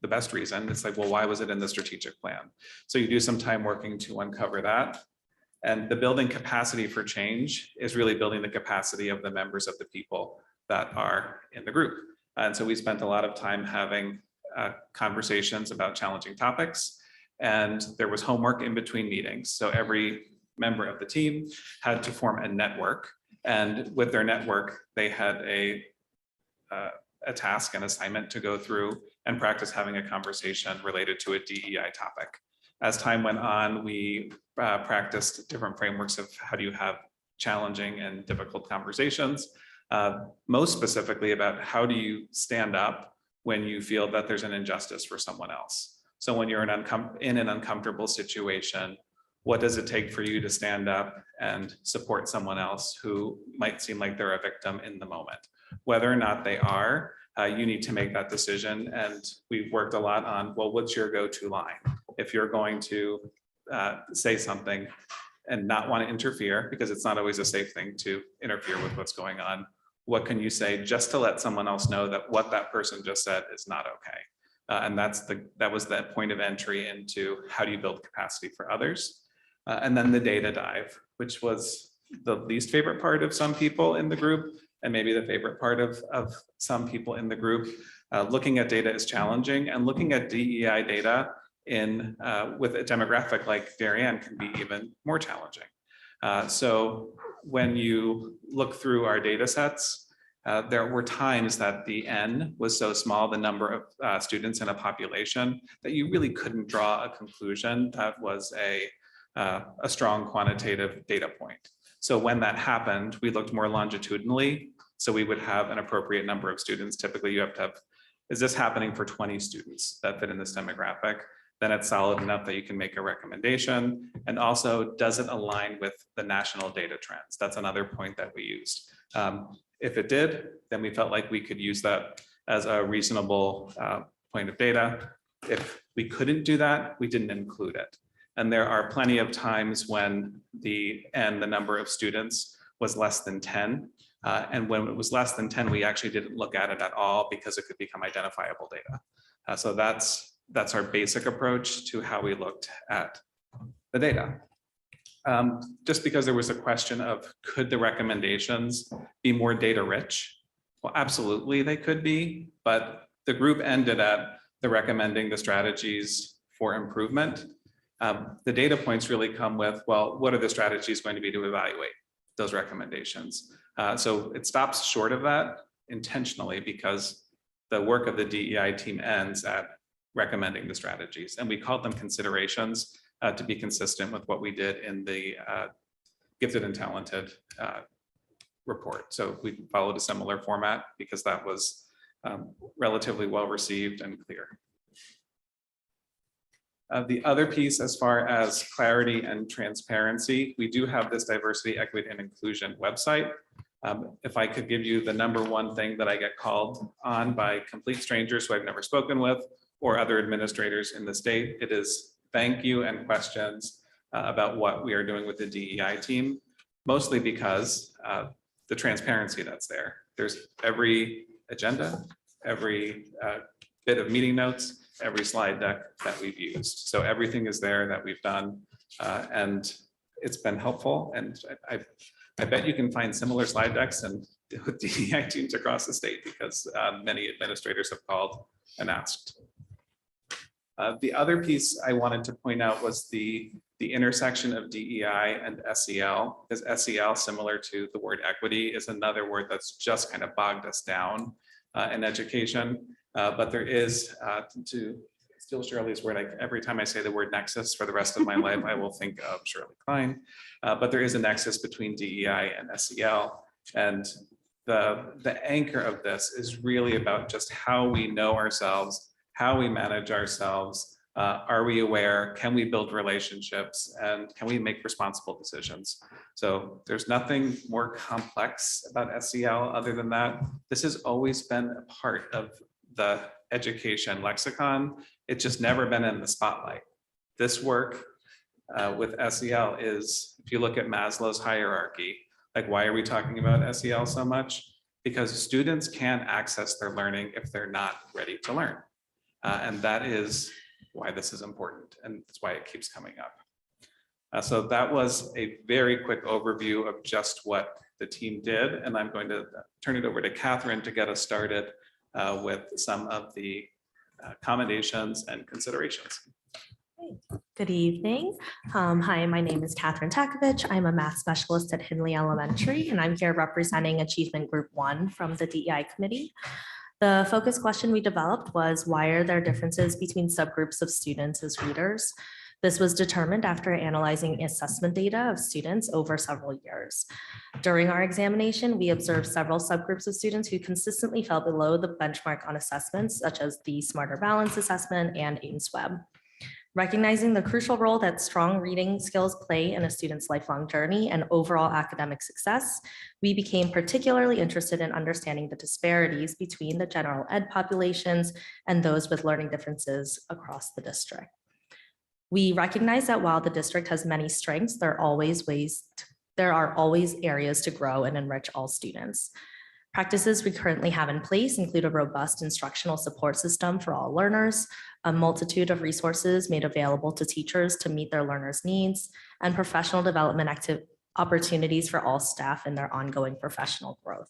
D: best reason. It's like, well, why was it in the strategic plan? So you do some time working to uncover that. And the building capacity for change is really building the capacity of the members of the people that are in the group. And so we spent a lot of time having conversations about challenging topics. And there was homework in between meetings. So every member of the team had to form a network. And with their network, they had a task, an assignment to go through and practice having a conversation related to a DEI topic. As time went on, we practiced different frameworks of how do you have challenging and difficult conversations, most specifically about how do you stand up when you feel that there's an injustice for someone else. So when you're in an uncomfortable situation, what does it take for you to stand up and support someone else who might seem like they're a victim in the moment? Whether or not they are, you need to make that decision. And we've worked a lot on, well, what's your go-to line? If you're going to say something and not want to interfere, because it's not always a safe thing to interfere with what's going on, what can you say just to let someone else know that what that person just said is not okay? And that was the point of entry into how do you build capacity for others? And then the data dive, which was the least favorite part of some people in the group, and maybe the favorite part of some people in the group. Looking at data is challenging, and looking at DEI data with a demographic like Darien can be even more challenging. So when you look through our data sets, there were times that the N was so small, the number of students in a population, that you really couldn't draw a conclusion that was a strong quantitative data point. So when that happened, we looked more longitudinally. So we would have an appropriate number of students. Typically you have to have, is this happening for 20 students that fit in this demographic? Then it's solid enough that you can make a recommendation. And also, does it align with the national data trends? That's another point that we used. If it did, then we felt like we could use that as a reasonable point of data. If we couldn't do that, we didn't include it. And there are plenty of times when the number of students was less than 10. And when it was less than 10, we actually didn't look at it at all because it could become identifiable data. So that's our basic approach to how we looked at the data. Just because there was a question of could the recommendations be more data rich? Well, absolutely they could be, but the group ended at the recommending the strategies for improvement. The data points really come with, well, what are the strategies going to be to evaluate those recommendations? So it stops short of that intentionally because the work of the DEI team ends at recommending the strategies. And we called them considerations to be consistent with what we did in the gifted and talented report. So we followed a similar format because that was relatively well received and clear. The other piece, as far as clarity and transparency, we do have this diversity, equity, and inclusion website. If I could give you the #1 thing that I get called on by complete strangers who I've never spoken with or other administrators in the state, it is thank you and questions about what we are doing with the DEI team, mostly because the transparency that's there. There's every agenda, every bit of meeting notes, every slide deck that we've used. So everything is there that we've done, and it's been helpful. And I bet you can find similar slide decks and with DEI teams across the state, because many administrators have called and asked. The other piece I wanted to point out was the intersection of DEI and SEL, because SEL, similar to the word equity, is another word that's just kind of bogged us down in education. But there is, to steal Shirley's word, every time I say the word nexus for the rest of my life, I will think of Shirley Klein. But there is a nexus between DEI and SEL. And the anchor of this is really about just how we know ourselves, how we manage ourselves. Are we aware? Can we build relationships? And can we make responsible decisions? So there's nothing more complex about SEL other than that. This has always been a part of the education lexicon. It's just never been in the spotlight. This work with SEL is, if you look at Maslow's hierarchy, like why are we talking about SEL so much? Because students can't access their learning if they're not ready to learn. And that is why this is important, and that's why it keeps coming up. So that was a very quick overview of just what the team did, and I'm going to turn it over to Catherine to get us started with some of the accommodations and considerations.
G: Good evening. Hi, my name is Catherine Takovich. I'm a math specialist at Hindley Elementary, and I'm here representing Achievement Group 1 from the DEI Committee. The focus question we developed was, why are there differences between subgroups of students as readers? This was determined after analyzing assessment data of students over several years. During our examination, we observed several subgroups of students who consistently fell below the benchmark on assessments, such as the Smarter Balance Assessment and Ames-Webb. Recognizing the crucial role that strong reading skills play in a student's lifelong journey and overall academic success, we became particularly interested in understanding the disparities between the general ed populations and those with learning differences across the district. We recognize that while the district has many strengths, there are always areas to grow and enrich all students. Practices we currently have in place include a robust instructional support system for all learners, a multitude of resources made available to teachers to meet their learners' needs, and professional development opportunities for all staff in their ongoing professional growth.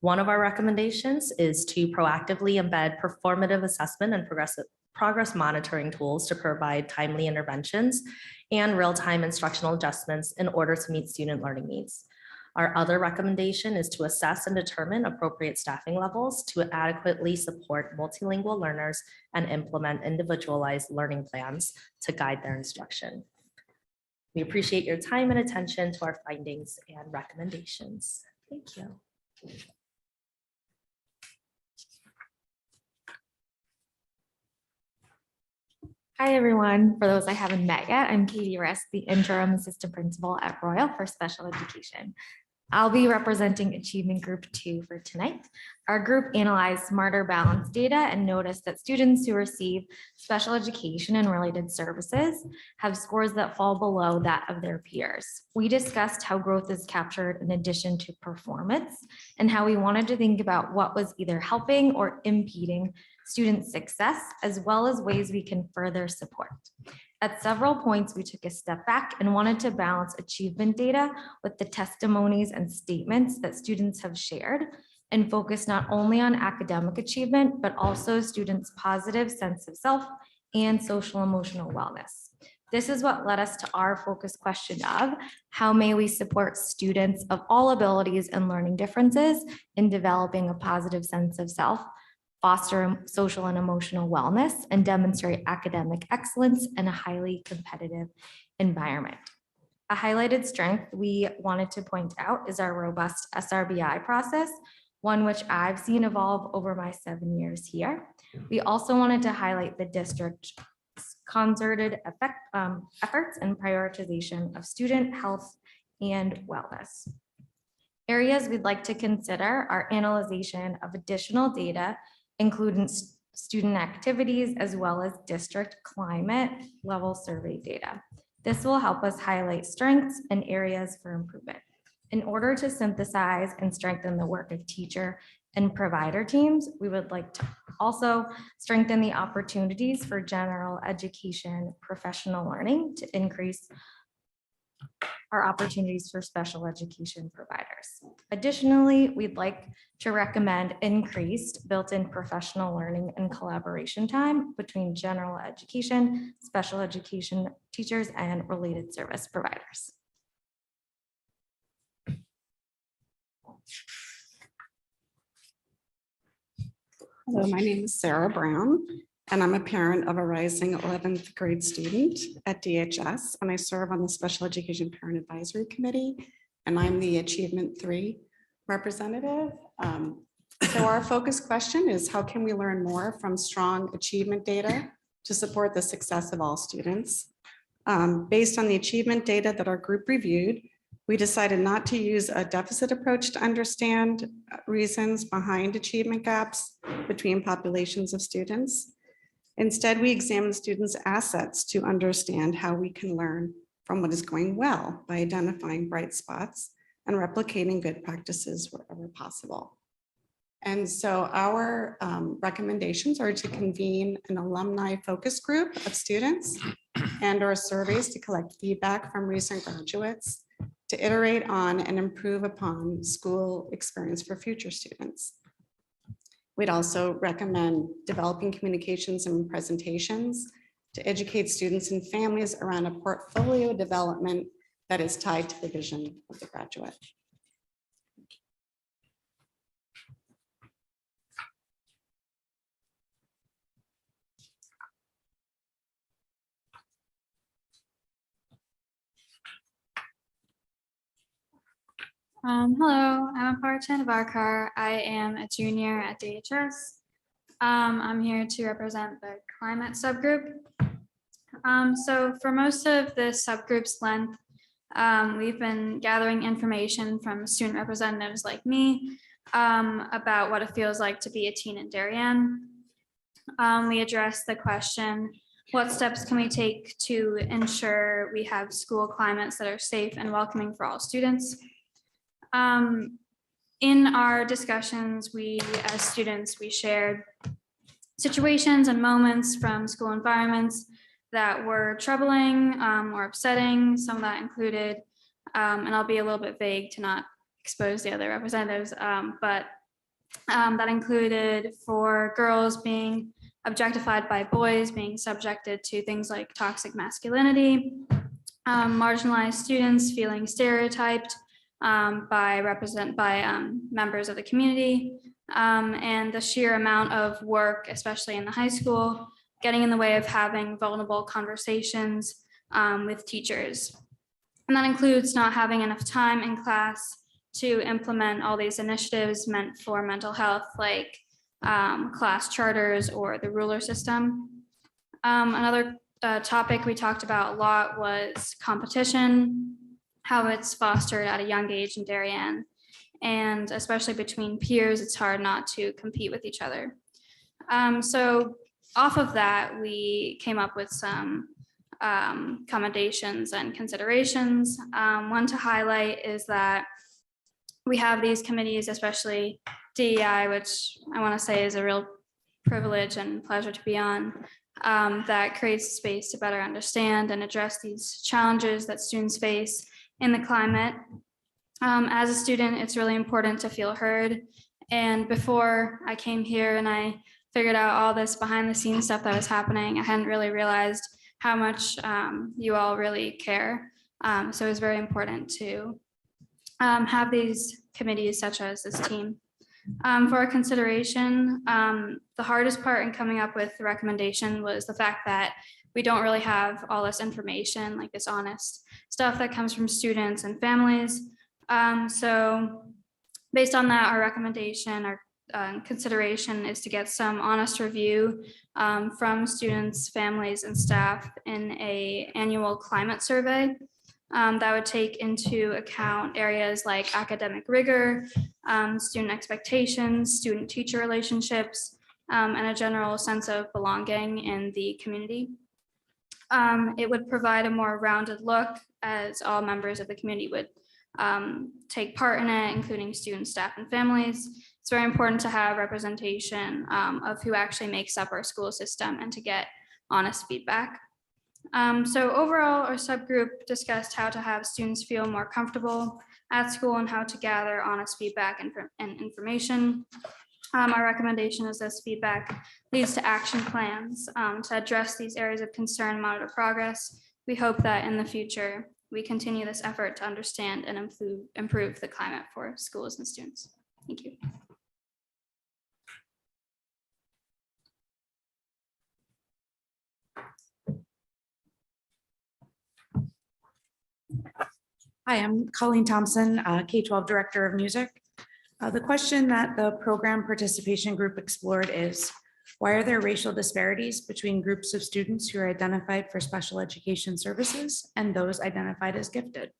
G: One of our recommendations is to proactively embed performative assessment and progress monitoring tools to provide timely interventions and real-time instructional adjustments in order to meet student learning needs. Our other recommendation is to assess and determine appropriate staffing levels to adequately support multilingual learners and implement individualized learning plans to guide their instruction. We appreciate your time and attention to our findings and recommendations. Thank you.
H: Hi, everyone. For those I haven't met yet, I'm Katie Rest, the interim assistant principal at Royal for special education. I'll be representing Achievement Group 2 for tonight. Our group analyzed Smarter Balance data and noticed that students who receive special education and related services have scores that fall below that of their peers. We discussed how growth is captured in addition to performance and how we wanted to think about what was either helping or impeding student success, as well as ways we can further support. At several points, we took a step back and wanted to balance achievement data with the testimonies and statements that students have shared and focus not only on academic achievement, but also students' positive sense of self and social emotional wellness. This is what led us to our focus question of how may we support students of all abilities and learning differences in developing a positive sense of self, foster social and emotional wellness, and demonstrate academic excellence in a highly competitive environment. A highlighted strength we wanted to point out is our robust SRBI process, one which I've seen evolve over my 7 years here. We also wanted to highlight the district's concerted efforts and prioritization of student health and wellness. Areas we'd like to consider are analyzation of additional data, including student activities, as well as district climate level survey data. This will help us highlight strengths and areas for improvement. In order to synthesize and strengthen the work of teacher and provider teams. We would like to also strengthen the opportunities for general education professional learning to increase our opportunities for special education providers. Additionally, we'd like to recommend increased built-in professional learning and collaboration time between general education, special education teachers, and related service providers.
I: Hello, my name is Sarah Brown, and I'm a parent of a rising 11th grade student at DHS, and I serve on the Special Education Parent Advisory Committee, and I'm the Achievement 3 representative. So our focus question is, how can we learn more from strong achievement data to support the success of all students? Based on the achievement data that our group reviewed, we decided not to use a deficit approach to understand reasons behind achievement gaps between populations of students. Instead, we examined students' assets to understand how we can learn from what is going well by identifying bright spots and replicating good practices wherever possible. And so our recommendations are to convene an alumni focus group of students and/or surveys to collect feedback from recent graduates, to iterate on and improve upon school experience for future students. We'd also recommend developing communications and presentations to educate students and families around a portfolio development that is tied to the vision of the graduate.
J: Hello, I'm Aparchan Varkar. I am a junior at DHS. I'm here to represent the climate subgroup. So for most of the subgroup's length, we've been gathering information from student representatives like me about what it feels like to be a teen in Darien. We addressed the question, what steps can we take to ensure we have school climates that are safe and welcoming for all students? In our discussions, we as students, we shared situations and moments from school environments that were troubling or upsetting. Some of that included, and I'll be a little bit vague to not expose the other representatives, but that included for girls being objectified by boys, being subjected to things like toxic masculinity, marginalized students feeling stereotyped by members of the community, and the sheer amount of work, especially in the high school, getting in the way of having vulnerable conversations with teachers. And that includes not having enough time in class to implement all these initiatives meant for mental health, like class charters or the ruler system. Another topic we talked about a lot was competition, how it's fostered at a young age in Darien. And especially between peers, it's hard not to compete with each other. So off of that, we came up with some commendations and considerations. One to highlight is that we have these committees, especially DEI, which I want to say is a real privilege and pleasure to be on, that creates space to better understand and address these challenges that students face in the climate. As a student, it's really important to feel heard. And before I came here and I figured out all this behind the scenes stuff that was happening, I hadn't really realized how much you all really care. So it was very important to have these committees such as this team. For our consideration, the hardest part in coming up with the recommendation was the fact that we don't really have all this information, like this honest stuff that comes from students and families. So based on that, our recommendation, our consideration is to get some honest review from students, families, and staff in an annual climate survey that would take into account areas like academic rigor, student expectations, student-teacher relationships, and a general sense of belonging in the community. It would provide a more rounded look as all members of the community would take part in it, including students, staff, and families. it's very important to have representation of who actually makes up our school system and to get honest feedback. So overall, our subgroup discussed how to have students feel more comfortable at school and how to gather honest feedback and information. Our recommendation is this feedback leads to action plans to address these areas of concern, monitor progress. We hope that in the future, we continue this effort to understand and improve the climate for schools and students. Thank you.
T: Hi, I'm Colleen Thompson, K-12 Director of Music. The question that the program participation group explored is, why are there racial disparities between groups of students who are identified for special education services and those identified as gifted?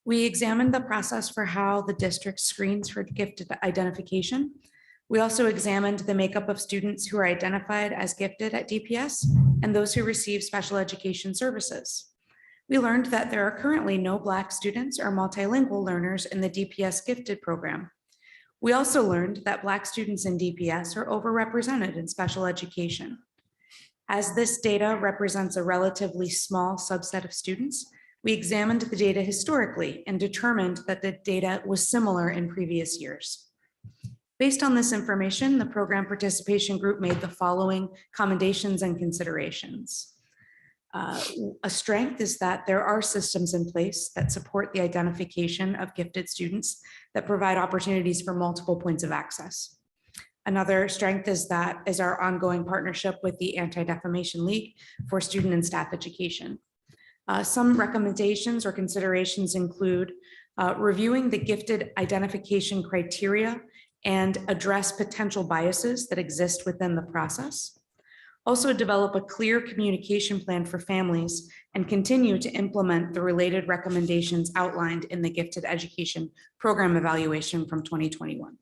T: We examined the process for how the district screens for gifted identification. We also examined the makeup of students who are identified as gifted at DPS and those who receive special education services. We learned that there are currently no Black students or multilingual learners in the DPS gifted program. We also learned that Black students in DPS are overrepresented in special education. As this data represents a relatively small subset of students, we examined the data historically and determined that the data was similar in previous years. Based on this information, the program participation group made the following commendations and considerations. A strength is that there are systems in place that support the identification of gifted students that provide opportunities for multiple points of access. Another strength is our ongoing partnership with the Anti-Defamation League for student and staff education. Some recommendations or considerations include reviewing the gifted identification criteria and address potential biases that exist within the process. Also develop a clear communication plan for families and continue to implement the related recommendations outlined in the gifted education program evaluation from 2021.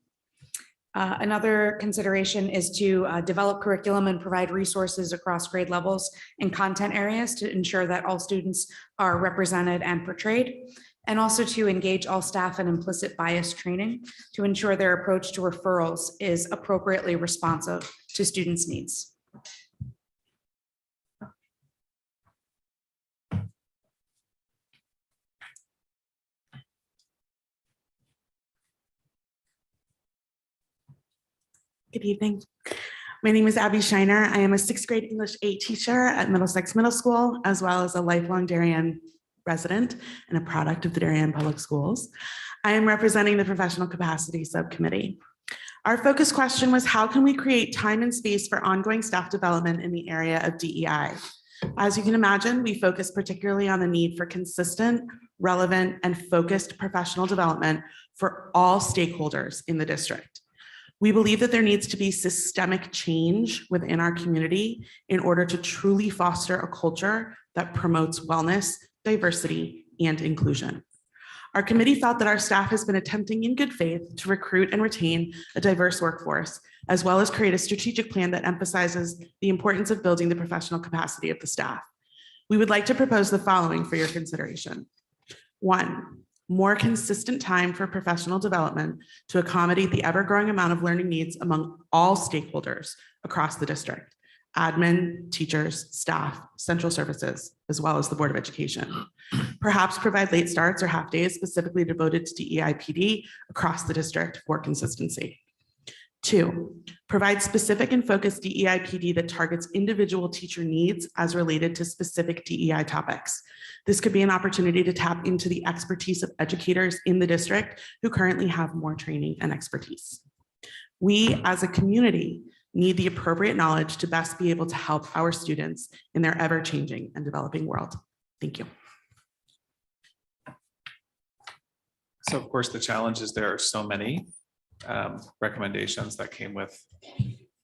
T: Another consideration is to develop curriculum and provide resources across grade levels and content areas to ensure that all students are represented and portrayed, and also to engage all staff in implicit bias training to ensure their approach to referrals is appropriately responsive to students' needs.
Q: Good evening. My name is Abby Shiner. I am a 6th grade English 8 teacher at Middlesex Middle School, as well as a lifelong Darien resident and a product of the Darien Public Schools. I am representing the Professional Capacity Subcommittee. Our focus question was, how can we create time and space for ongoing staff development in the area of DEI? As you can imagine, we focus particularly on the need for consistent, relevant, and focused professional development for all stakeholders in the district. We believe that there needs to be systemic change within our community in order to truly foster a culture that promotes wellness, diversity, and inclusion. Our committee felt that our staff has been attempting in good faith to recruit and retain a diverse workforce, as well as create a strategic plan that emphasizes the importance of building the professional capacity of the staff. We would like to propose the following for your consideration. 1, more consistent time for professional development to accommodate the ever-growing amount of learning needs among all stakeholders across the district: admin, teachers, staff, central services, as well as the Board of Education. Perhaps provide late starts or half days specifically devoted to DEI PD across the district for consistency. 2, provide specific and focused DEI PD that targets individual teacher needs as related to specific DEI topics. This could be an opportunity to tap into the expertise of educators in the district who currently have more training and expertise. We, as a community, need the appropriate knowledge to best be able to help our students in their ever-changing and developing world. Thank you.
D: So of course, the challenge is there are so many recommendations that came with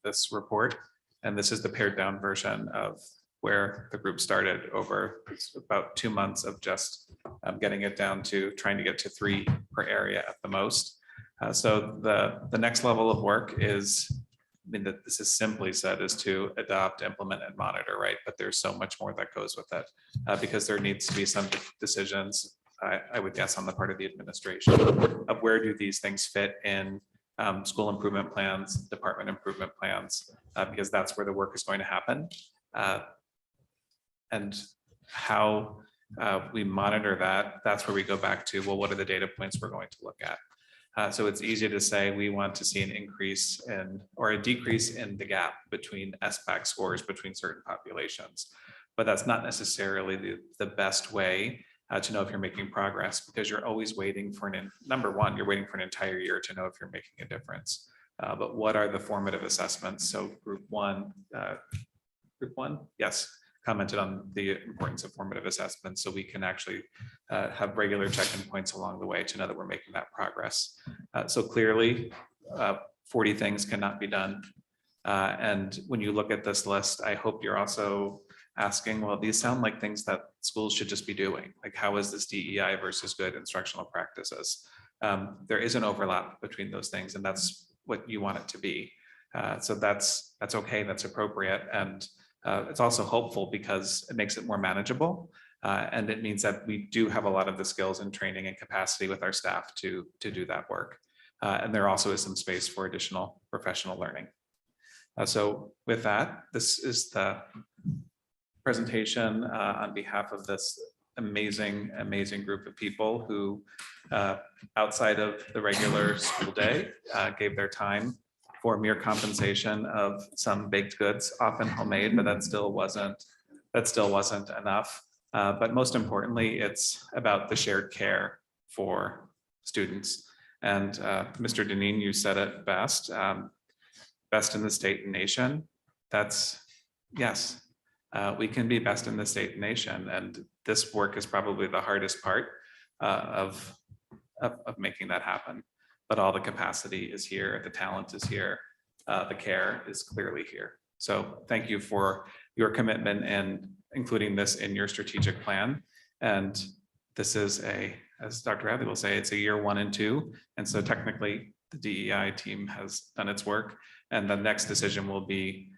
D: this report. And this is the pared down version of where the group started over about 2 months of just getting it down to trying to get to 3 per area at the most. So the next level of work is, I mean, that this is simply said, is to adopt, implement, and monitor, right? But there's so much more that goes with it because there needs to be some decisions, I would guess, on the part of the administration of where do these things fit in school improvement plans, department improvement plans, because that's where the work is going to happen. And how we monitor that, that's where we go back to, well, what are the data points we're going to look at? So it's easy to say we want to see an increase in or a decrease in the gap between SBAC scores between certain populations. But that's not necessarily the best way to know if you're making progress, because you're always waiting for number one, you're waiting for an entire year to know if you're making a difference. But what are the formative assessments? So group one, yes, commented on the importance of formative assessments, so we can actually have regular check-in points along the way to know that we're making that progress. So clearly, 40 things cannot be done. And when you look at this list, I hope you're also asking, well, these sound like things that schools should just be doing. Like, how is this DEI versus good instructional practices? There is an overlap between those things, and that's what you want it to be. So that's okay, that's appropriate. And it's also hopeful because it makes it more manageable. And it means that we do have a lot of the skills and training and capacity with our staff to do that work. And there also is some space for additional professional learning. So with that, this is the presentation on behalf of this amazing group of people who, outside of the regular school day, gave their time for mere compensation of some baked goods, often homemade, but that still wasn't enough. But most importantly, it's about the shared care for students. And Mr. Deneen, you said it best, best in the state and nation. That's, yes, we can be best in the state and nation. And this work is probably the hardest part of making that happen. But all the capacity is here, the talent is here, the care is clearly here. So thank you for your commitment and including this in your strategic plan. And this is as Dr. Hadley will say, it's a year 1 and 2. And so technically the DEI team has done its work. And the next decision will be,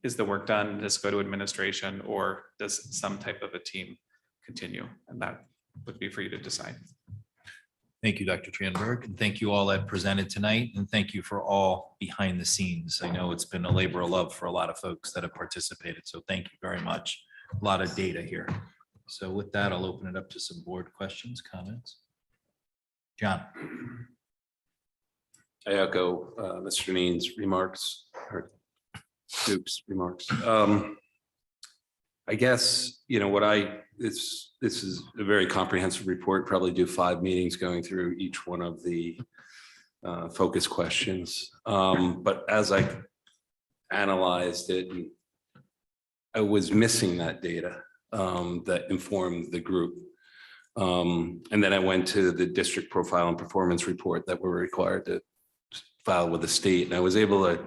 D: is the work done? Does it go to administration, or does some type of a team continue? And that would be for you to decide.
B: Thank you, Dr. Tranberg, and thank you all that presented tonight, and thank you for all behind the scenes. I know it's been a labor of love for a lot of folks that have participated, so thank you very much. A lot of data here. So with that, I'll open it up to some board questions, comments. John.
R: I echo Mr. Deneen's remarks, or Duke's remarks. I guess, this is a very comprehensive report, probably do 5 meetings going through each one of the focus questions. But as I analyzed it, I was missing that data that informed the group. And then I went to the district profile and performance report that we're required to file with the state. And I was able to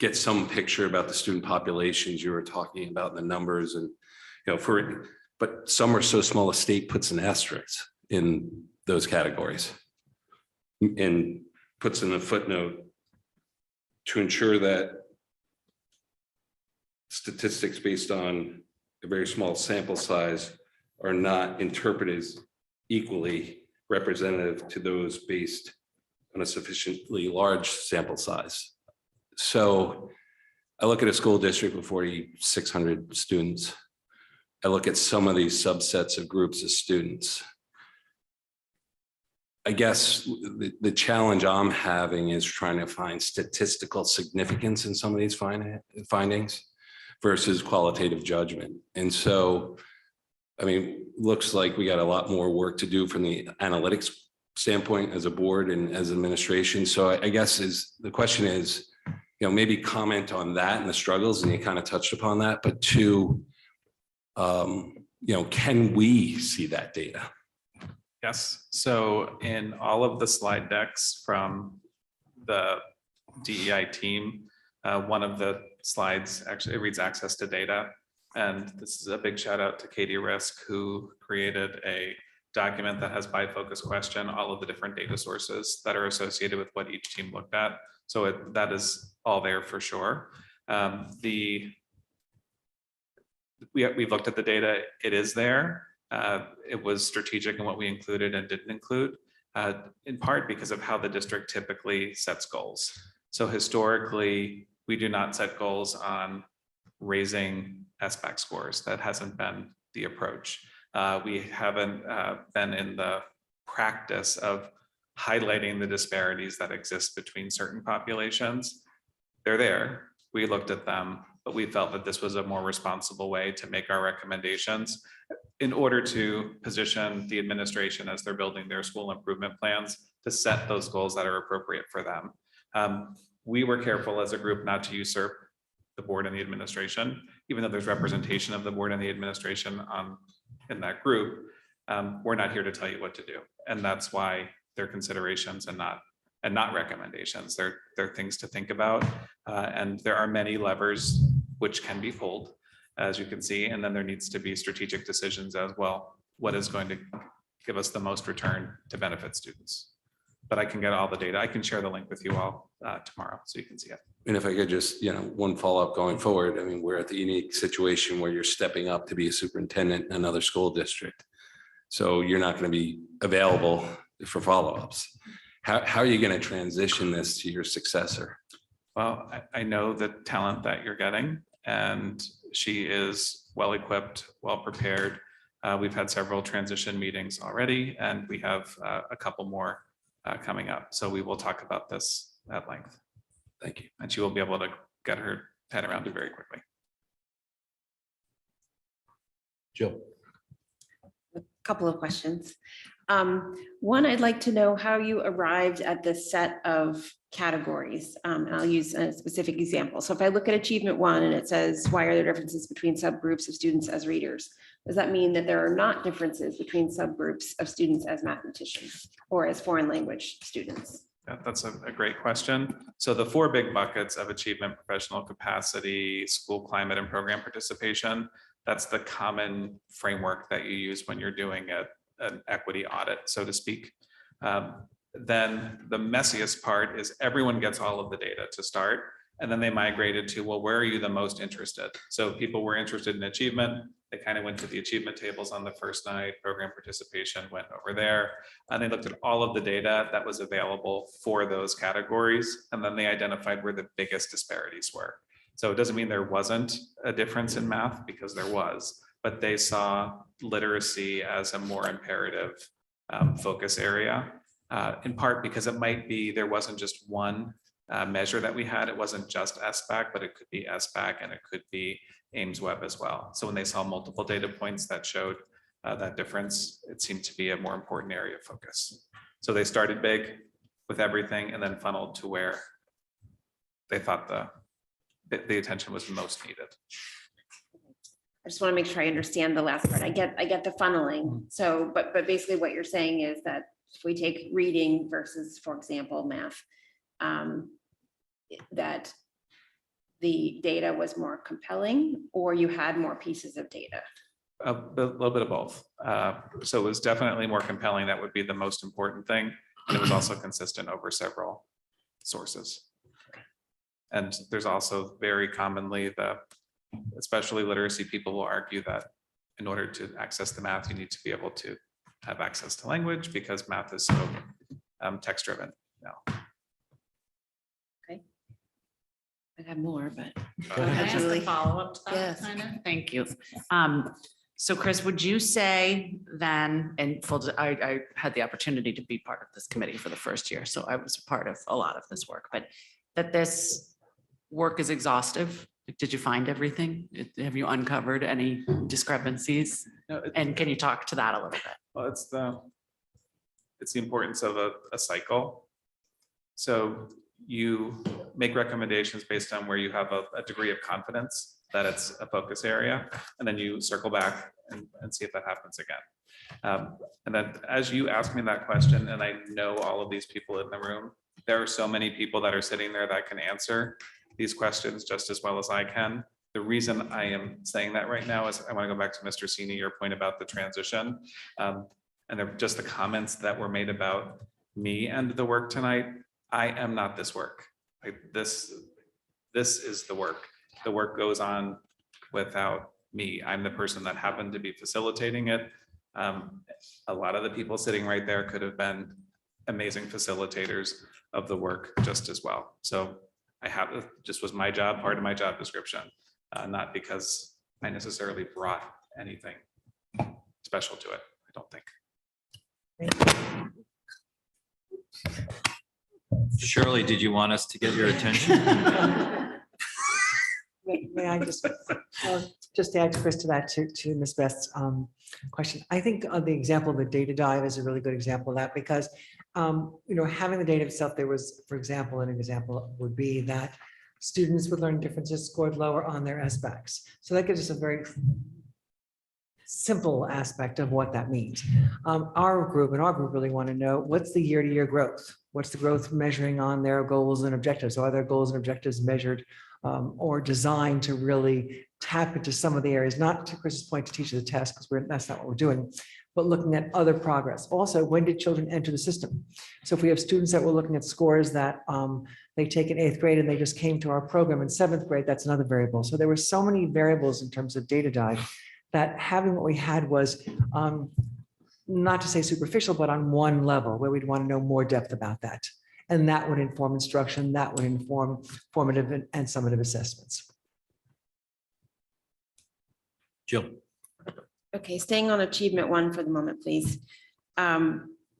R: get some picture about the student populations you were talking about, the numbers, and but some are so small the state puts an asterisk in those categories and puts in a footnote to ensure that statistics based on a very small sample size are not interpreted as equally representative to those based on a sufficiently large sample size. So I look at a school district with 4,600 students. I look at some of these subsets of groups of students. I guess the challenge I'm having is trying to find statistical significance in some of these findings versus qualitative judgment. And so, I mean, looks like we got a lot more work to do from the analytics standpoint as a board and as administration. So I guess the question is, maybe comment on that and the struggles, and you kind of touched upon that, but 2, can we see that data?
D: Yes, so in all of the slide decks from the DEI team, one of the slides actually it reads access to data. And this is a big shout out to Katie Risk, who created a document that has by focus question, all of the different data sources that are associated with what each team looked at. So that is all there for sure. We've looked at the data, it is there. It was strategic in what we included and didn't include. in part because of how the district typically sets goals. So historically, we do not set goals on raising SBAC scores. That hasn't been the approach. We haven't been in the practice of highlighting the disparities that exist between certain populations. They're there. We looked at them, but we felt that this was a more responsible way to make our recommendations in order to position the administration as they're building their school improvement plans to set those goals that are appropriate for them. We were careful as a group not to usurp the board and the administration, even though there's representation of the board and the administration in that group. We're not here to tell you what to do. And that's why they're considerations and not recommendations. They're things to think about. And there are many levers which can be pulled, as you can see, and then there needs to be strategic decisions as well. What is going to give us the most return to benefit students? But I can get all the data. I can share the link with you all tomorrow so you can see it.
R: And if I could just, one follow-up going forward, I mean, we're at the unique situation where you're stepping up to be a superintendent in another school district. So you're not going to be available for follow-ups. How are you going to transition this to your successor?
D: Well, I know the talent that you're getting, and she is well-equipped, well-prepared. We've had several transition meetings already, and we have a couple more coming up. So we will talk about this at length.
R: Thank you.
D: And she will be able to get her head around it very quickly.
B: Jill.
P: A couple of questions. One, I'd like to know how you arrived at this set of categories. And I'll use a specific example. So if I look at achievement 1 and it says, why are there differences between subgroups of students as readers? Does that mean that there are not differences between subgroups of students as mathematicians or as foreign language students?
D: Yeah, that's a great question. So the 4 big buckets of achievement, professional capacity, school climate, and program participation, that's the common framework that you use when you're doing an equity audit, so to speak. Then the messiest part is everyone gets all of the data to start, and then they migrated to, well, where are you the most interested? So people were interested in achievement. They kind of went to the achievement tables on the first night. Program participation went over there, and they looked at all of the data that was available for those categories, and then they identified where the biggest disparities were. So it doesn't mean there wasn't a difference in math, because there was, but they saw literacy as a more imperative focus area, in part because it might be there wasn't just one measure that we had. It wasn't just SBAC, but it could be SBAC and it could be Ames Web as well. So when they saw multiple data points that showed that difference, it seemed to be a more important area of focus. So they started big with everything and then funneled to where they thought the attention was most needed.
P: I just want to make sure I understand the last part. I get the funneling. So, but basically what you're saying is that if we take reading versus, for example, math, that the data was more compelling, or you had more pieces of data?
D: A little bit of both. So it was definitely more compelling. That would be the most important thing. And it was also consistent over several sources. And there's also very commonly especially literacy people will argue that in order to access the math, you need to be able to have access to language, because math is so text driven now.
P: Okay. I have more, but.
N: Can I ask a follow-up to that?
P: Yes.
N: Kind of? Thank you. So Chris, would you say then, and I had the opportunity to be part of this committee for the first year, so I was a part of a lot of this work, but that this work is exhaustive? Did you find everything? Have you uncovered any discrepancies?
D: No,
N: and can you talk to that a little bit?
D: Well, it's the importance of a cycle. So you make recommendations based on where you have a degree of confidence that it's a focus area, and then you circle back and see if that happens again. And then as you ask me that question, and I know all of these people in the room, there are so many people that are sitting there that can answer these questions just as well as I can. The reason I am saying that right now is I want to go back to Mr. Sini, your point about the transition. And they're just the comments that were made about me and the work tonight. I am not this work. This is the work. The work goes on without me. I'm the person that happened to be facilitating it. A lot of the people sitting right there could have been amazing facilitators of the work just as well. So just was my job, part of my job description, not because I necessarily brought anything special to it, I don't think.
B: Shirley, did you want us to get your attention?
S: May I just add, Chris, to that, to Ms. Best's question. I think the example of the data dive is a really good example of that because, having the data itself, there was, for example, an example would be that students with learning differences scored lower on their SBACs. So that gives us a very simple aspect of what that means. Our group really want to know what's the year-to-year growth? What's the growth measuring on their goals and objectives? Are their goals and objectives measured or designed to really tap into some of the areas, not to Chris's point to teach the test, because that's not what we're doing, but looking at other progress. Also, when did children enter the system? So if we have students that were looking at scores that they take in 8th grade and they just came to our program in 7th grade, that's another variable. So there were so many variables in terms of data dive that having what we had was not to say superficial, but on one level where we'd want to know more depth about that. And that would inform instruction, that would inform formative and summative assessments.
B: Jill.
P: Okay, staying on achievement 1 for the moment, please.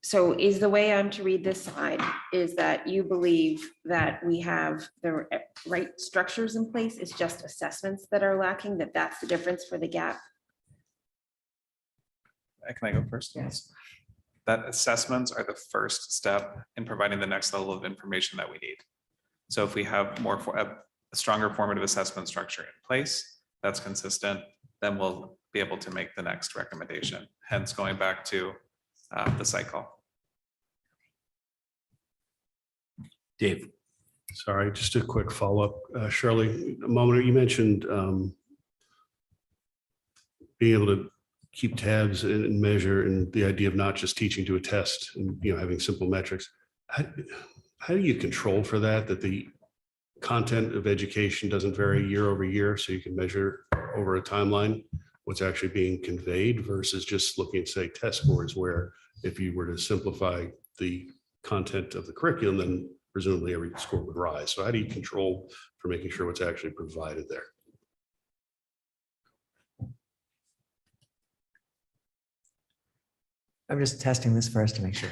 P: So is the way I'm to read this slide is that you believe that we have the right structures in place, it's just assessments that are lacking, that's the difference for the gap?
D: Can I go first?
S: Yes.
D: That assessments are the first step in providing the next level of information that we need. So if we have a stronger formative assessment structure in place, that's consistent, then we'll be able to make the next recommendation. Hence going back to the cycle.
B: Dave.
O: Sorry, just a quick follow-up. Shirley, a moment ago, you mentioned being able to keep tabs and measure, and the idea of not just teaching to a test and having simple metrics. How do you control for that the content of education doesn't vary year over year, so you can measure over a timeline what's actually being conveyed versus just looking at, say, test scores, where if you were to simplify the content of the curriculum, then presumably every score would rise. So how do you control for making sure what's actually provided there?
S: I'm just testing this first to make sure.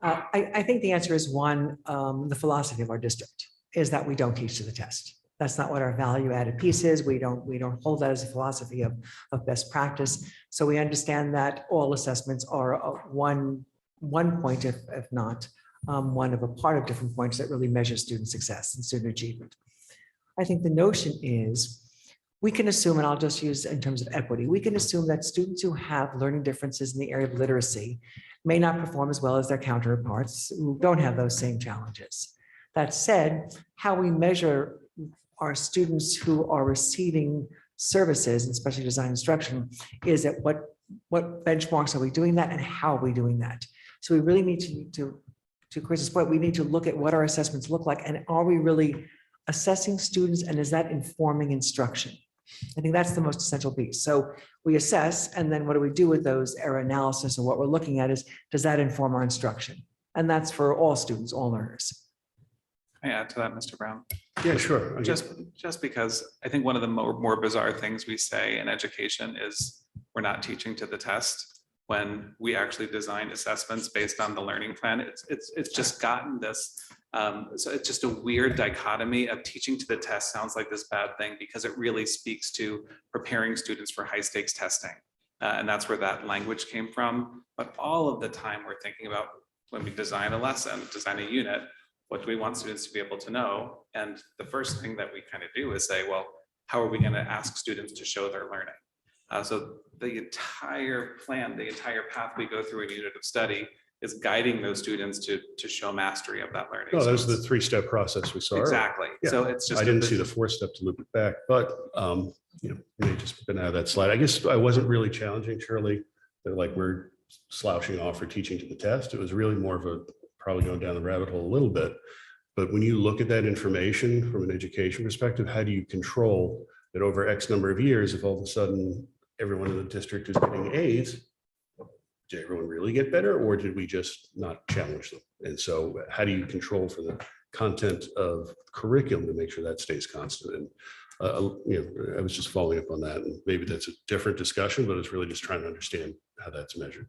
S: I think the answer is one, the philosophy of our district is that we don't teach to the test. That's not what our value added piece is. We don't hold that as a philosophy of best practice. So we understand that all assessments are one point, if not one of a part of different points that really measure student success and student achievement. I think the notion is we can assume, and I'll just use in terms of equity, we can assume that students who have learning differences in the area of literacy may not perform as well as their counterparts who don't have those same challenges. That said, how we measure our students who are receiving services and specially designed instruction is at what benchmarks are we doing that and how are we doing that? So we really need to Chris's point, we need to look at what our assessments look like and are we really assessing students and is that informing instruction? I think that's the most essential piece. So we assess, and then what do we do with those error analysis? And what we're looking at is, does that inform our instruction? And that's for all students, all learners.
D: Can I add to that, Mr. Brown?
O: Yeah, sure.
D: Just because I think one of the more bizarre things we say in education is we're not teaching to the test when we actually design assessments based on the learning plan. It's just gotten this. So it's just a weird dichotomy of teaching to the test sounds like this bad thing because it really speaks to preparing students for high stakes testing. And that's where that language came from. But all of the time we're thinking about when we design a lesson, design a unit, what do we want students to be able to know? And the first thing that we kind of do is say, well, how are we going to ask students to show their learning? So the entire plan, the entire path we go through a unit of study is guiding those students to show mastery of that learning.
O: No,
D: So
O: that was the
D: it's-
O: 3-step process we saw. earlier.
D: Exactly.
O: Yeah.
D: So it's just.
O: I didn't see the 4-step to loop it back, but may just been out of that slide. I guess I wasn't really challenging Shirley that like we're slouching off for teaching to the test. It was really more of a probably going down the rabbit hole a little bit. But when you look at that information from an education perspective, how do you control that over X number of years, if all of a sudden everyone in the district is getting A's, did everyone really get better, or did we just not challenge them? And so how do you control for the content of curriculum to make sure that stays constant? And I was just following up on that, and maybe that's a different discussion, but it's really just trying to understand how that's measured.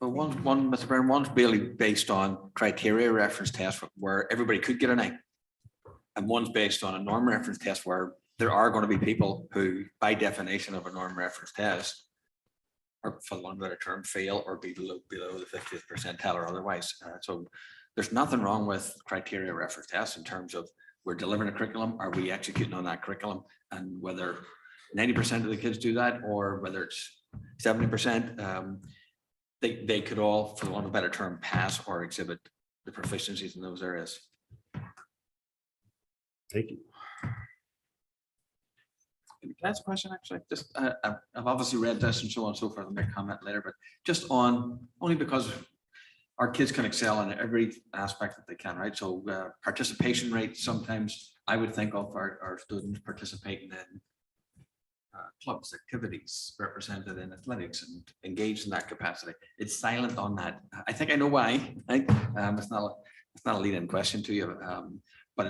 K: Well, one, Mr. Brown, one's really based on criteria reference test where everybody could get an A. And one's based on a norm reference test where there are going to be people who, by definition of a norm reference test, or for one better term, fail or be below the 50th percentile or otherwise. So there's nothing wrong with criteria reference tests in terms of we're delivering a curriculum, are we executing on that curriculum? And whether 90% of the kids do that, or whether it's 70%, they could all, for want of a better term, pass or exhibit the proficiencies in those areas.
O: Thank you.
K: Can I ask a question, actually? Just, I've obviously read this and so on and so forth, I'll make a comment later, but just on, only because our kids can excel in every aspect that they can, right? So participation rate, sometimes I would think of our students participating in clubs, activities, represented in athletics and engaged in that capacity. It's silent on that. I think I know why. Right? It's not a lead-in question to you, but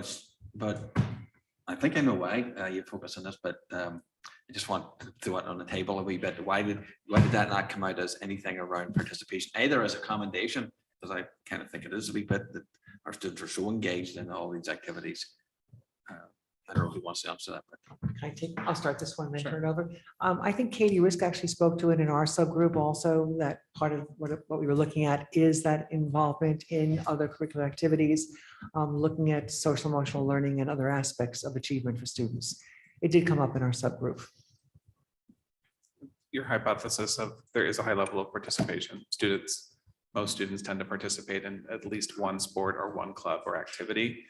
K: I think I know why you focus on this, but I just want to throw it on the table a wee bit. Why did that not come out as anything around participation, either as a commendation, because I kind of think it is a wee bit that our students are so engaged in all these activities. I don't know who wants to answer that, but
S: I'll start this one, then turn it over. I think Katie Risk actually spoke to it in our subgroup also, that part of what we were looking at is that involvement in other curricular activities, looking at social emotional learning and other aspects of achievement for students. It did come up in our subgroup.
D: Your hypothesis of there is a high level of participation. Most students tend to participate in at least one sport or one club or activity.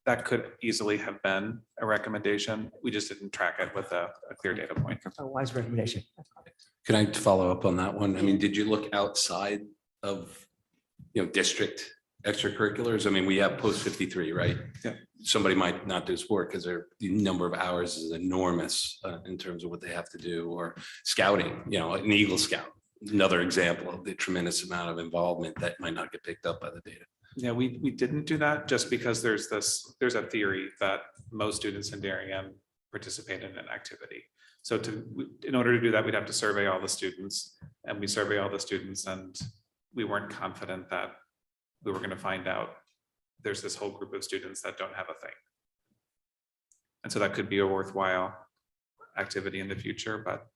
D: That could easily have been a recommendation. We just didn't track it with a clear data point.
S: A wise recommendation.
R: Can I follow up on that one? I mean, did you look outside of, district extracurriculars? I mean, we have post 53, right?
D: Yeah.
R: Somebody might not do sport because the number of hours is enormous in terms of what they have to do, or scouting, an Eagle Scout, another example of the tremendous amount of involvement that might not get picked up by the data.
D: Yeah, we didn't do that just because there's a theory that most students in Darien participate in an activity. So in order to do that, we'd have to survey all the students, and we survey all the students, and we weren't confident that we were going to find out there's this whole group of students that don't have a thing. And so that could be a worthwhile activity in the future, but.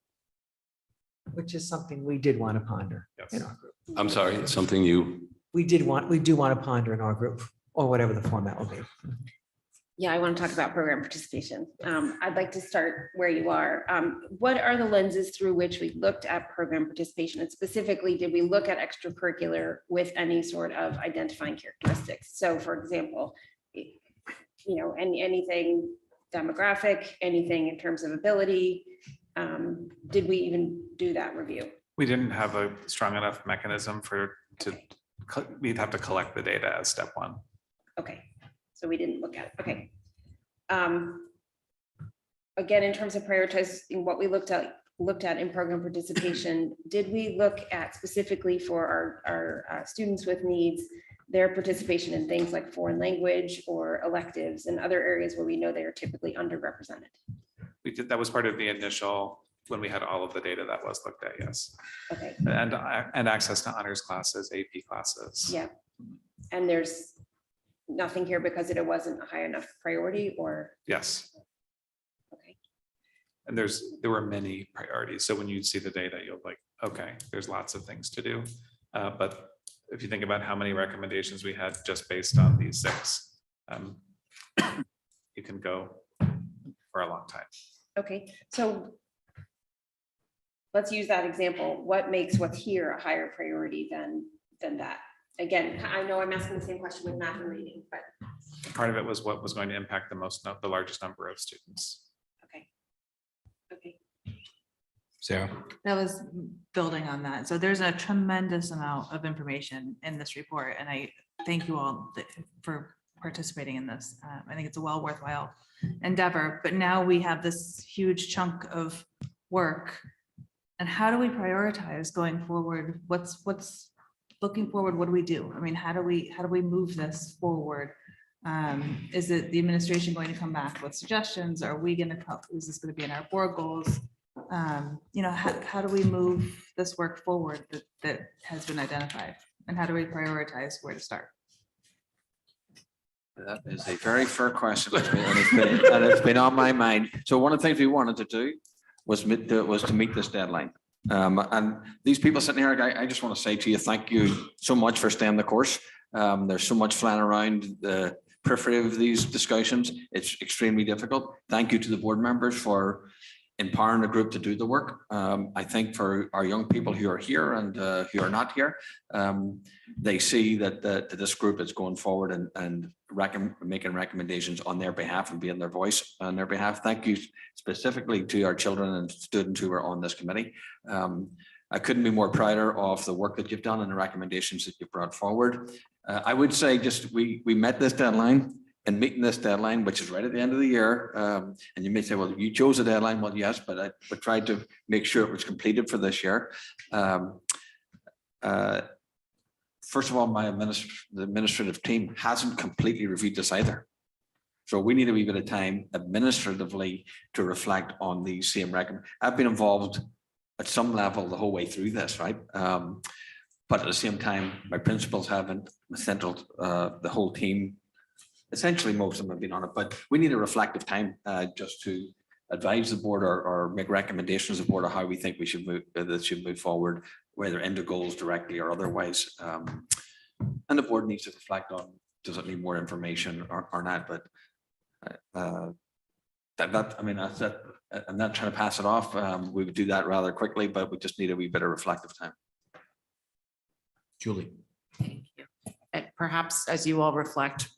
S: Which is something we did want to ponder
D: Yes.
S: in our group.
R: I'm sorry, it's something you.
S: We do want to ponder in our group, or whatever the format will be.
P: Yeah, I want to talk about program participation. I'd like to start where you are. What are the lenses through which we looked at program participation? And specifically, did we look at extracurricular with any sort of identifying characteristics? So for example, anything demographic, anything in terms of ability? Did we even do that review?
D: We didn't have a strong enough mechanism we'd have to collect the data as step one.
P: Okay, so we didn't look at it. Okay. Again, in terms of prioritizing what we looked at in program participation, did we look at specifically for our students with needs, their participation in things like foreign language or electives and other areas where we know they are typically underrepresented?
D: We did, that was part of the initial, when we had all of the data that was looked at, yes.
P: Okay.
D: And access to honors classes, AP classes.
P: Yeah. And there's nothing here because it wasn't a high enough priority, or?
D: Yes.
P: Okay.
D: And there were many priorities. So when you see the data, you'll like, okay, there's lots of things to do. But if you think about how many recommendations we had just based on these 6, you can go for a long time.
P: Okay, so let's use that example. What makes what's here a higher priority than that? Again, I know I'm asking the same question with math and reading, but.
D: Part of it was what was going to impact the largest number of students.
P: Okay. Okay.
B: Sarah?
M: That was building on that. So there's a tremendous amount of information in this report, and I thank you all for participating in this. I think it's a worthwhile endeavor, but now we have this huge chunk of work, And how do we prioritize going forward? What's looking forward? What do we do? I mean, how do we move this forward? Is it the administration going to come back with suggestions? Are we going to come? Is this going to be in our board goals? You know, how do we move this work forward that has been identified? And how do we prioritize where to start?
K: That is a very fair question, and it's been on my mind. So one of the things we wanted to do was to meet this deadline. And these people sitting here, I just want to say to you, thank you so much for staying the course. There's so much flying around the periphery of these discussions. It's extremely difficult. Thank you to the board members for empowering the group to do the work. I think for our young people who are here and who are not here, they see that this group is going forward and making recommendations on their behalf and being their voice on their behalf. Thank you specifically to our children and students who are on this committee. I couldn't be more prouder of the work that you've done and the recommendations that you've brought forward. I would say just we met this deadline. And meeting this deadline, which is right at the end of the year, and you may say, well, you chose a deadline. Well, yes, but I tried to make sure it was completed for this year. First of all, the administrative team hasn't completely reviewed this either. So we need a wee bit of time administratively to reflect on these same recommendations. I've been involved at some level the whole way through this, right? But at the same time, my principals haven't, the whole team. Essentially, most of them have been on it, but we need a reflective time just to advise the board or make recommendations to the board of how we think we should move forward, whether into goals directly or otherwise. And the board needs to reflect on, does it need more information or not? But I mean, that's it. I'm not trying to pass it off. We would do that rather quickly, but we just need a wee bit of reflective time.
B: Julie.
N: And perhaps as you all reflect,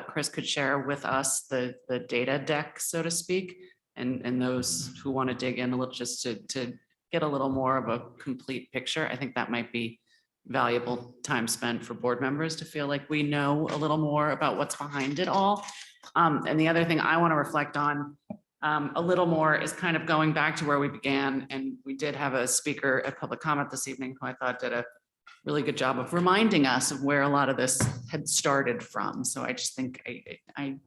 N: Chris could share with us the data deck, so to speak, and those who want to dig in a little just to get a little more of a complete picture. I think that might be valuable time spent for board members to feel like we know a little more about what's behind it all. And the other thing I want to reflect on a little more is kind of going back to where we began. And we did have a speaker at public comment this evening who I thought did a really good job of reminding us of where a lot of this had started from. So I just think I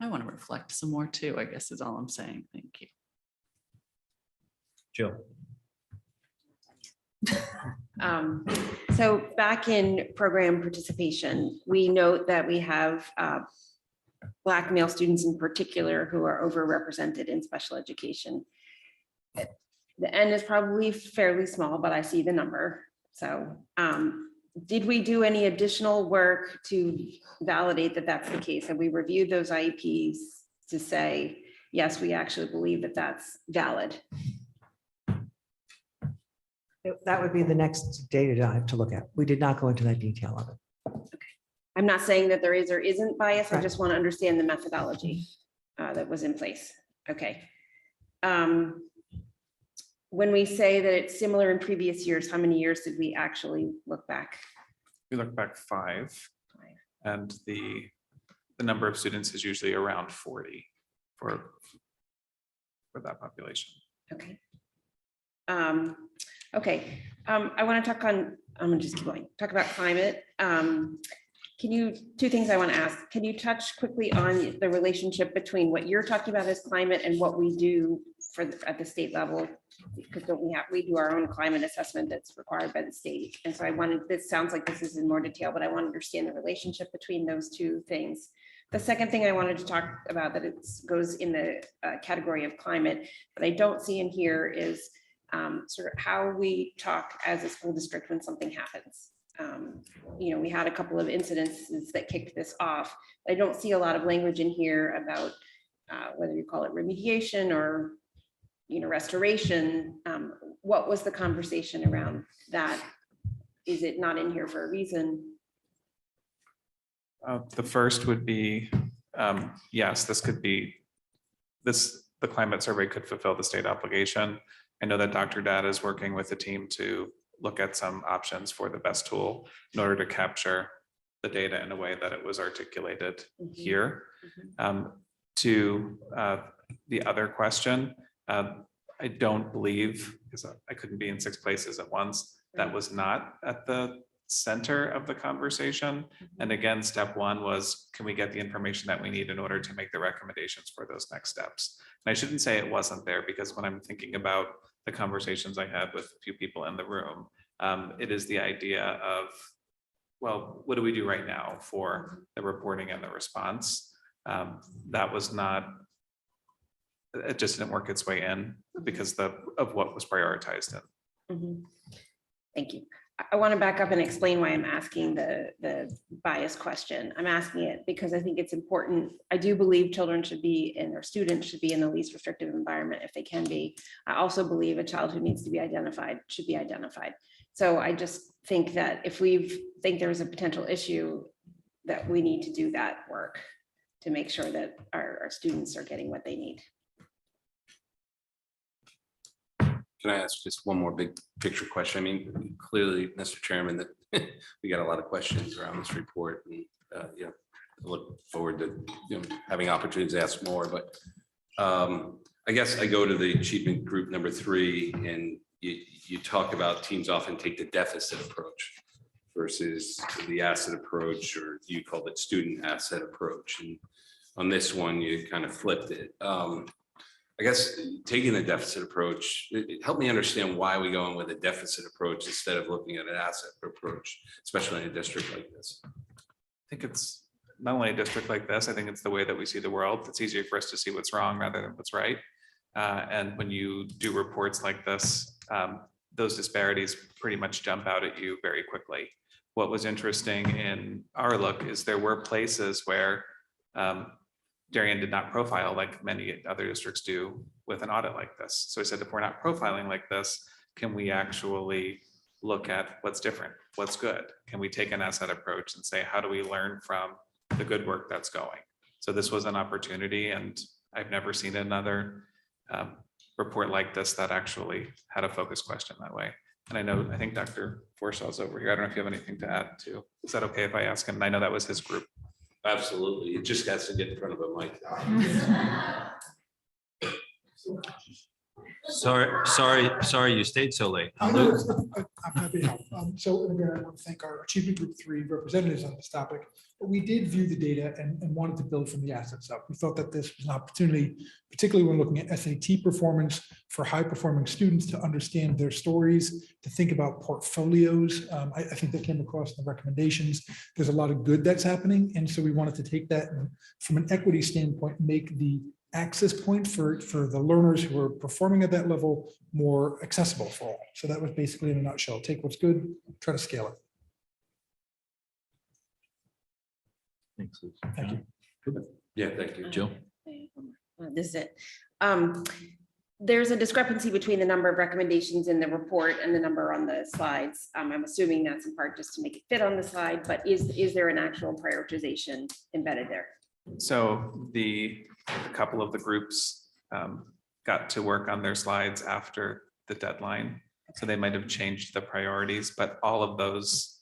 N: want to reflect some more too, I guess is all I'm saying. Thank you.
B: Jill.
P: So back in program participation, we note that we have Black male students in particular who are overrepresented in special education. The N is probably fairly small, but I see the number. So did we do any additional work to validate that that's the case? Have we reviewed those IEPs to say, yes, we actually believe that that's valid?
S: That would be the next data dive to look at. We did not go into that detail of it.
P: Okay. I'm not saying that there is or isn't bias.
S: Right.
P: I just want to understand the methodology that was in place. Okay. When we say that it's similar in previous years, how many years did we actually look back?
D: We look back five, and the number of students is usually around 40 for that population.
P: Okay. Okay. I want to talk on, I'm gonna just keep going, talk about climate. Two things I want to ask. Can you touch quickly on the relationship between what you're talking about as climate and what we do at the state level? Because we do our own climate assessment that's required by the state. And so this sounds like this is in more detail, but I want to understand the relationship between those two things. The second thing I wanted to talk about that goes in the category of climate, but I don't see in here is sort of how we talk as a school district when something happens. You know, we had a couple of incidences that kicked this off. I don't see a lot of language in here about whether you call it remediation or, you know, restoration. What was the conversation around that? Is it not in here for a reason?
D: The first would be, yes, the climate survey could fulfill the state obligation. I know that Dr. Data is working with the team to look at some options for the best tool in order to capture the data in a way that it was articulated here. To the other question, I don't believe, because I couldn't be in 6 places at once, that was not at the center of the conversation. And again, step one was, can we get the information that we need in order to make the recommendations for those next steps? And I shouldn't say it wasn't there, because when I'm thinking about the conversations I had with a few people in the room, it is the idea of, well, what do we do right now for the reporting and the response? That was not, it just didn't work its way in because of what was prioritized in.
P: Mhm. Thank you. I want to back up and explain why I'm asking the bias question. I'm asking it because I think it's important. I do believe children should be in, or students should be in the least restrictive environment if they can be. I also believe a child who needs to be identified should be identified. So I just think that if we think there's a potential issue, that we need to do that work to make sure that our students are getting what they need.
R: Can I ask just one more big picture question? I mean, clearly, Mr. Chairman, that we got a lot of questions around this report, and you know, I look forward to having opportunities to ask more. But I guess I go to the achievement group number 3, and you talk about teams often take the deficit approach versus the asset approach, or you called it student asset approach. And on this one, you kind of flipped it. I guess taking the deficit approach, it helped me understand why we go in with a deficit approach instead of looking at an asset approach, especially in a district like this.
D: I think it's not only a district like this, I think it's the way that we see the world. It's easier for us to see what's wrong rather than what's right. And when you do reports like this, those disparities pretty much jump out at you very quickly. What was interesting in our look is there were places where Darien did not profile like many other districts do with an audit like this. So I said, if we're not profiling like this, can we actually look at what's different, what's good? Can we take an asset approach and say, how do we learn from the good work that's going? So this was an opportunity, and I've never seen another report like this that actually had a focus question that way. And I think Dr. Forshaw's over here. I don't know if you have anything to add too. Is that okay if I ask him? And I know that was his group.
R: Absolutely. It just has to get in front of a mic.
B: Sorry you stayed so late.
C: I'm happy to help. So again, I want to thank our Achievement Group 3 representatives on this topic. But we did view the data and wanted to build from the assets up. We thought that this was an opportunity, particularly when looking at SAT performance for high-performing students, to understand their stories, to think about portfolios. I think that came across in the recommendations. There's a lot of good that's happening. And so we wanted to take that and from an equity standpoint, make the access point for the learners who are performing at that level more accessible for all. So that was basically in a nutshell, take what's good, try to scale it.
B: Thanks.
C: Thank you.
R: Yeah, thank you.
B: Jill?
P: This is it. There's a discrepancy between the number of recommendations in the report and the number on the slides. I'm assuming that's in part just to make it fit on the slide, but is there an actual prioritization embedded there?
D: So a couple of the groups got to work on their slides after the deadline. So they might have changed the priorities, but all of those,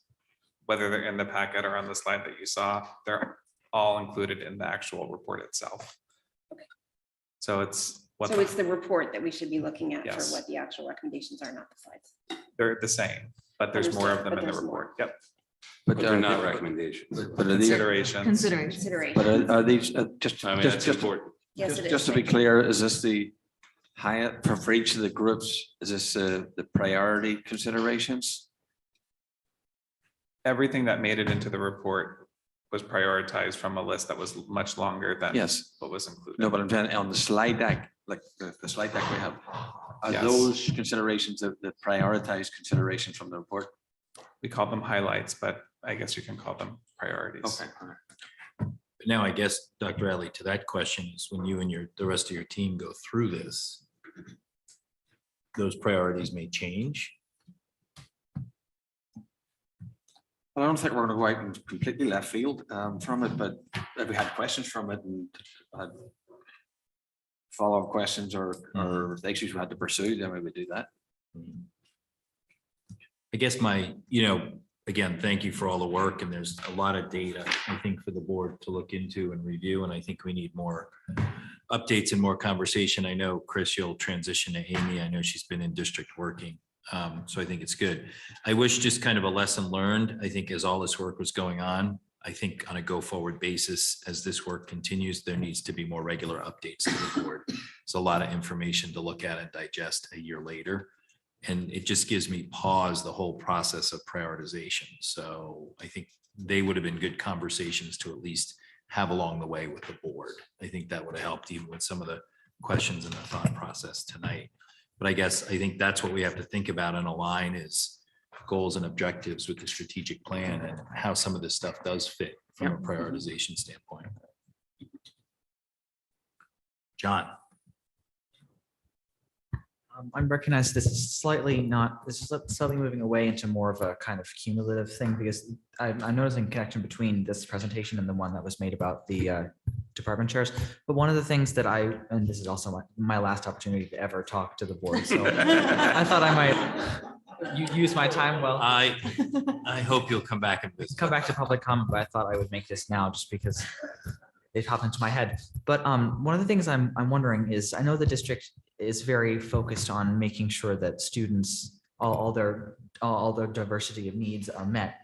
D: whether they're in the packet or on the slide that you saw, they're all included in the actual report itself.
P: Okay.
D: So it's
P: the report that we should be looking at for
D: Yes.
P: what the actual recommendations are, not the slides.
D: They're the same, but there's more of
P: Understood,
D: them
P: but
D: in the
P: there's
D: report. Yep.
R: But they're not recommendations.
K: But are these,
D: Considerations.
K: but are these just
R: That's important.
P: Yes, it is.
K: just to be
P: Thank you.
K: clear, is this the higher for each of the groups? Is this the priority considerations?
D: Everything that made it into the report was prioritized from a list that was much longer than
K: Yes.
D: what was included.
K: No, but I'm saying on the slide deck, like the slide deck we have, are
D: Yes.
K: those considerations the prioritized considerations from the report?
D: We call them highlights, but I guess you can call them priorities.
K: Okay.
B: But now I guess, Dr. Alley, to that question is when you and the rest of your team go through this, those priorities may change.
K: Well, I don't think we're going to go out and completely left field from it, but if we had questions from it and had follow-up questions or issues we had to pursue, then we would do that.
B: I guess again, thank you for all the work, and there's a lot of data, I think, for the board to look into and review, and I think we need more updates and more conversation. I know, Chris, you'll transition to Amy. I know she's been in district working, so I think it's good. I wish just kind of a lesson learned, I think, as all this work was going on. I think on a go-forward basis, as this work continues, there needs to be more regular updates to the board. It's a lot of information to look at and digest a year later. And it just gives me pause, the whole process of prioritization. So I think they would have been good conversations to at least have along the way with the board. I think that would have helped even with some of the questions in the thought process tonight. But I guess I think that's what we have to think about and align is goals and objectives with the strategic plan and how some of this stuff does fit from a prioritization standpoint. John.
L: I recognize this is slightly moving away into more of a kind of cumulative thing because I'm noticing connection between this presentation and the one that was made about the department chairs. But one of the things that and this is also my last opportunity to ever talk to the board. So I thought I might use my time well.
B: I hope you'll come back and visit.
L: Come back to public comment, but I thought I would make this now just because they popped into my head. But one of the things I'm wondering is, I know the district is very focused on making sure that students, all their diversity of needs are met.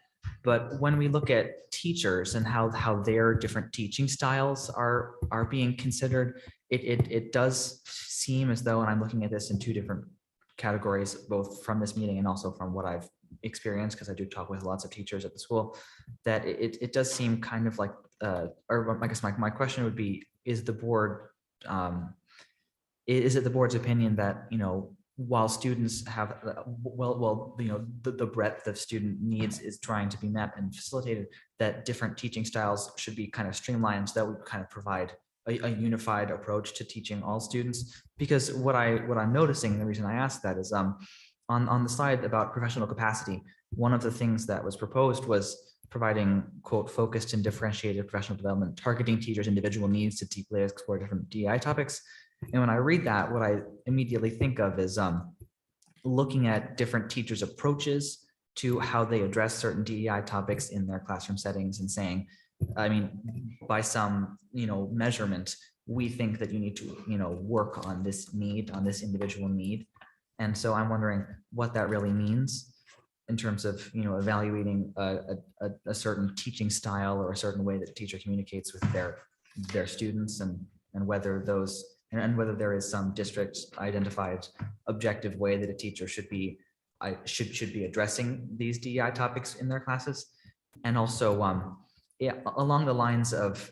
L: But when we look at teachers and how their different teaching styles are being considered, it does seem as though, and I'm looking at this in two different categories, both from this meeting and also from what I've experienced, because I do talk with lots of teachers at the school, that it does seem kind of like, or I guess my question would be, is the board, is it the board's opinion that, while students have, the breadth of student needs is trying to be met and facilitated, that different teaching styles should be kind of streamlined so that would kind of provide a unified approach to teaching all students? Because what I'm noticing, the reason I asked that is on the slide about professional capacity, one of the things that was proposed was providing, quote, focused and differentiated professional development, targeting teachers' individual needs to deeply explore different DEI topics. And when I read that, what I immediately think of is looking at different teachers' approaches to how they address certain DEI topics in their classroom settings and saying, I mean, by some, measurement, we think that you need to, work on this need, on this individual need. And so I'm wondering what that really means in terms of, evaluating a certain teaching style or a certain way that a teacher communicates with their students, and whether those, and whether there is some district identified objective way that a teacher should be addressing these DEI topics in their classes. And also, along the lines of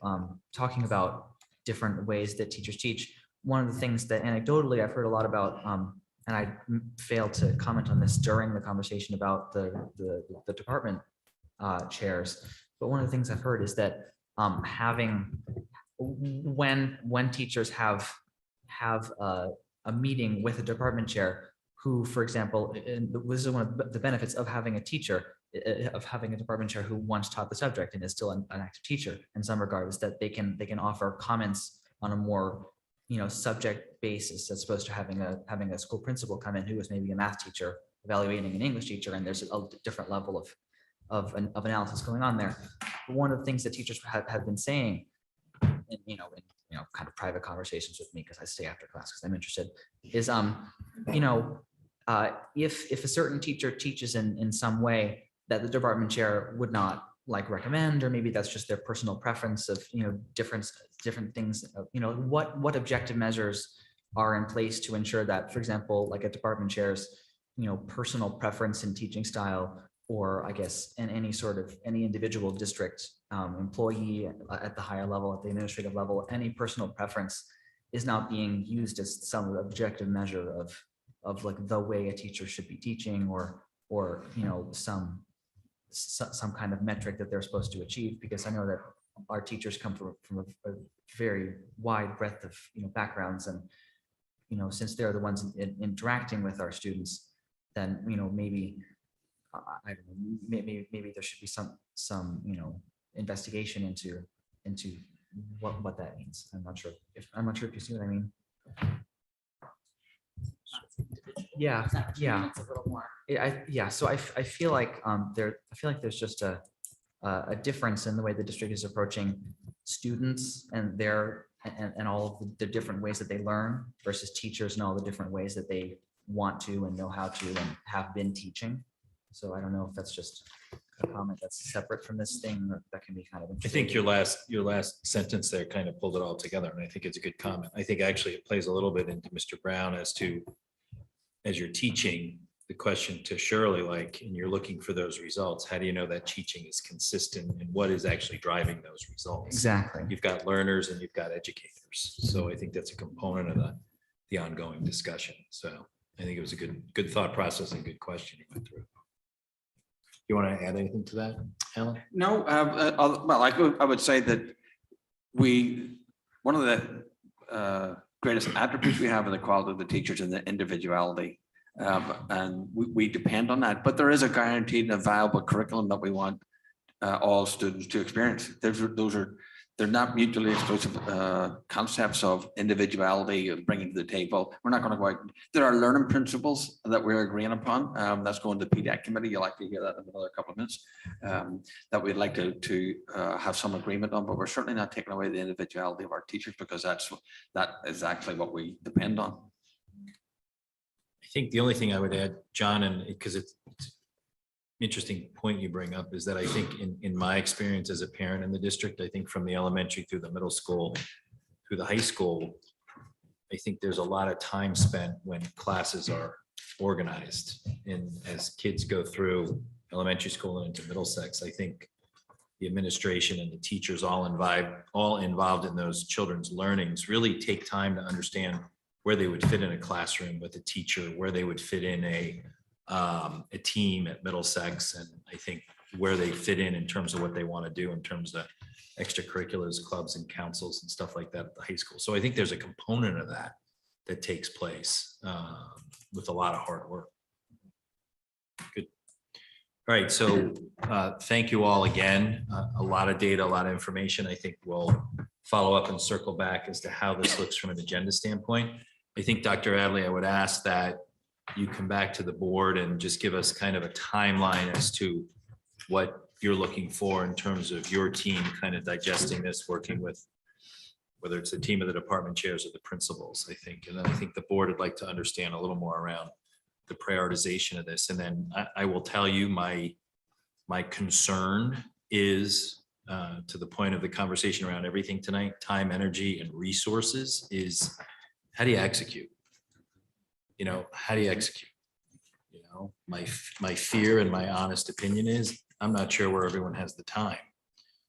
L: talking about different ways that teachers teach, one of the things that anecdotally I've heard a lot about, and I failed to comment on this during the conversation about the department chairs, but one of the things I've heard is that when teachers have a meeting with a department chair who, for example, and this is one of the benefits of having a teacher, of having a department chair who once taught the subject and is still an active teacher in some regard, is that they can offer comments on a more subject basis, as opposed to having a school principal come in who is maybe a math teacher evaluating an English teacher, and there's a different level of analysis going on there. But one of the things that teachers have been saying, in kind of private conversations with me, because I stay after class because I'm interested, is if a certain teacher teaches in some way that the department chair would not recommend, or maybe that's just their personal preference of different things, what objective measures are in place to ensure that, for example, like a department chair's personal preference in teaching style, or I guess in any individual district employee at the higher level, at the administrative level, any personal preference is not being used as some objective measure of like the way a teacher should be teaching, or some kind of metric that they're supposed to achieve. Because I know that our teachers come from a very wide breadth of backgrounds, and since they're the ones interacting with our students, then maybe I don't know, maybe there should be some investigation into what that means. I'm not sure if you see what I mean. Yeah,
N: Is that what you
L: yeah.
N: mean? It's a little more.
L: So I feel like I feel like there's just a difference in the way the district is approaching students and and all of the different ways that they learn versus teachers and all the different ways that they want to and know how to and have been teaching. So I don't know if that's just a comment that's separate from this thing, or that can be kind of.
B: I think your last sentence there kind of pulled it all together, and I think it's a good comment. I think actually it plays a little bit into Mr. Brown as to, as you're teaching, the question to Shirley, like, and you're looking for those results, how do you know that teaching is consistent and what is actually driving those results?
L: Exactly.
B: You've got learners and you've got educators. So I think that's a component of the ongoing discussion. So I think it was a good thought process and good question you went through. You want to add anything to that, Alan?
K: No, well, I would say that one of the greatest attributes we have in the quality of the teachers and the individuality. And we depend on that, but there is a guaranteed and a viable curriculum that we want all students to experience. They're not mutually exclusive concepts of individuality and bringing to the table. We're not going to go out. There are learning principles that we're agreeing upon. That's going to the PDAC committee. You'll like to hear that in another couple of minutes. That we'd like to have some agreement on, but we're certainly not taking away the individuality of our teachers, because that is actually what we depend on.
B: I think the only thing I would add, John, and because it's interesting point you bring up, is that I think in my experience as a parent in the district, I think from the elementary through the middle school, through the high school, I think there's a lot of time spent when classes are organized. And as kids go through elementary school and into Middlesex, I think the administration and the teachers all involved in those children's learnings really take time to understand where they would fit in a classroom with a teacher, where they would fit in a team at Middlesex, and I think where they fit in terms of what they want to do in terms of extracurriculars, clubs and councils and stuff like that at the high school. So I think there's a component of that takes place with a lot of hard work. Good. All right, so thank you all again. A lot of data, a lot of information. I think we'll follow up and circle back as to how this looks from an agenda standpoint. I think, Dr. Adley, I would ask that you come back to the board and just give us kind of a timeline as to what you're looking for in terms of your team kind of digesting this, working with whether it's the team of the department chairs or the principals, I think. And then I think the board would like to understand a little more around the prioritization of this. And then I will tell you my concern is to the point of the conversation around everything tonight, time, energy, and resources, is how do you execute? How do you execute? My fear and my honest opinion is I'm not sure where everyone has the time.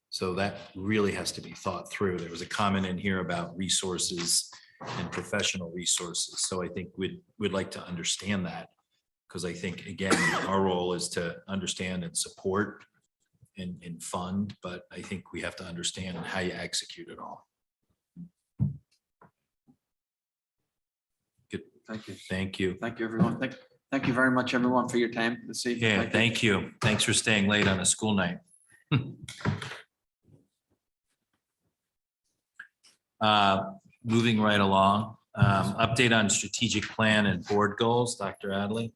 B: So that really has to be thought through. There was a comment in here about resources and professional resources. So I think we'd like to understand that, because I think, again, our role is to understand and support and fund, but I think we have to understand how you execute it all. Good.
K: Thank you.
B: Thank you.
K: Thank you, everyone. Thank you very much, everyone, for your time this evening.
B: Yeah, thank you. Thanks for staying late on a school night. Moving right along, update on strategic plan and board goals, Dr. Adley.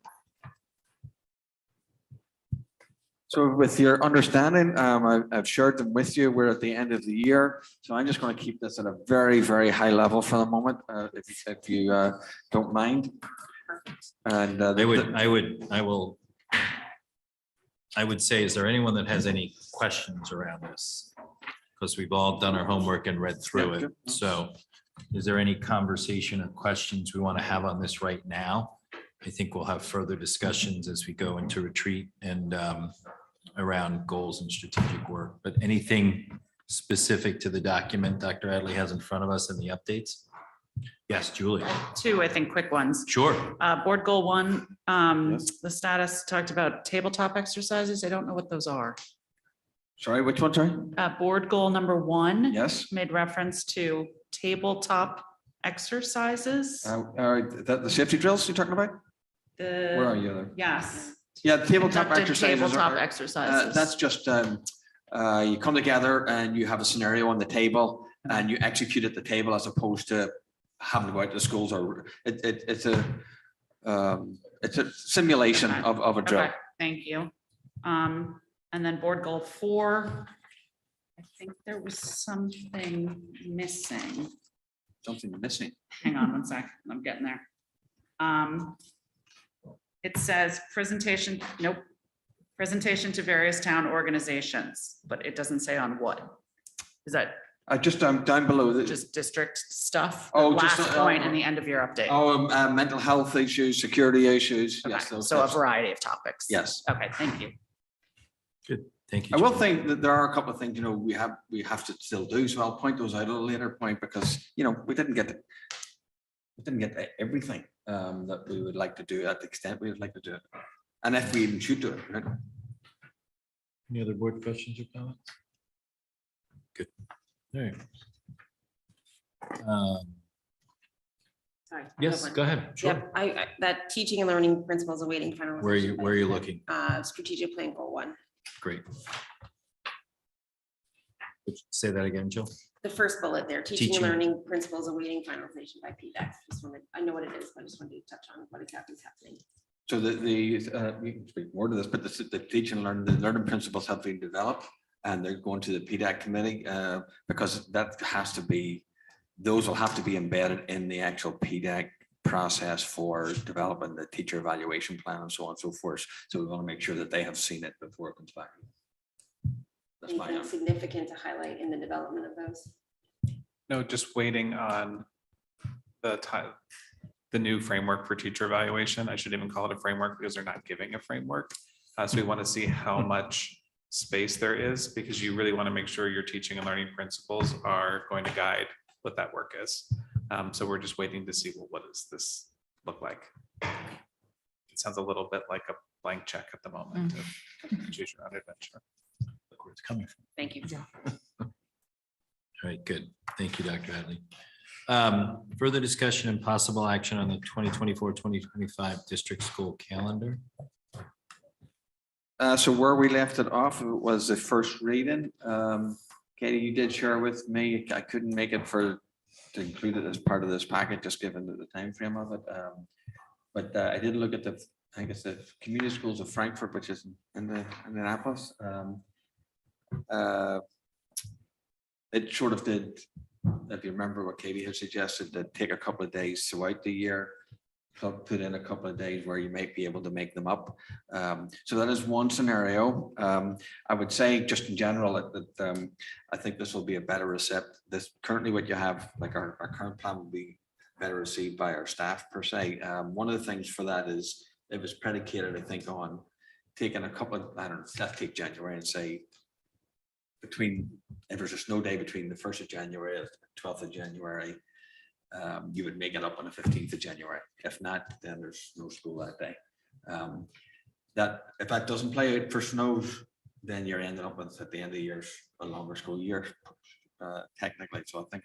K: So with your understanding, I've shared them with you. We're at the end of the year. So I'm just going to keep this at a very, very high level for the moment, if you don't mind. And
B: I would say, is there anyone that has any questions around this? Because we've all done our homework and read through it. So is there any conversation or questions we want to have on this right now? I think we'll have further discussions as we go into retreat and around goals and strategic work. But anything specific to the document Dr. Adley has in front of us and the updates? Yes, Julie.
N: Two, I think, quick ones.
B: Sure.
N: Board goal 1, the status talked about tabletop exercises. I don't know what those are.
K: Sorry, which one, sorry?
N: Board goal number 1.
K: Yes.
N: Made reference to tabletop exercises.
K: The safety drills you're talking about? Where are you there?
N: Yes.
K: Yeah, the tabletop
N: Conducted
K: exercises.
N: tabletop exercises.
K: That's just, you come together and you have a scenario on the table and you execute at the table, as opposed to having to go out to the schools, or it's It's a simulation of a drill.
N: Okay, thank you. And then board goal 4. I think there was something missing.
K: Something missing.
N: Hang on one sec, I'm getting there. It says presentation, nope. Presentation to various town organizations, but it doesn't say on what. Is that
K: Just down below the.
N: just district stuff?
K: Oh,
N: The
K: just,
N: last point in the end of your update.
K: Mental health issues, security issues.
N: Okay,
K: Yes. those
N: so a
K: types.
N: variety of topics.
K: Yes.
N: Okay, thank you.
B: Good, thank you.
K: I will
B: John.
K: think that there are a couple of things, we have to still do, so I'll point those out at a later point because, we didn't get to everything that we would like to do at the extent we would like to do it. And if we even should do it, right?
B: Any other board questions or comments? Good. All right.
P: Sorry.
B: Yes, go ahead. Sure.
P: Yep, that teaching and learning principles awaiting finalization.
B: Where are you looking?
P: Strategic plan goal 1.
B: Great. Say that again, Jill.
P: The first bullet there, teaching and
B: Teaching.
P: learning principles awaiting finalization by PDEC. I know what it is, but I just wanted to touch on what exactly is happening.
K: So we can speak more to this, but the teaching and learning principles have been developed and they're going to the PDAC committee because those will have to be embedded in the actual PDAC process for developing the teacher evaluation plan and so on and so forth. So we want to make sure that they have seen it before it comes back. That's my
P: Anything significant to highlight in the development of those?
D: No, just waiting on the new framework for teacher evaluation. I shouldn't even call it a framework because they're not giving a framework. So we want to see how much space there is because you really want to make sure your teaching and learning principles are going to guide what that work is. So we're just waiting to see, well, what does this look like? It sounds a little bit like a blank check at the moment. To choose your own adventure.
B: Look where it's coming from.
N: Thank you.
B: All right, good. Thank you, Dr. Hadley. Further discussion and possible action on the 2024-2025 district school calendar.
K: So where we left it off was the first reading. Katie, you did share with me. I couldn't make it to include it as part of this packet, just given the time frame of it. But I did look at I think it's the community schools of Frankfurt, which is in Indianapolis. It sort of did, if you remember what Katie had suggested, to take a couple of days throughout the year, put in a couple of days where you might be able to make them up. So that is one scenario. I would say just in general that I think this will be a better recept. Currently what you have, like our current plan will be better received by our staff per se. One of the things for that is it was predicated, I think, on taking a couple of, I don't know, let's take January and say if there's a snow day between the 1st of January and the 12th of January, you would make it up on the 15th of January. If not, then there's no school that day. If that doesn't play out for snows, then you're ending up with at the end of the year a longer school year, technically. So I think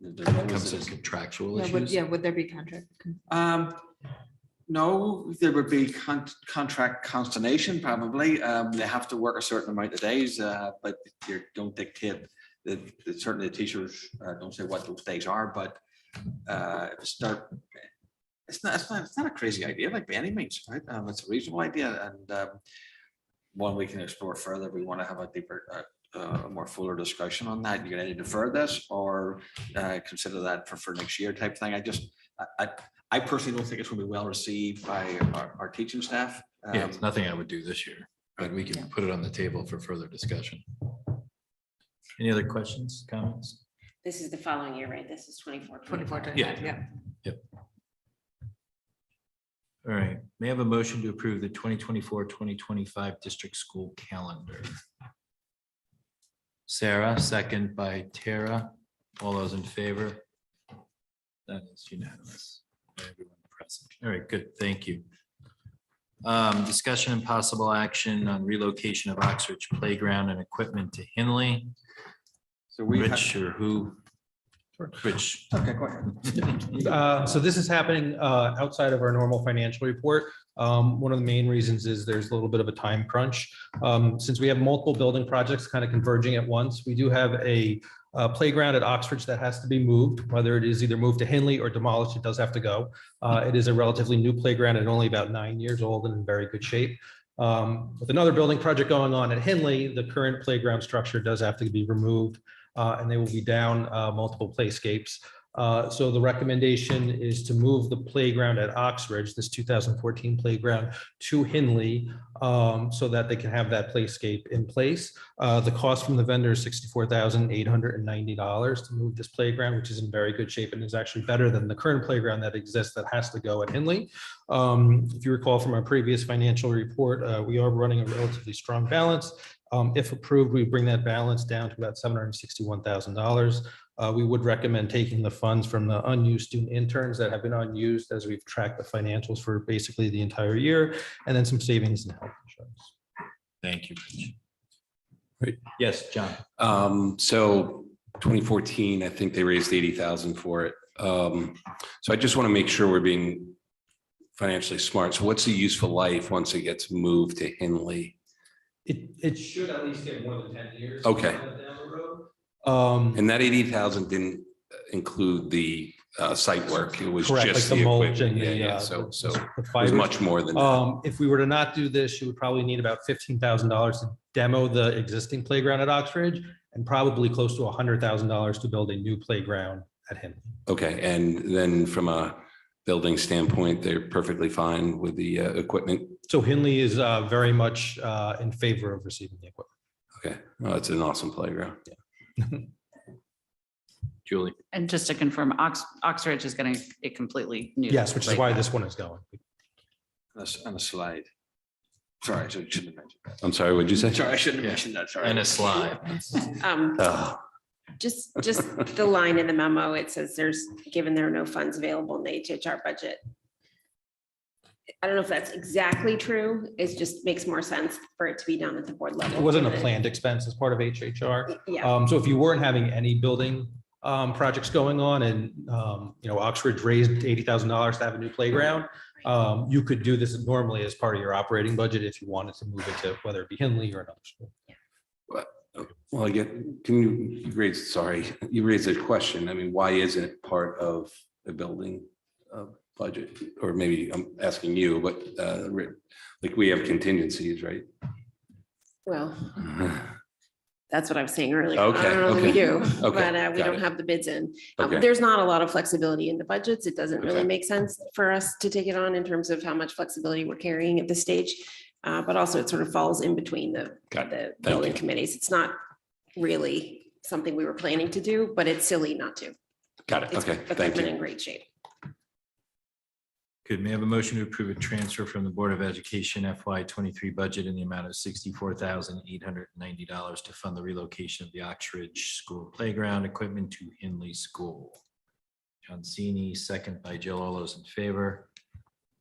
B: It comes as contractual issues.
M: Would there be contract?
K: No, there would be contract consternation probably. They have to work a certain amount of days, but you don't dictate that. Certainly the teachers don't say what those days are, but it's not a crazy idea like by any means, right? It's a reasonable idea and one we can explore further. We want to have a deeper, more fuller discussion on that. You can either defer this or consider that for next year type thing. I personally don't think it's going to be well received by our teaching staff.
B: Yeah, it's nothing I would do this year, but we can put it on the table for further discussion. Any other questions, comments?
P: This is the following year, right? This is 24.
B: Yeah. Yep. All right, may I have a motion to approve the 2024-2025 district school calendar? Sarah, second by Tara. All those in favor? That is unanimous. Everyone present. All right, good, thank you. Discussion and possible action on relocation of Oxford Playground and equipment to Hinley.
K: So we
B: Rich or who? Rich.
U: Okay, go ahead. So this is happening outside of our normal financial report. One of the main reasons is there's a little bit of a time crunch. Since we have multiple building projects kind of converging at once, we do have a playground at Oxford that has to be moved, whether it is either moved to Hinley or demolished, it does have to go. It is a relatively new playground and only about 9 years old and in very good shape. With another building project going on at Hinley, the current playground structure does have to be removed. And they will be down multiple playscapes. So the recommendation is to move the playground at Oxridge, this 2014 playground, to Hinley so that they can have that playscape in place. The cost from the vendor is $64,890 to move this playground, which is in very good shape and is actually better than the current playground that exists that has to go at Hinley. If you recall from our previous financial report, we are running a relatively strong balance. If approved, we bring that balance down to about $761,000. We would recommend taking the funds from the unused student interns that have been unused as we've tracked the financials for basically the entire year, and then some savings in health insurance.
B: Thank you, Rich. Right. Yes, John.
R: So 2014, I think they raised 80,000 for it. So I just want to make sure we're being financially smart. So what's the useful life once it gets moved to Hinley?
U: It should at least get more than 10 years.
R: Okay.
U: Down the road.
R: And that 80,000 didn't include the site work. It was
U: Correct,
R: just
U: like
R: the
U: the mulch
R: equipment.
U: and
R: Yeah,
U: the,
R: yeah. So
U: the
R: it was
U: fibers.
R: much more than that.
U: If we were to not do this, you would probably need about $15,000 to demo the existing playground at Oxford and probably close to $100,000 to build a new playground at Hinley.
R: Okay, and then from a building standpoint, they're perfectly fine with the equipment.
U: So Hinley is very much in favor of receiving the equipment.
R: Okay, well, it's an awesome playground.
B: Julie.
N: And just to confirm, Oxridge is getting a completely new.
U: Yes, which is why this one is going.
K: On a slide. Sorry, I shouldn't have mentioned that.
R: I'm sorry, what'd you say?
K: Sorry, I shouldn't have mentioned that. Sorry.
B: And a slide.
P: Just the line in the memo, it says given there are no funds available in the HHR budget. I don't know if that's exactly true. It just makes more sense for it to be done at the board level.
U: It wasn't a planned expense as part of HHR.
P: Yeah.
U: So if you weren't having any building projects going on and, Oxford raised $80,000 to have a new playground, you could do this normally as part of your operating budget if you wanted to move it to whether it be Hinley or another school.
R: Well, again, you raised a question. I mean, why isn't it part of the building budget? Or maybe I'm asking you, but like we have contingencies, right?
P: Well, that's what I was saying earlier.
R: Okay,
P: I don't know that we
R: okay,
P: do,
R: okay,
P: but we
R: got
P: don't
R: it.
P: have the bids in.
R: Okay.
P: There's not a lot of flexibility in the budgets. It doesn't really
R: Okay.
P: make sense for us to take it on in terms of how much flexibility we're carrying at this stage. But also it sort of falls in between the building committees. It's not really something we were planning to do, but it's silly not to.
R: Got it.
P: It's
R: Okay, thank
P: equipment
R: you.
P: in great shape.
B: Good. May I have a motion to approve a transfer from the Board of Education FY23 budget in the amount of $64,890 to fund the relocation of the Oxridge School playground equipment to Hinley School? John Cini, second by Jill. All those in favor?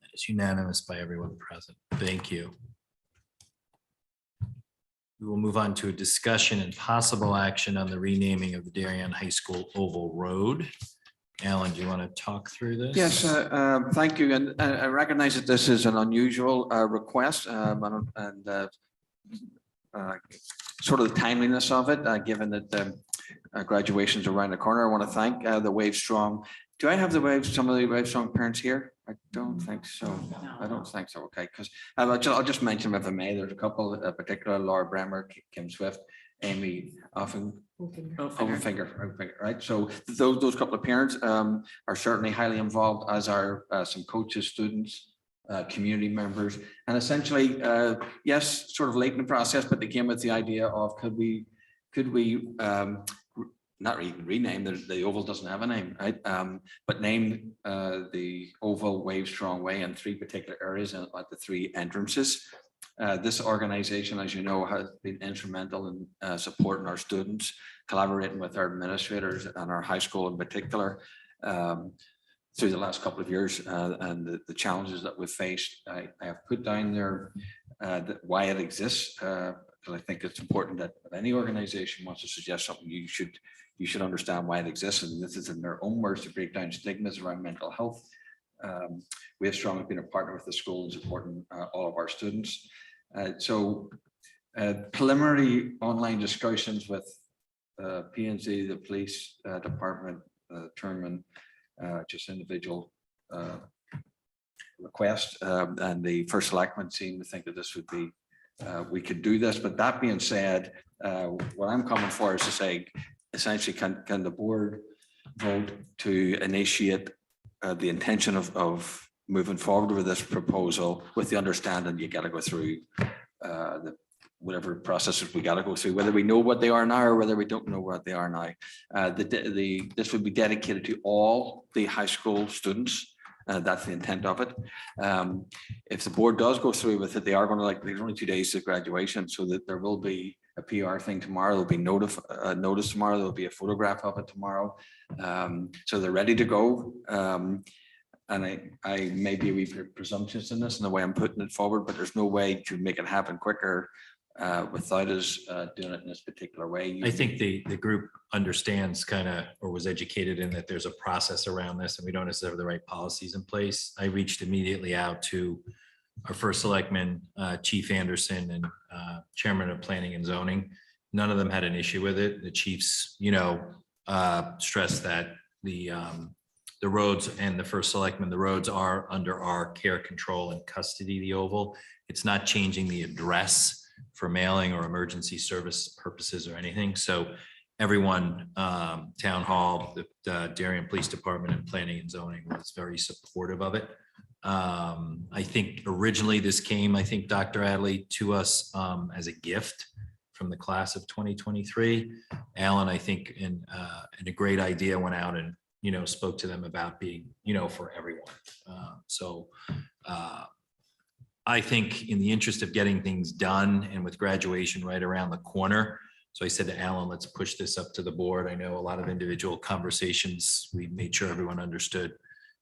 B: That is unanimous by everyone present. Thank you. We will move on to a discussion and possible action on the renaming of the Darien High School Oval Road. Alan, do you want to talk through this?
K: Yes, thank you. And I recognize that this is an unusual request and sort of the timeliness of it, given that graduation's around the corner. I want to thank the Wave Strong. Do I have some of the Wave Strong parents here? I don't think so. I don't think so. Okay, because I'll just mention them if I may. There's a couple, in particular, Laura Bremer, Kim Swift, Amy Overfinger, right? So those couple of parents are certainly highly involved, as are some coaches, students, community members, and essentially, yes, sort of late in the process, but they came with the idea of could we not even rename the oval doesn't have a name, right? But name the oval Wave Strong Way in 3 particular areas and at the 3 entrances. This organization, as you know, has been instrumental in supporting our students, collaborating with our administrators and our high school in particular through the last couple of years and the challenges that we've faced. I have put down there why it exists, because I think it's important that if any organization wants to suggest something, you should you should understand why it exists. And this is in their own words to break down stigmas around mental health. We have strongly been a partner with the school in supporting all of our students. Preliminary online discussions with P&Z, the police department, chairman, just individual request, and the first selectman seemed to think that this would be, we could do this. But that being said, what I'm coming for is to say, essentially, can the board vote to initiate the intention of moving forward with this proposal with the understanding you got to go through the whatever processes we got to go through, whether we know what they are now or whether we don't know what they are now. This would be dedicated to all the high school students. That's the intent of it. If the board does go through with it, they are going to, there's only 2 days to graduation, so that there will be a PR thing tomorrow. There'll be notice tomorrow. There'll be a photograph of it tomorrow. So they're ready to go. And I may be a wee bit presumptuous in this in the way I'm putting it forward, but there's no way to make it happen quicker without us doing it in this particular way.
B: I think the group understands or was educated in that there's a process around this and we don't necessarily have the right policies in place. I reached immediately out to our first selectman, Chief Anderson, and Chairman of Planning and Zoning. None of them had an issue with it. The chiefs, stressed that the roads, and the first selectman, the roads are under our care, control, and custody, the Oval. It's not changing the address for mailing or emergency service purposes or anything. So everyone, Town Hall, the Darien Police Department, and Planning and Zoning was very supportive of it. I think originally this came, Dr. Adley, to us as a gift from the class of 2023. Alan, I think, in a great idea, went out and spoke to them about being, for everyone. I think in the interest of getting things done and with graduation right around the corner. So I said to Alan, let's push this up to the board. I know a lot of individual conversations, we made sure everyone understood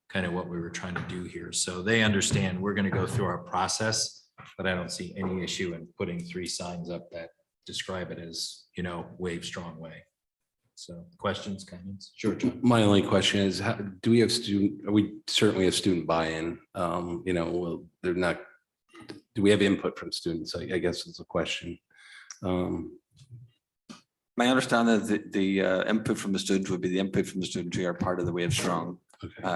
B: kind of what we were trying to do here. So they understand we're going to go through our process, but I don't see any issue in putting 3 signs up that describe it as, Wave Strong Way. So questions, comments? Sure, John.
R: My only question is, do we have we certainly have student buy-in? Well, they're not, do we have input from students? I guess is a question.
K: My understanding is that the input from the students would be the input from the students who are part of the Wave Strong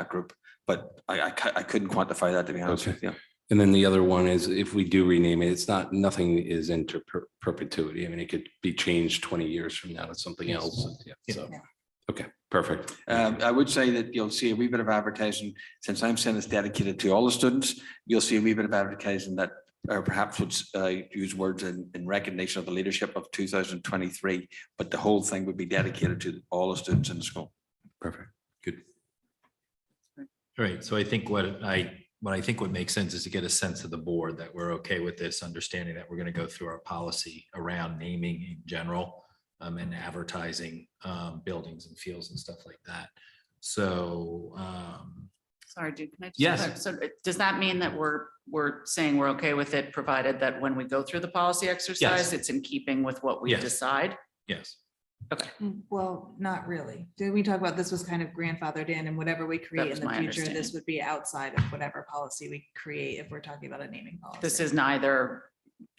K: group, but I couldn't quantify that, to be honest with you.
R: And then the other one is, if we do rename it, it's not, nothing is into perpetuity. I mean, it could be changed 20 years from now to something else. So, okay, perfect.
K: I would say that you'll see a wee bit of advertising, since I'm saying it's dedicated to all the students, you'll see a wee bit of advertising that perhaps would use words in recognition of the leadership of 2023, but the whole thing would be dedicated to all the students in the school.
R: Perfect.
B: Good. All right. So I think what I think would make sense is to get a sense of the board that we're okay with this, understanding that we're going to go through our policy around naming in general and advertising buildings and fields and stuff like that. So
N: sorry, dude, can I just?
B: Yes.
N: So does that mean that we're saying we're okay with it, provided that when we go through the policy exercise,
B: Yes.
N: it's in keeping with what we
B: Yes.
N: decide?
B: Yes.
N: Okay.
M: Well, not really. Did we talk about this was kind of grandfathered in, and whatever we create
N: was
M: in the
N: my
M: future, this
N: understanding.
M: would be outside of whatever policy we create if we're talking about a naming policy.
N: This is neither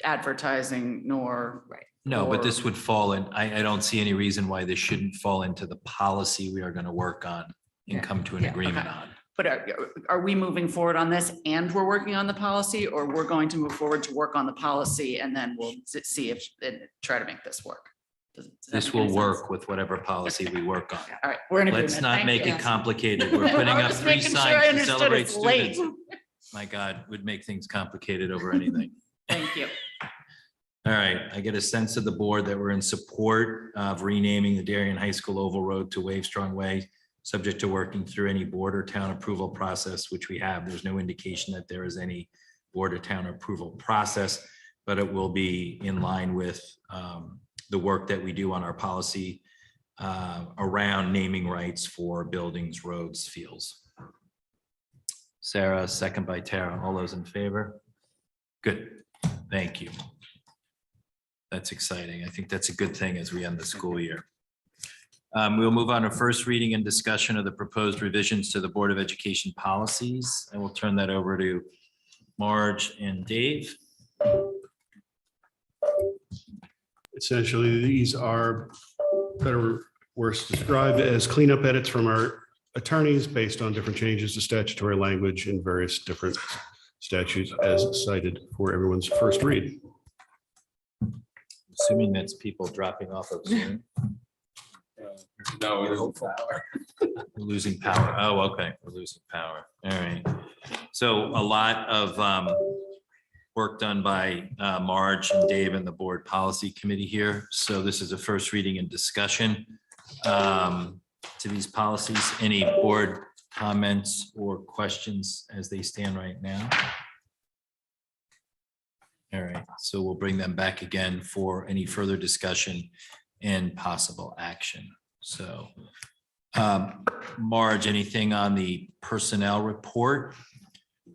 N: advertising nor.
M: Right.
B: No, but
N: or-
B: this would fall in, I don't see any reason why this shouldn't fall into the policy we are going to work on and come to an agreement on.
N: But are we moving forward on this and we're working on the policy, or we're going to move forward to work on the policy and then we'll see if, try to make this work? Does that
B: This
N: make
B: will
N: any sense?
B: work with whatever policy we work on.
N: All right, we're in agreement.
B: Let's not
N: Thank
B: make
N: you.
B: it complicated. We're putting
N: I'm
B: up
N: just
B: 3
N: making sure I
B: signs to
N: understood
B: celebrate
N: it's late.
B: students. My God, would make things complicated over anything.
N: Thank you.
B: All right, I get a sense of the board that we're in support of renaming the Darien High School Oval Road to Wave Strong Way, subject to working through any board or town approval process, which we have. There's no indication that there is any board or town approval process, but it will be in line with the work that we do on our policy around naming rights for buildings, roads, fields. Sarah, second by Tara. All those in favor? Good. Thank you. That's exciting. I think that's a good thing as we end the school year. We'll move on to first reading and discussion of the proposed revisions to the Board of Education policies. And we'll turn that over to Marge and Dave.
O: Essentially, these are better, worse described as cleanup edits from our attorneys based on different changes to statutory language in various different statutes as cited for everyone's first read.
B: Assuming that's people dropping off of Zoom.
K: No, we don't.
B: We're losing power. Oh, okay. We're losing power. All right. So a lot of work done by Marge and Dave and the Board Policy Committee here. So this is a first reading and discussion to these policies. Any board comments or questions as they stand right now? All right, so we'll bring them back again for any further discussion and possible action. So Marge, anything on the personnel report?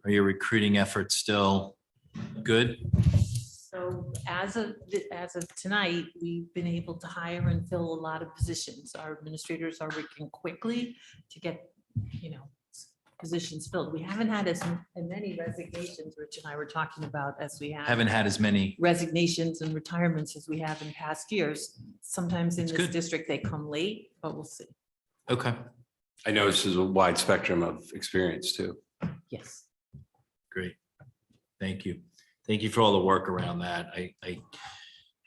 B: Are your recruiting efforts still good?
F: So as of tonight, we've been able to hire and fill a lot of positions. Our administrators are working quickly to get, positions filled. We haven't had as many resignations, Rich and I were talking about, as we have.
B: Haven't had as many.
F: Resignations and retirements as we have in past years. Sometimes in
B: That's
F: this
B: good.
F: district, they come late, but we'll see.
B: Okay,
R: I know this is a wide spectrum of experience too.
F: Yes.
B: great. Thank you. Thank you for all the work around that. I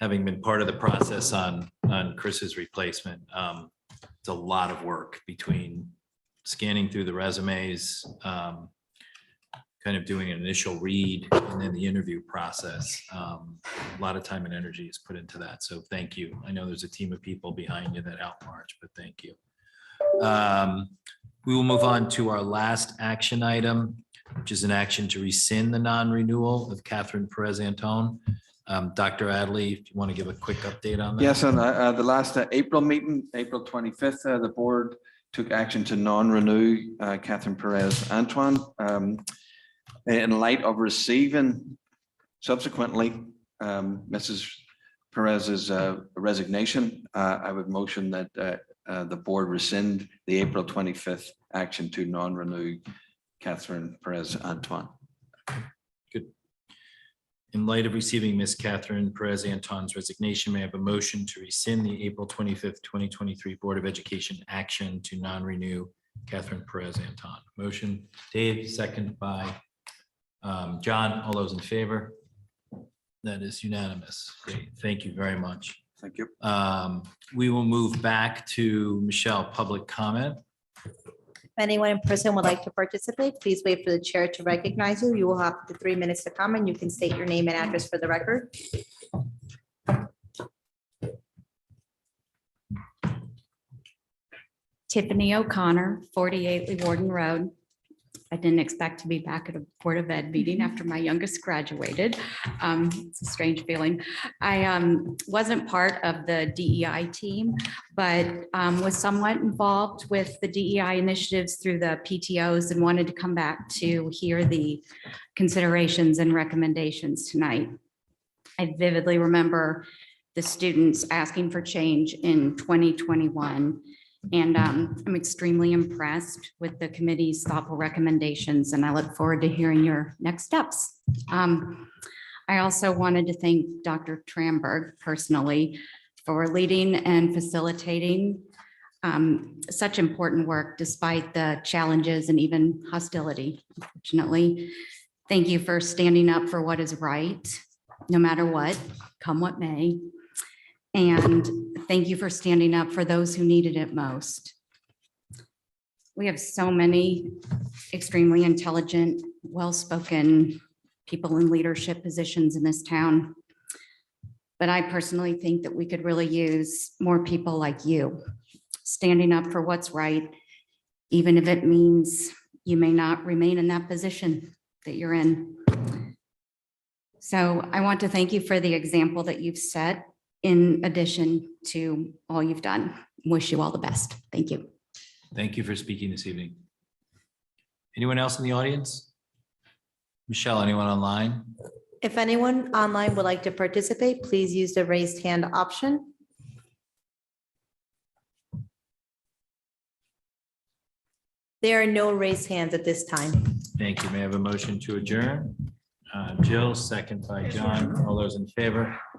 B: having been part of the process on Chris's replacement, it's a lot of work between scanning through the resumes, kind of doing an initial read and then the interview process. A lot of time and energy is put into that. So thank you. I know there's a team of people behind you that help March, but thank you. We will move on to our last action item, which is an action to rescind the non-renewal of Catherine Perez Anton. Dr. Adley, if you want to give a quick update on that.
K: Yes, on the last April meeting, April 25th, the board took action to non-renew Catherine Perez Antoine. In light of receiving subsequently Mrs. Perez's resignation, I would motion that the board rescind the April 25th action to non-renew Catherine Perez Antoine.
B: Good. In light of receiving Ms. Catherine Perez Anton's resignation, may I have a motion to rescind the April 25th, 2023 Board of Education action to non-renew Catherine Perez Anton? Motion, Dave, second by John. All those in favor? That is unanimous. Great. Thank you very much.
K: Thank you.
B: We will move back to Michelle, public comment.
V: If anyone in person would like to participate, please wait for the chair to recognize you. You will have up to 3 minutes to comment. You can state your name and address for the record.
W: Tiffany O'Connor, 48 Lee Warden Road. I didn't expect to be back at a Board of Ed meeting after my youngest graduated. It's a strange feeling. I wasn't part of the DEI team, but was somewhat involved with the DEI initiatives through the PTOs and wanted to come back to hear the considerations and recommendations tonight. I vividly remember the students asking for change in 2021. And I'm extremely impressed with the committee's thoughtful recommendations, and I look forward to hearing your next steps. I also wanted to thank Dr. Tramberg personally for leading and facilitating such important work despite the challenges and even hostility, unfortunately. Thank you for standing up for what is right, no matter what, come what may. And thank you for standing up for those who needed it most. We have so many extremely intelligent, well-spoken people in leadership positions in this town. But I personally think that we could really use more people like you, standing up for what's right, even if it means you may not remain in that position that you're in. So I want to thank you for the example that you've set, in addition to all you've done. Wish you all the best. Thank you.
B: Thank you for speaking this evening. Anyone else in the audience? Michelle, anyone online?
V: If anyone online would like to participate, please use the raised hand option. There are no raised hands at this time.
B: Thank you. May I have a motion to adjourn? Jill, second by John. All those in favor?